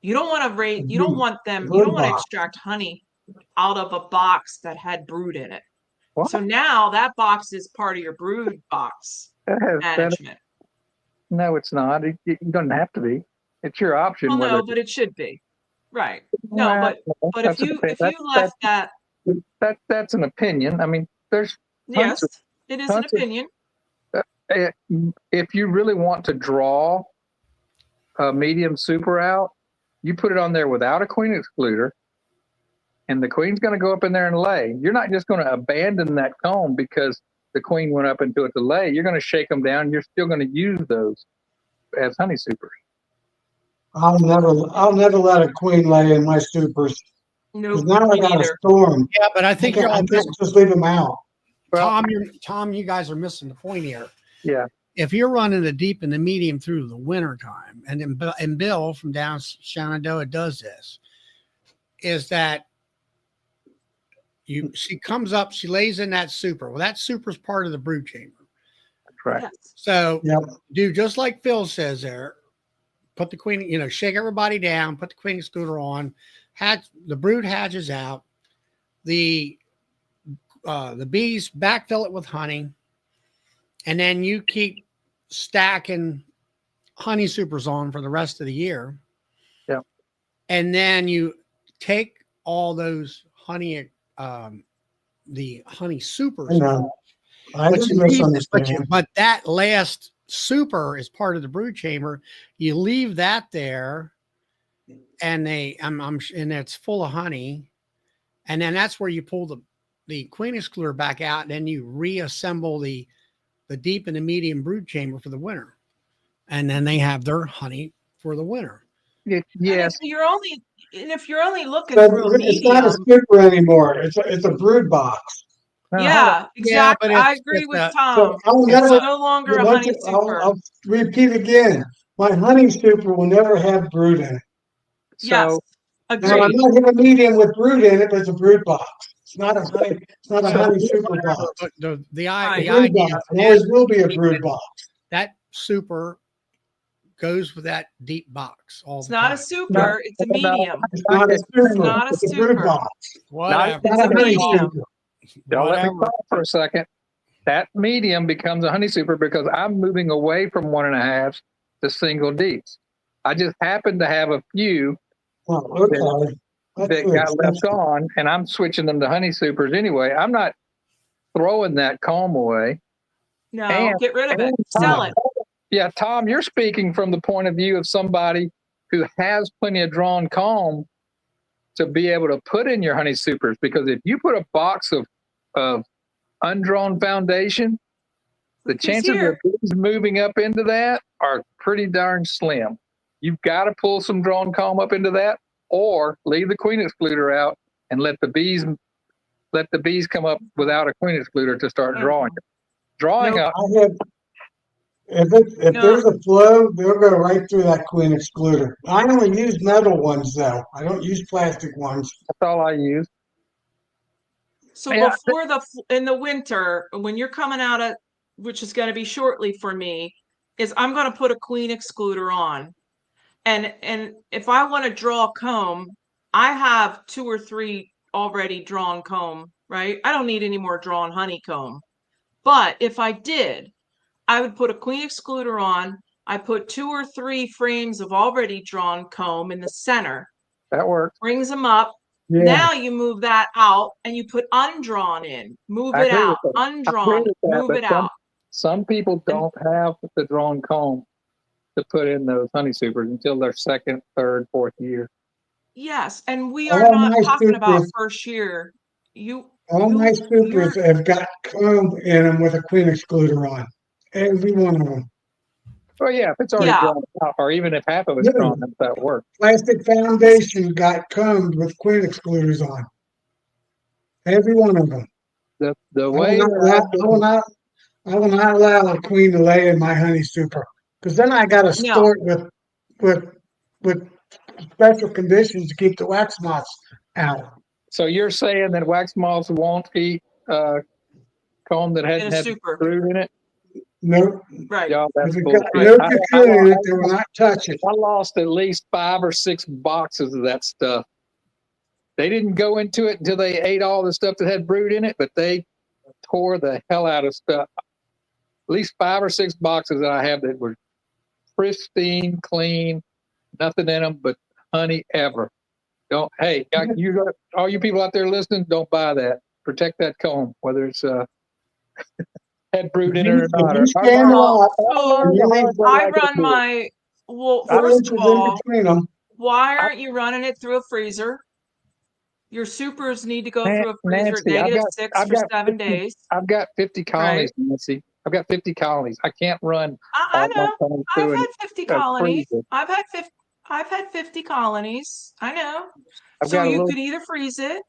You don't want to rate. You don't want them. You don't Brood want to box. extract honey out of a box that had brood in it. What? So now that box is part of your brood box That management. no, it's not. You don't have to be. It's your option. Well, whether no, but it should be. Right. No, Well, but if that's an you opinion. left that, That's an opinion. I mean, there's yes, tons it is an tons of- opinion. if you really want to draw a medium super out, you put it on there without a queen excluder, and the queen's going to go up in there and lay. You're not just going to abandon that comb because the queen went up into it to lay. You're going to shake them down. You're still going to use those as honey supers. I'll never let a queen lay in my supers. Nope, Now I me got a neither. storm. Yeah, but I think I you're all can't just leave them out. Well- Tom, you guys are missing the point here. Yeah. If you're running the deep and the medium through the winter time, and Bill from down Shenandoah does this, is that she comes up, she lays in that super. Well, that super is part of the brood chamber. Right. Yes. So Yep. do just like Phil says there. Put the queen, shake everybody down, put the queen excluder on, the brood hatches out, the bees backfill it with honey, and then you keep stacking honey supers on for the rest of the year. Yeah. And then you take all those honey, the honey supers. I But didn't you leave, misunderstand. but that last super is part of the brood chamber. You leave that there, and and it's full of honey, and then that's where you pull the queen excluder back out, and then you reassemble the deep and the medium brood chamber for the winter, and then they have their honey for the winter. Yes. And if you're only looking But through a it's not a medium, super anymore. It's a brood box. yeah, Yeah, but exactly. I it's agree with a- Tom. So I'll It's never. no longer a honey super. I'll repeat again. My honey super will never have brood in it. Yes, So Now I agreed. might have a medium with brood in it, but it's a brood box. It's not a honey. It's not a honey super box. But the Right. A idea brood box. It always will be a brood box. that super goes with that deep box all It's the not time. a super, it's a No, medium. It's not a It's super. not a It's a brood super. box. Whatever. It's Not a a honey medium. super. Y'all let me Whatever. talk for a second. That medium becomes a honey super because I'm moving away from 1.5 to single deeps. I just happen to have a few Oh, okay. that That's got good. left on, and I'm switching them to honey supers anyway. I'm not throwing that comb away. No, And- get rid of it. and Sell Tom, it. Yeah, Tom, you're speaking from the point of view of somebody who has plenty of drawn comb to be able to put in your honey supers. Because if you put a box of undrawn foundation, the Look who's chances here. of bees moving up into that are pretty darn slim. You've got to pull some drawn comb up into that, or leave the queen excluder out and let the bees come up without a queen excluder to start drawing. Drawing Nope. up. I have, if No. there's a flow, they'll go right through that queen excluder. I only use metal ones though. I don't use plastic ones. That's all I use. So Yeah. before in the winter, when you're coming out of, which is going to be shortly for me, is I'm going to put a queen excluder on. And if I want to draw comb, I have 2 or 3 already drawn comb, right? I don't need any more drawn honeycomb. But if I did, I would put a queen excluder on. I put 2 or 3 frames of already drawn comb in the center, That works. brings them up. Yeah. Now you move that out and you put undrawn in. Move I it agree out. with that. I agree Undrawn. with that, Move but it out. Some people don't have the drawn comb to put in those honey supers until their second, third, fourth year. Yes, and we are All not my talking about supers, first year. all my You're supers have got comb in them with a queen excluder on. Every one of them. Well, yeah, if it's already Yeah. drawn out, or even if half of it's Yeah. drawn, that works. Plastic foundation got combed with queen excluders on. Every one of them. The I will way not allow, I will not allow a queen to lay in my honey super, because then I got to No. store it with special conditions to keep the wax moths out. so you're saying that wax moths won't eat comb that in a hasn't had super. brood in it? No, Right. Y'all, that's if it bullshit. got no I, cocoon in it, they will not touch it. I lost at least 5 or 6 boxes of that stuff. They didn't go into it until they ate all the stuff that had brood in it, but they tore the hell out of stuff. At least 5 or 6 boxes that I have that were pristine, clean, nothing in them but honey ever. Don't, hey, all you people out there listening, don't buy that. Protect that comb, whether it's had brood in it or not. If you stand Well, off, so and you leave I run my, well, 4 first of inches in all, between them, why aren't you running it through a freezer? Your supers need to go through a freezer at Nancy, -6 I've for got 7 50 days. I've got 50 colonies, Right. Nancy. I've got 50 colonies. I can't run I all my know. colonies I've through had 50 a colonies. freezer. I've had 50 colonies. I know. I've So got a you little. could either freeze it,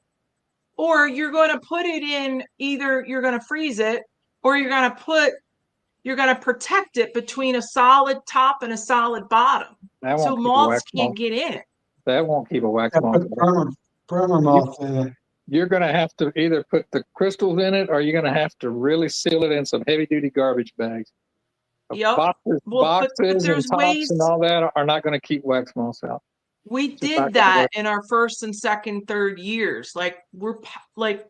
or you're going to put it in, either you're going to freeze it, or you're going to protect it between a solid top and a solid bottom. That So won't keep a moths wax can't moth. get in. That won't keep a wax I moth. put perma moth in it. You're going to have to either put the crystals in it, or you're going to have to really seal it in some heavy duty garbage bags. Yep. Boxes, Well, but and there's tops ways. and all that are not going to keep wax moths out. We Just not did gonna that work. in our first and second, third years. Like like,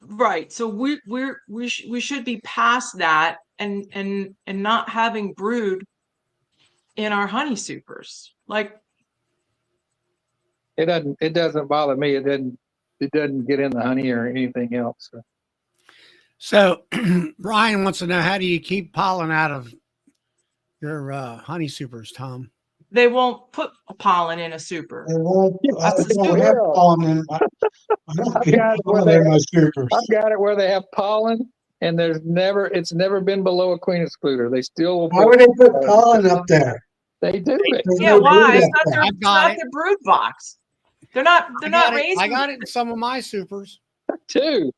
right. So we should be past that and not having brood in our honey supers. Like, It doesn't bother me. It doesn't get in the honey or anything else. So Brian wants to know, how do you keep pollen out of your honey supers, Tom? they won't put pollen in a super. They won't, I That's the don't have super. pollen in my, I don't I've get got it where pollen they in my supers. I've got it where they have pollen, and it's never been below a queen excluder. They still will Why would they put pollen up there? They do it. There's Yeah, no why? brood It's up not there. their, I've it's got not it. their brood box. They're not raising. I got it in some of my supers. Too.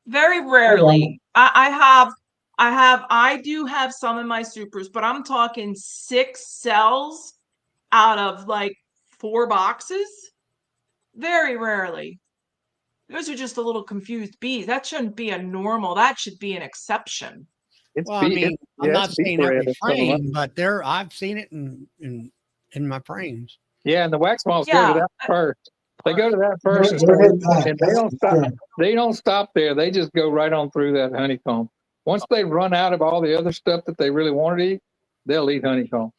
Very rarely. I do have some in my supers, but I'm talking 6 cells out of like 4 boxes. Very rarely. Those are just a little confused bees. That shouldn't be a normal. That should be an exception. It's Well, I mean, I'm yeah, not it's saying beeper every head. frame, but I've seen it in my frames. Yeah, and the wax moths go to Yeah. that first. They go to that They're, first and they're start, hitting that, and they that's don't for stop. sure. They don't stop there. They just go right on through that honeycomb. Once they run out of all the other stuff that they really want to eat, they'll eat honeycomb.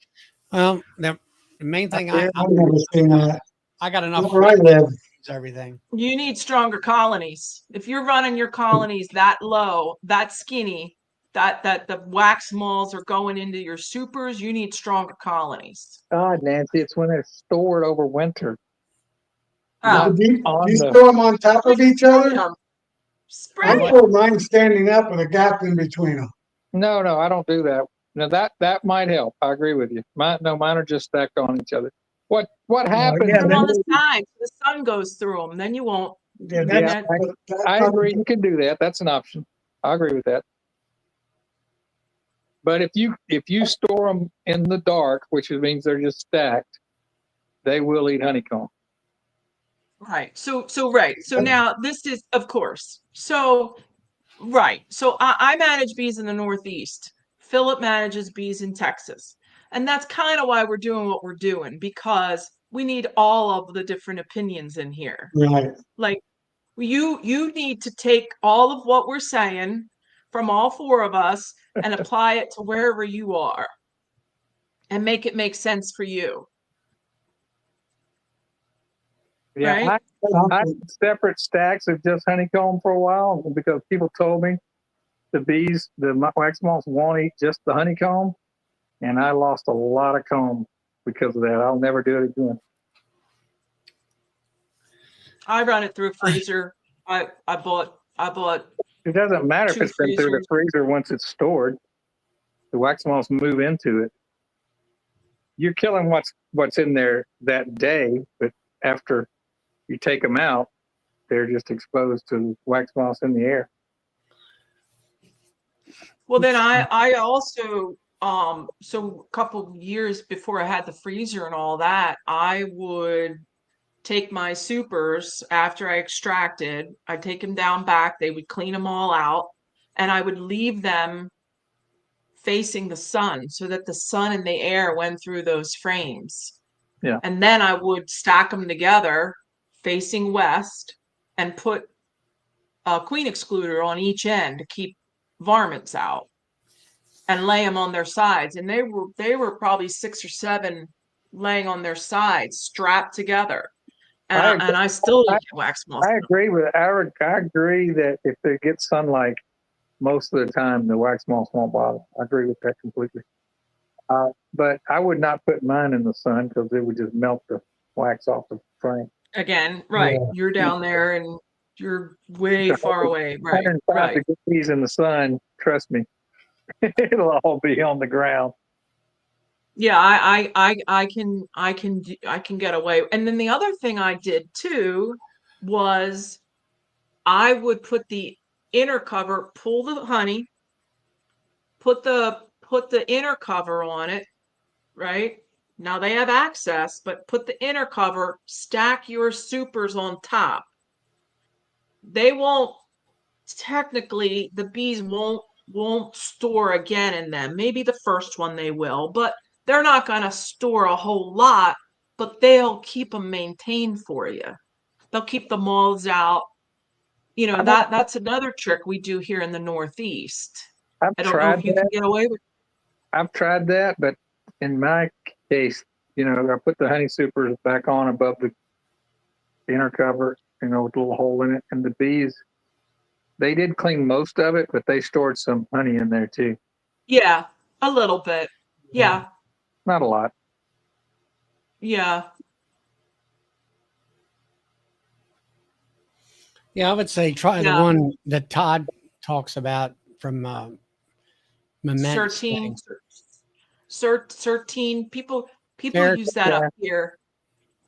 Well, the main thing I've never seen that. I got enough Not where I live. everything. You need stronger colonies. If you're running your colonies that low, that skinny, that the wax moths are going into your supers, you need stronger colonies. God, Nancy, it's when they're stored over winter. Oh, Do you On the store them on top of each other? spray I them. store mine standing up with a gap in between them. no, I don't do that. Now that might help. I agree with you. Mine are just stacked on each other. What happens? yeah, Put them then- on the side so the sun goes through them. Then you won't. Yeah, I mean, that's, that- that's I not- agree. You can do that. That's an option. I agree with that. But if you store them in the dark, which means they're just stacked, they will eat honeycomb. Right. Right. So now this is, of course. So right. So I manage bees in the Northeast. Philip manages bees in Texas. And that's kind of why we're doing what we're doing, because we need all of the different opinions in here. Right. Like you need to take all of what we're saying from all four of us and apply it to wherever you are and make it make sense for you. Yeah, Right? I had separate stacks of just honeycomb for a while because people told me the wax moths won't eat just the honeycomb, and I lost a lot of comb because of that. I'll never do it again. I run it through a freezer. I bought It doesn't matter if two it's been through the freezers. freezer once it's stored. The wax moths move into it. You're killing what's in there that day, but after you take them out, they're just exposed to wax moths in the air. Well, then I also so a couple of years before I had the freezer and all that, I would take my supers after I extracted. I'd take them down back. They would clean them all out, and I would leave them facing the sun so that the sun and the air went through those frames. Yeah. And then I would stack them together facing west and put a queen excluder on each end to keep varmints out and lay them on their sides. And they were probably 6 or 7 laying on their sides, strapped together. And I still didn't get wax moths. I agree with Eric. I agree that if they get sunlight most of the time, the wax moths won't bother. I agree with that completely. But I would not put mine in the sun because it would just melt the wax off the frame. Again, right. Yeah. You're down there and you're way far away. Right. 105 Right. degrees in the sun. Trust me, it'll all be on the ground. Yeah, I can get away. And then the other thing I did too was I would put the inner cover, pull the honey, put the inner cover on it, right? Now they have access, but put the inner cover, stack your supers on top. They won't technically, the bees won't store again in them. Maybe the first one they will, but they're not going to store a whole lot, but they'll keep them maintained for you. They'll keep the moths out. You know, that's another trick we do here in the Northeast. I've I don't know tried if you can that. get away with. I've tried that, but in my case, I put the honey supers back on above the inner cover, with a little hole in it, and the bees. They did clean most of it, but they stored some honey in there too. Yeah, a little bit. Yeah, Not a lot. yeah. Yeah, I would say try the Yeah. one that Todd talks about from Memento. 13, 13 people There- use that up here.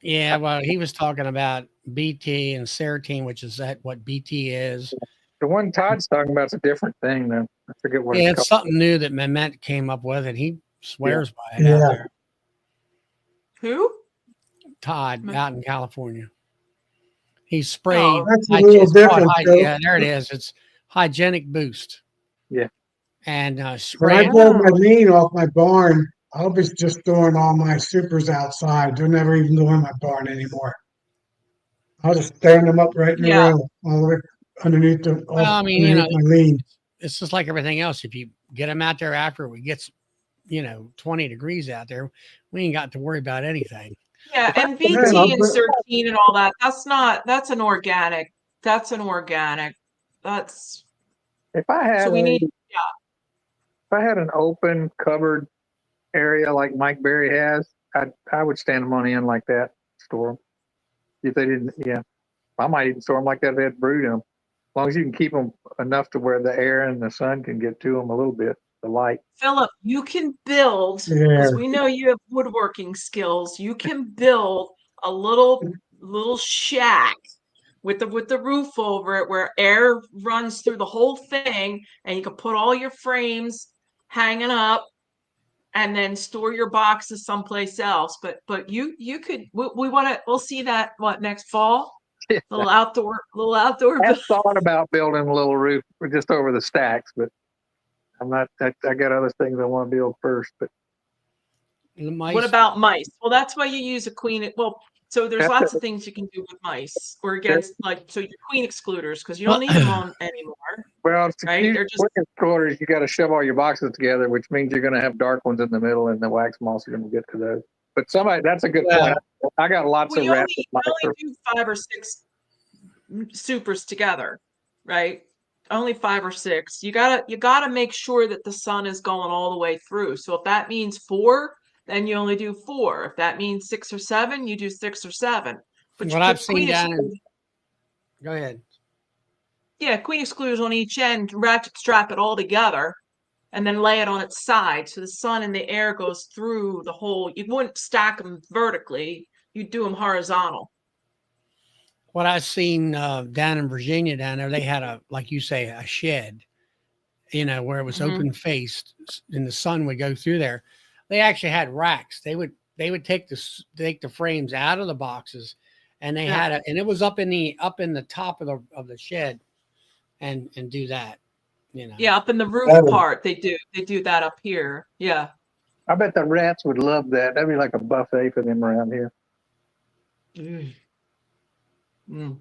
Yeah, well, he was talking about BT and serotonin, which is what BT is. The one Todd's talking about is a different thing, though. I forget what Yeah, it's it's called. something new that Memento came up with, and he swears by it Yeah. out there. Who? Todd out in California. He Oh, sprayed. That's a little it's called different, though. yeah, there it is. It's hygienic boost. Yeah. and When I spray it. pulled my lean off my barn, I was just throwing all my supers outside. They're never even going in my barn anymore. I'll just stand them up right in a Yeah. row, all the way underneath the Well, I mean, underneath my lean. it's just like everything else. If you get them out there after it gets, 20 degrees out there, we ain't got to worry about anything. Yeah, and Yeah, VT and 13 and all that, that's an organic. That's an organic. That's If I so had we a, need, if I had an open covered area like Mike Berry has, I would stand them on end like that, store them. If they didn't, yeah, I might even store them like that if they had brood in them. As long as you can keep them enough to where the air and the sun can get to them a little bit, the light. Philip, you can build, yeah. because we know you have woodworking skills. You can build a little shack with the roof over it where air runs through the whole thing, and you can put all your frames hanging up and then store your boxes someplace else. But you could, we want to, we'll see that what next fall? Little outdoor I thought about building a little roof just over the stacks, but I'm not. I got other things I want to build first. But The What mice, about mice? Well, that's why you use a queen. Well, so there's that's lots it. of things you can do with mice or There- against, like, so your queen excluders, because you don't need them on anymore, Well, to right? use They're just, quick quarters, you got to shove all your boxes together, which means you're going to have dark ones in the middle, and the wax moths are going to get to those. But that's a good point. I got lots well, of you rats. only do 5 or 6 supers together, right? Only 5 or 6. You gotta make sure that the sun is going all the way through. So if that means 4, then you only do 4. If that means 6 or 7, you do 6 or 7. But you what I've put seen queen down excluders, in, go ahead. yeah, queen excluders on each end, ratchet strap it all together, and then lay it on its side so the sun and the air goes through the whole. You wouldn't stack them vertically, you'd do them horizontal. What I've seen down in Virginia, down there, they had like you say, a shed, where it was Mhm. open faced and the sun would go through there. They actually had racks. They would take the frames out of the boxes, and they Yeah. and it was up in the top of the shed, and do that. Yeah, up in the roof That was, part, they do that up here. Yeah. I bet the rats would love that. That'd be like a buffet for them around here. Mm. Mm.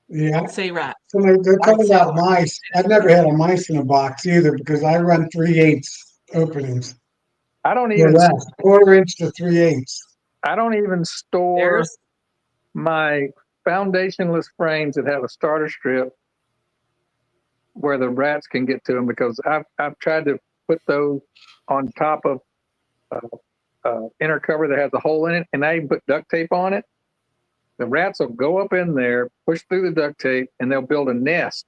yeah. Don't say rat. So they're Don't talking say about horse. mice. I've never had a mice in a box either because I run 3/8 openings. I don't They're even. less, 1/4 inch to 3/8. I don't even store There's my foundationless frames that have a starter strip where the rats can get to them because I've tried to put those on top of inner cover that has a hole in it, and I even put duct tape on it. The rats will go up in there, push through the duct tape, and they'll build a nest.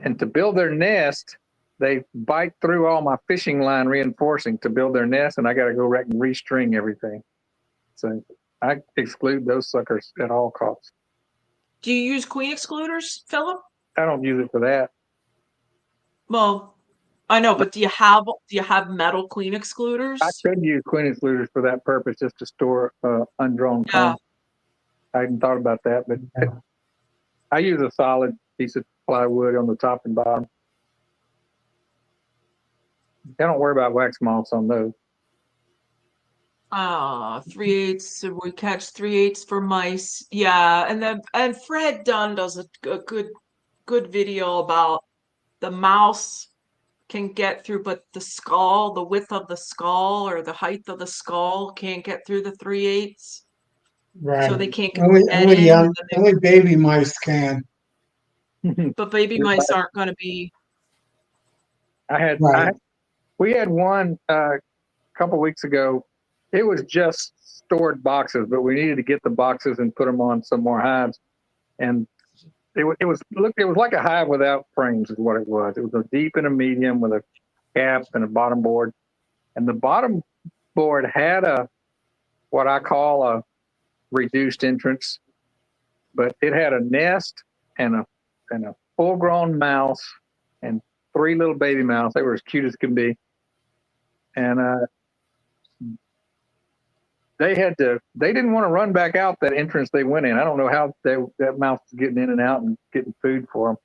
And to build their nest, they bite through all my fishing line reinforcing to build their nest, and I got to go back and restring everything. So I exclude those suckers at all costs. Do you use queen excluders, Philip? I don't use it for that. Well, I know, but do you have metal queen excluders? I could use queen excluders for that purpose, just to store undrawn Yeah. frames. I hadn't thought about that, but I use a solid piece of plywood on the top and bottom. I don't worry about wax moths on those. 3/8. We catch 3/8 for mice. Yeah, and Fred Dunn does a good video about the mouse can get through, but the width of the skull or the height of the skull can't get through the 3/8. Right. So they can't get Only their head only in, young, and then only baby mice can. but baby mice aren't going to be. Right. We had one a couple weeks ago. It was just stored boxes, but we needed to get the boxes and put them on some more hives. And it was like a hive without frames is what it was. It was a deep and a medium with a cap and a bottom board. And the bottom board had what I call a reduced entrance, but it had a nest and a full grown mouse and 3 little baby mouse. They were as cute as can be. And they didn't want to run back out that entrance they went in. I don't know how that mouse was getting in and out and getting food for them.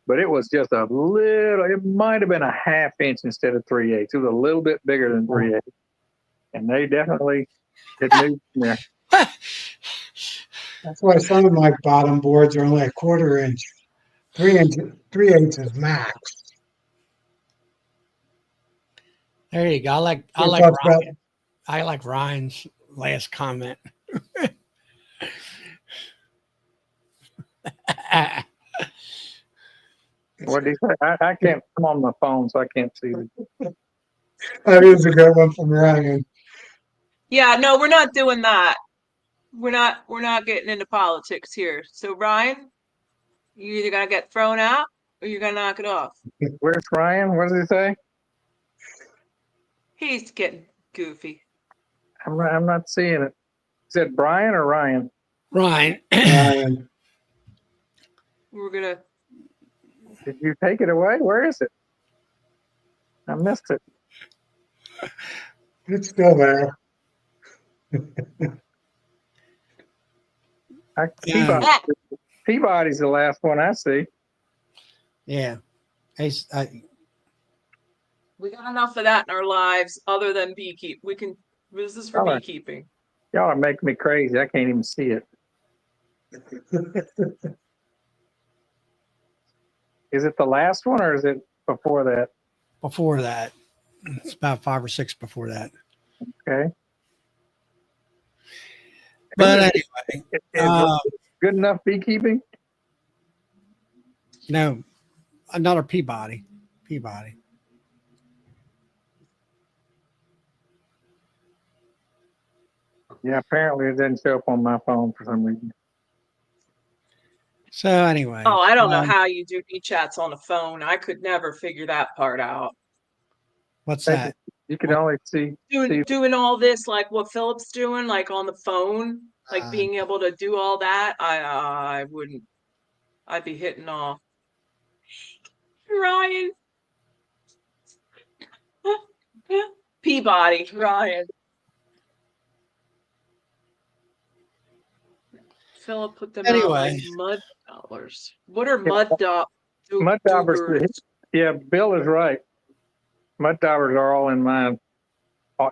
but it was just a little. It might have been a half inch instead of 3/8. It was a little bit bigger than 3/8, and they definitely had moved from there. That's why some of my bottom boards are only a quarter inch. 3 inch, 3/8 is max. There you go. I It like talks about Ryan. I like Ryan's last comment. What do you say? I can't. I'm on my phone, so I can't see it. that is a good one from Ryan. Yeah, no, we're not doing that. We're not getting into politics here. So Ryan, you're either gonna get thrown out or you're gonna knock it off. Where's Ryan? What does he say? He's getting goofy. I'm not seeing it. Is it Brian or Ryan? Ryan. Ryan. We're gonna. Did you take it away? Where is it? I missed it. It's still there. Peabody's the last one I see. Yeah. We got enough of that in our lives, other than beekeep. We can. This is for All right. beekeeping. Y'all are making me crazy. I can't even see it. Is it the last one or is it before that? Before that. It's about 5 or 6 before that. Okay. But anyway, Is good enough beekeeping? no, another Peabody. Peabody. Yeah, apparently it didn't show up on my phone for some reason. So anyway. Oh, I don't know how you do e-chats on the phone. I could never figure that part out. What's that? You can only see Doing all this like what Philip's doing, like on the phone, like being able to do all that. I wouldn't. I'd be hitting off. Ryan. Peabody, Ryan. Philip put them out like mud dollars. What are mud daubers? Yeah, Bill is right. Mud daubers are all in mine.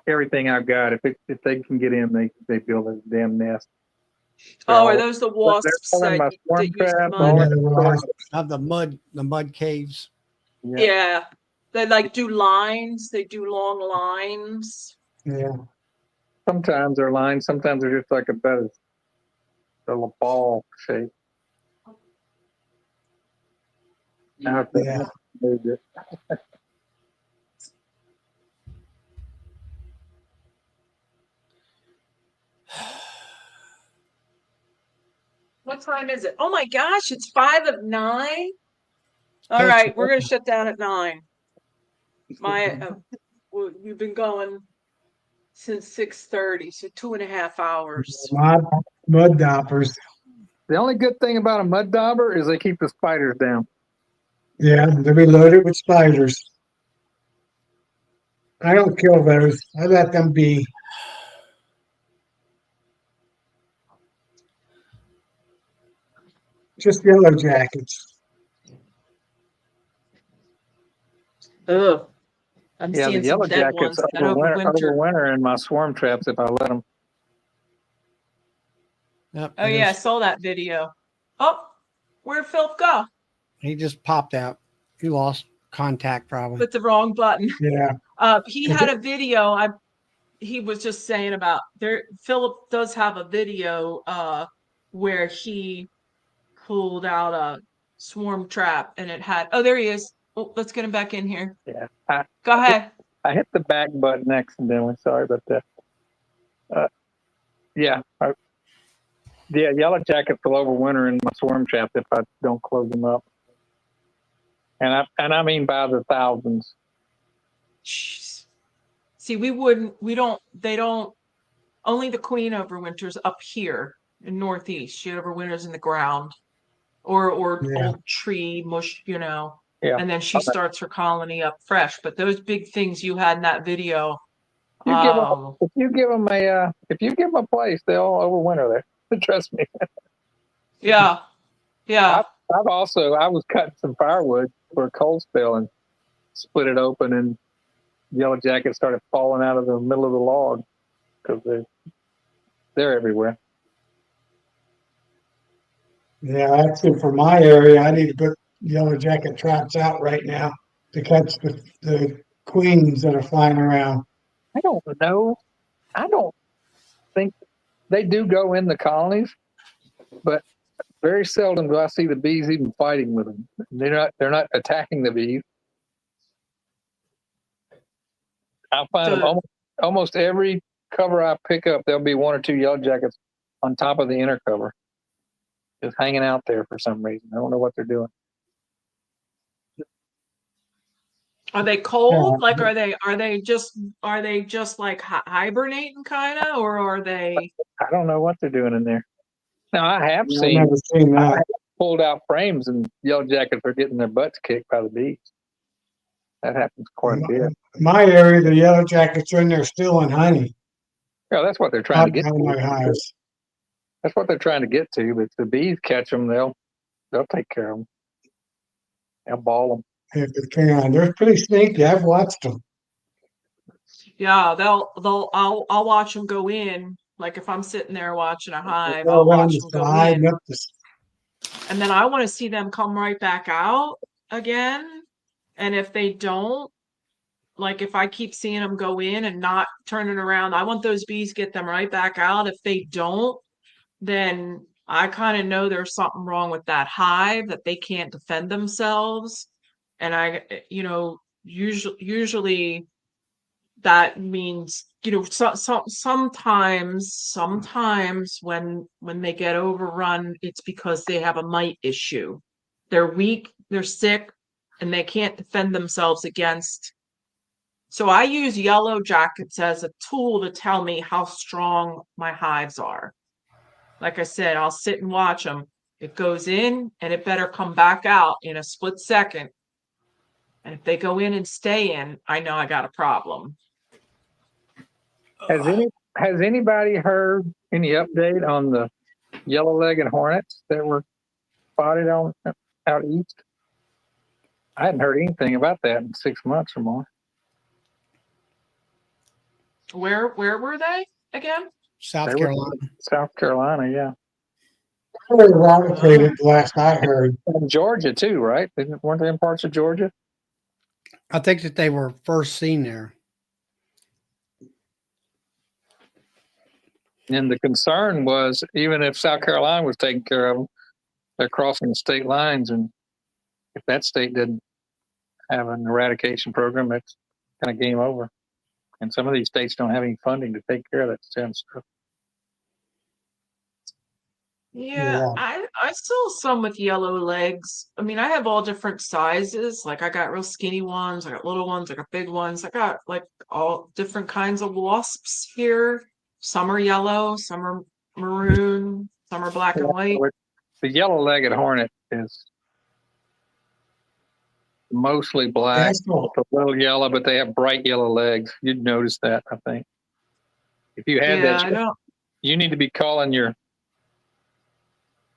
Everything I've got. If they can get in, they build a damn nest. Oh, are those the wasps that use mud? Of the mud caves. Yeah. They like do lines. They do long lines. Yeah. Sometimes they're lines. Sometimes they're just like a ball shape. Yeah. What time is it? Oh my gosh, it's 5 of 9. All right, we're gonna shut down at 9. We've been going since 6:30, so 2.5 hours. Mud daubers. The only good thing about a mud dauber is they keep the spiders down. Yeah, they'll be loaded with spiders. I don't kill those. I let them be. Just yellow jackets. Ugh. I'm seeing the yellow some dead jackets ones that overwinter in my swarm traps if I let them. Yep, oh yeah, I saw that video. Oh, where'd Phil go? He just popped out. He lost contact probably. With the wrong button. Yeah. He had a video. He was just saying about there. Philip does have a video where he pulled out a swarm trap and it had. Oh, there he is. Oh, let's get him back in here. Yeah. Go ahead. I hit the back button accidentally. Sorry about that. Yellow jackets will overwinter in my swarm trap if I don't close them up. And I mean by the thousands. Jeez. See, they don't, only the queen overwinters up here in Northeast. She overwinters in the ground or old tree mush, Yeah. And then she starts her colony up fresh. But those big things you had in that video. If you give them a place, they'll overwinter there. Trust me. Yeah. Yeah. I was cutting some firewood for a cold spell and split it open, and yellow jackets started falling out of the middle of the log because they're everywhere. Yeah, actually, for my area, I need to put yellow jacket traps out right now to catch the queens that are flying around. I don't know. I don't think they do go in the colonies, but very seldom do I see the bees even fighting with them. They're not attacking the bees. I'll find them So, almost every cover I pick up. There'll be one or two yellow jackets on top of the inner cover, just hanging out there for some reason. I don't know what they're doing. are they cold? Like, Yeah, are they just like hibernating kind of, or are they? I don't know what they're doing in there. Now I have I've seen never seen I that. have pulled out frames and yellow jackets are getting their butts kicked by the bees. That happens quite a bit. My area, the yellow jackets are in there stealing honey Yeah, that's what they're trying to get out of my to. hives. That's what they're trying to get to. But if the bees catch them, they'll take care of them. They'll ball them. If it can, they're pretty sneaky. I've watched them. Yeah, I'll watch them go in. Like if I'm sitting there watching a They hive, go I'll around watch the them go side and in, up the. and then I want to see them come right back out again. And if they don't, like if I keep seeing them go in and not turning around, I want those bees get them right back out. If they don't, then I kind of know there's something wrong with that hive, that they can't defend themselves. And usually that means, sometimes when they get overrun, it's because they have a mite issue. They're weak, they're sick, and they can't defend themselves against. So I use yellow jackets as a tool to tell me how strong my hives are. Like I said, I'll sit and watch them. It goes in and it better come back out in a split second. And if they go in and stay in, I know I got a problem. Has anybody heard any update on the yellow-legged hornets that were spotted on out east? I hadn't heard anything about that in 6 months or more. Where were they again? South They were Carolina. in South Carolina, yeah, They were eradicated last I heard. and Georgia too, right? Weren't they in parts of Georgia? I think that they were first seen there. And the concern was, even if South Carolina was taking care of them, they're crossing the state lines, and if that state didn't have an eradication program, that's kind of game over. And some of these states don't have any funding to take care of that kind of stuff. Yeah, Yeah. I saw some with yellow legs. I mean, I have all different sizes. Like I got real skinny ones, I got little ones, I got big ones. I got like all different kinds of wasps here. Some are yellow, some are maroon, some are black and white. The yellow-legged hornet is mostly black, That's cool. with a little yellow, but they have bright yellow legs. You'd notice that, I think. If you had Yeah, I that, don't. you need to be calling your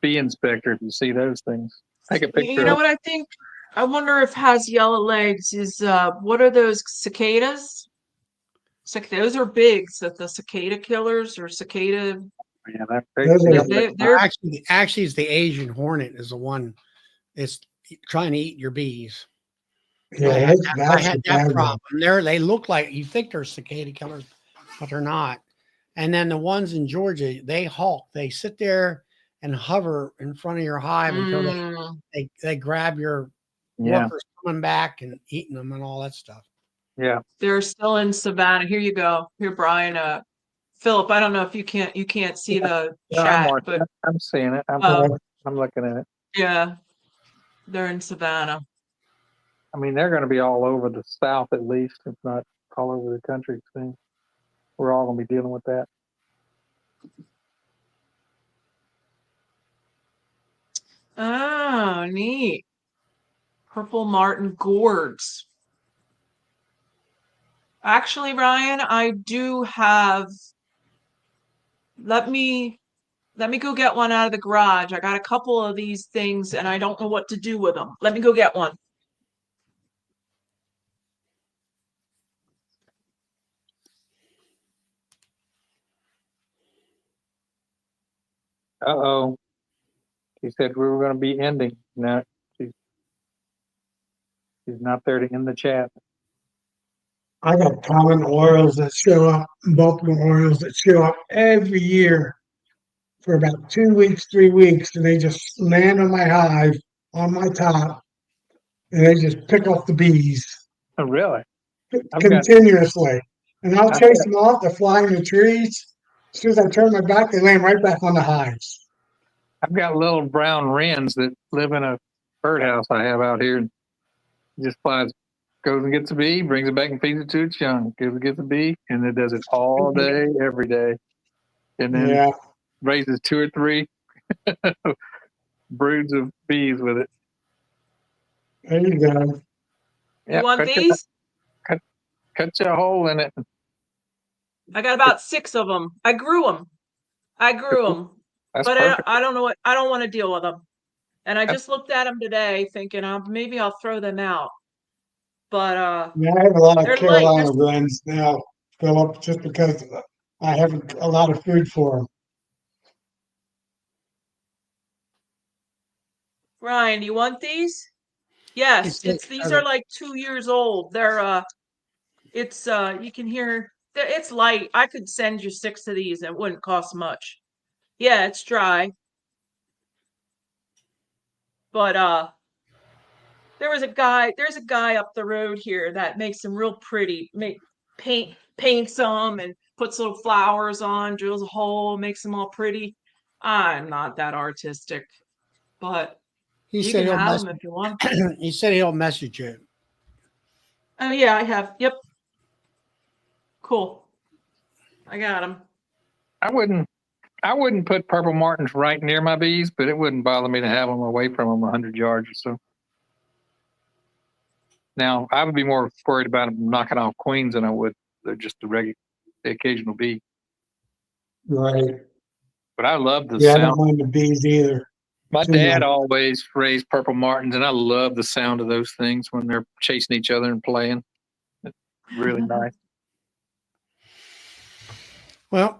bee inspector if you see those things. Take a You picture know of what I think? I wonder if has yellow legs is what are those cicadas? Those are big, so the cicada killers or cicada. it. Yeah, that, Those They, are- they, they're Actually, it's the Asian hornet is the one that's trying to eat your bees. Yeah, I that's had a that bad one. problem. They look like you think they're cicada killers, but they're not. And then the ones in Georgia, they hulk. They sit there and hover in front of your hive until mm, they grab your yeah, workers coming back and eating them and all that stuff. yeah. they're still in Savannah. Here you go. Here, Brian. Philip, I don't know if you can't see the No, I'm chat, watching but it. I'm seeing it. um, I'm looking at it. yeah, they're in Savannah. I mean, they're going to be all over the South at least, if not all over the country. Soon. We're all going to be dealing with that. Oh, neat. Purple Martin gourds. Actually, Ryan, I do have. Let me Let me go get one out of the garage. I got a couple of these things and I don't know what to do with them. Let me go get one. Uh-oh. She said we were going to be ending. No, she's, she's not there to end the chat. I got common Orioles that show up, Baltimore Orioles that show up every year for about 2 weeks, 3 weeks, and they just land on my hive, on my top, and they just pick off the bees Oh, really? I've got, continuously. And I'll I've chase got, them off. They're flying in the trees. As soon as I turn my back, they land right back on the hives. I've got little brown wrens that live in a birdhouse I have out here. Just flies, goes and gets a bee, brings it back and feeds it to its young. Goes and gets a bee, and it does it all day, every day. And then Yeah, raises 2 or 3 broods of bees with it. there you go. You want these? Cut you a hole in it. I got about 6 of them. I grew them. That's But perfect. I don't know what, I don't want to deal with them. And I That's, just looked at them today thinking, maybe I'll throw them out. But Yeah, I have a lot of they're light. Carolina wrens now, Philip, just because I have a lot of food for them. Ryan, do you want these? He Yes, said, these are like 2 years old. They're it's you can hear it's light. I could send you 6 of these. It wouldn't cost much. Yeah, it's dry. But there's a guy up the road here that makes them real pretty. Paints them and puts little flowers on, drills a hole, makes them all pretty. I'm not that artistic, but he you said can he'll have them message. if you want. He said he'll message you. Oh yeah, I have. Yep. Cool. I got them. I wouldn't put purple martins right near my bees, but it wouldn't bother me to have them away from them 100 yards or so. Now, I would be more worried about them knocking off queens than I would just the occasional bee. Right. But I love the Yeah, I sound. don't mind the bees either. My Too dad much. always raised purple martins, and I love the sound of those things when they're chasing each other and playing. It's really nice. Well,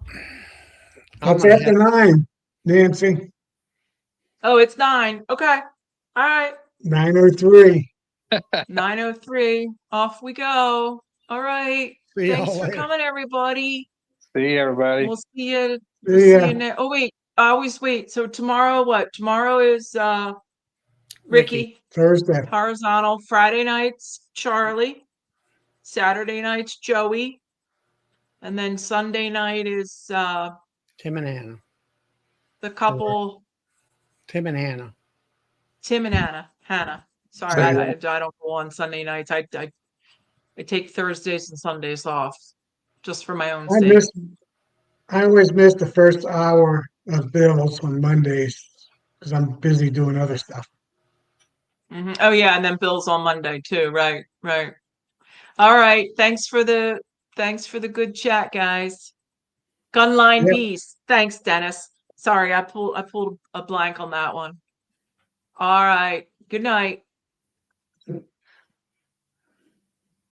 I'm That's gonna after head. 9, Nancy. Oh, it's 9. Okay. All right. 9:03. 9:03. Off we go. All right. See Thanks y'all for later. coming, everybody. See everybody. We'll see you. We'll See see ya. you next. Oh wait. I always wait. So tomorrow, what? Tomorrow is Ricky. Ricky. Thursday. Horizontal. Friday nights, Charlie. Saturday nights, Joey. And then Sunday night is Tim and Hannah. the couple, Tim and Hannah. Tim and Hannah. Sorry, See I don't go on Sunday nights. I take Thursdays and Sundays off just for my own I sake. miss. I always miss the first hour of Bills on Mondays because I'm busy doing other stuff. Oh yeah, and then Bill's on Monday too. Right, right. All right. Thanks for the good chat, guys. Gunline Yep. bees. Thanks, Dennis. Sorry, I pulled a blank on that one. All right. Good night.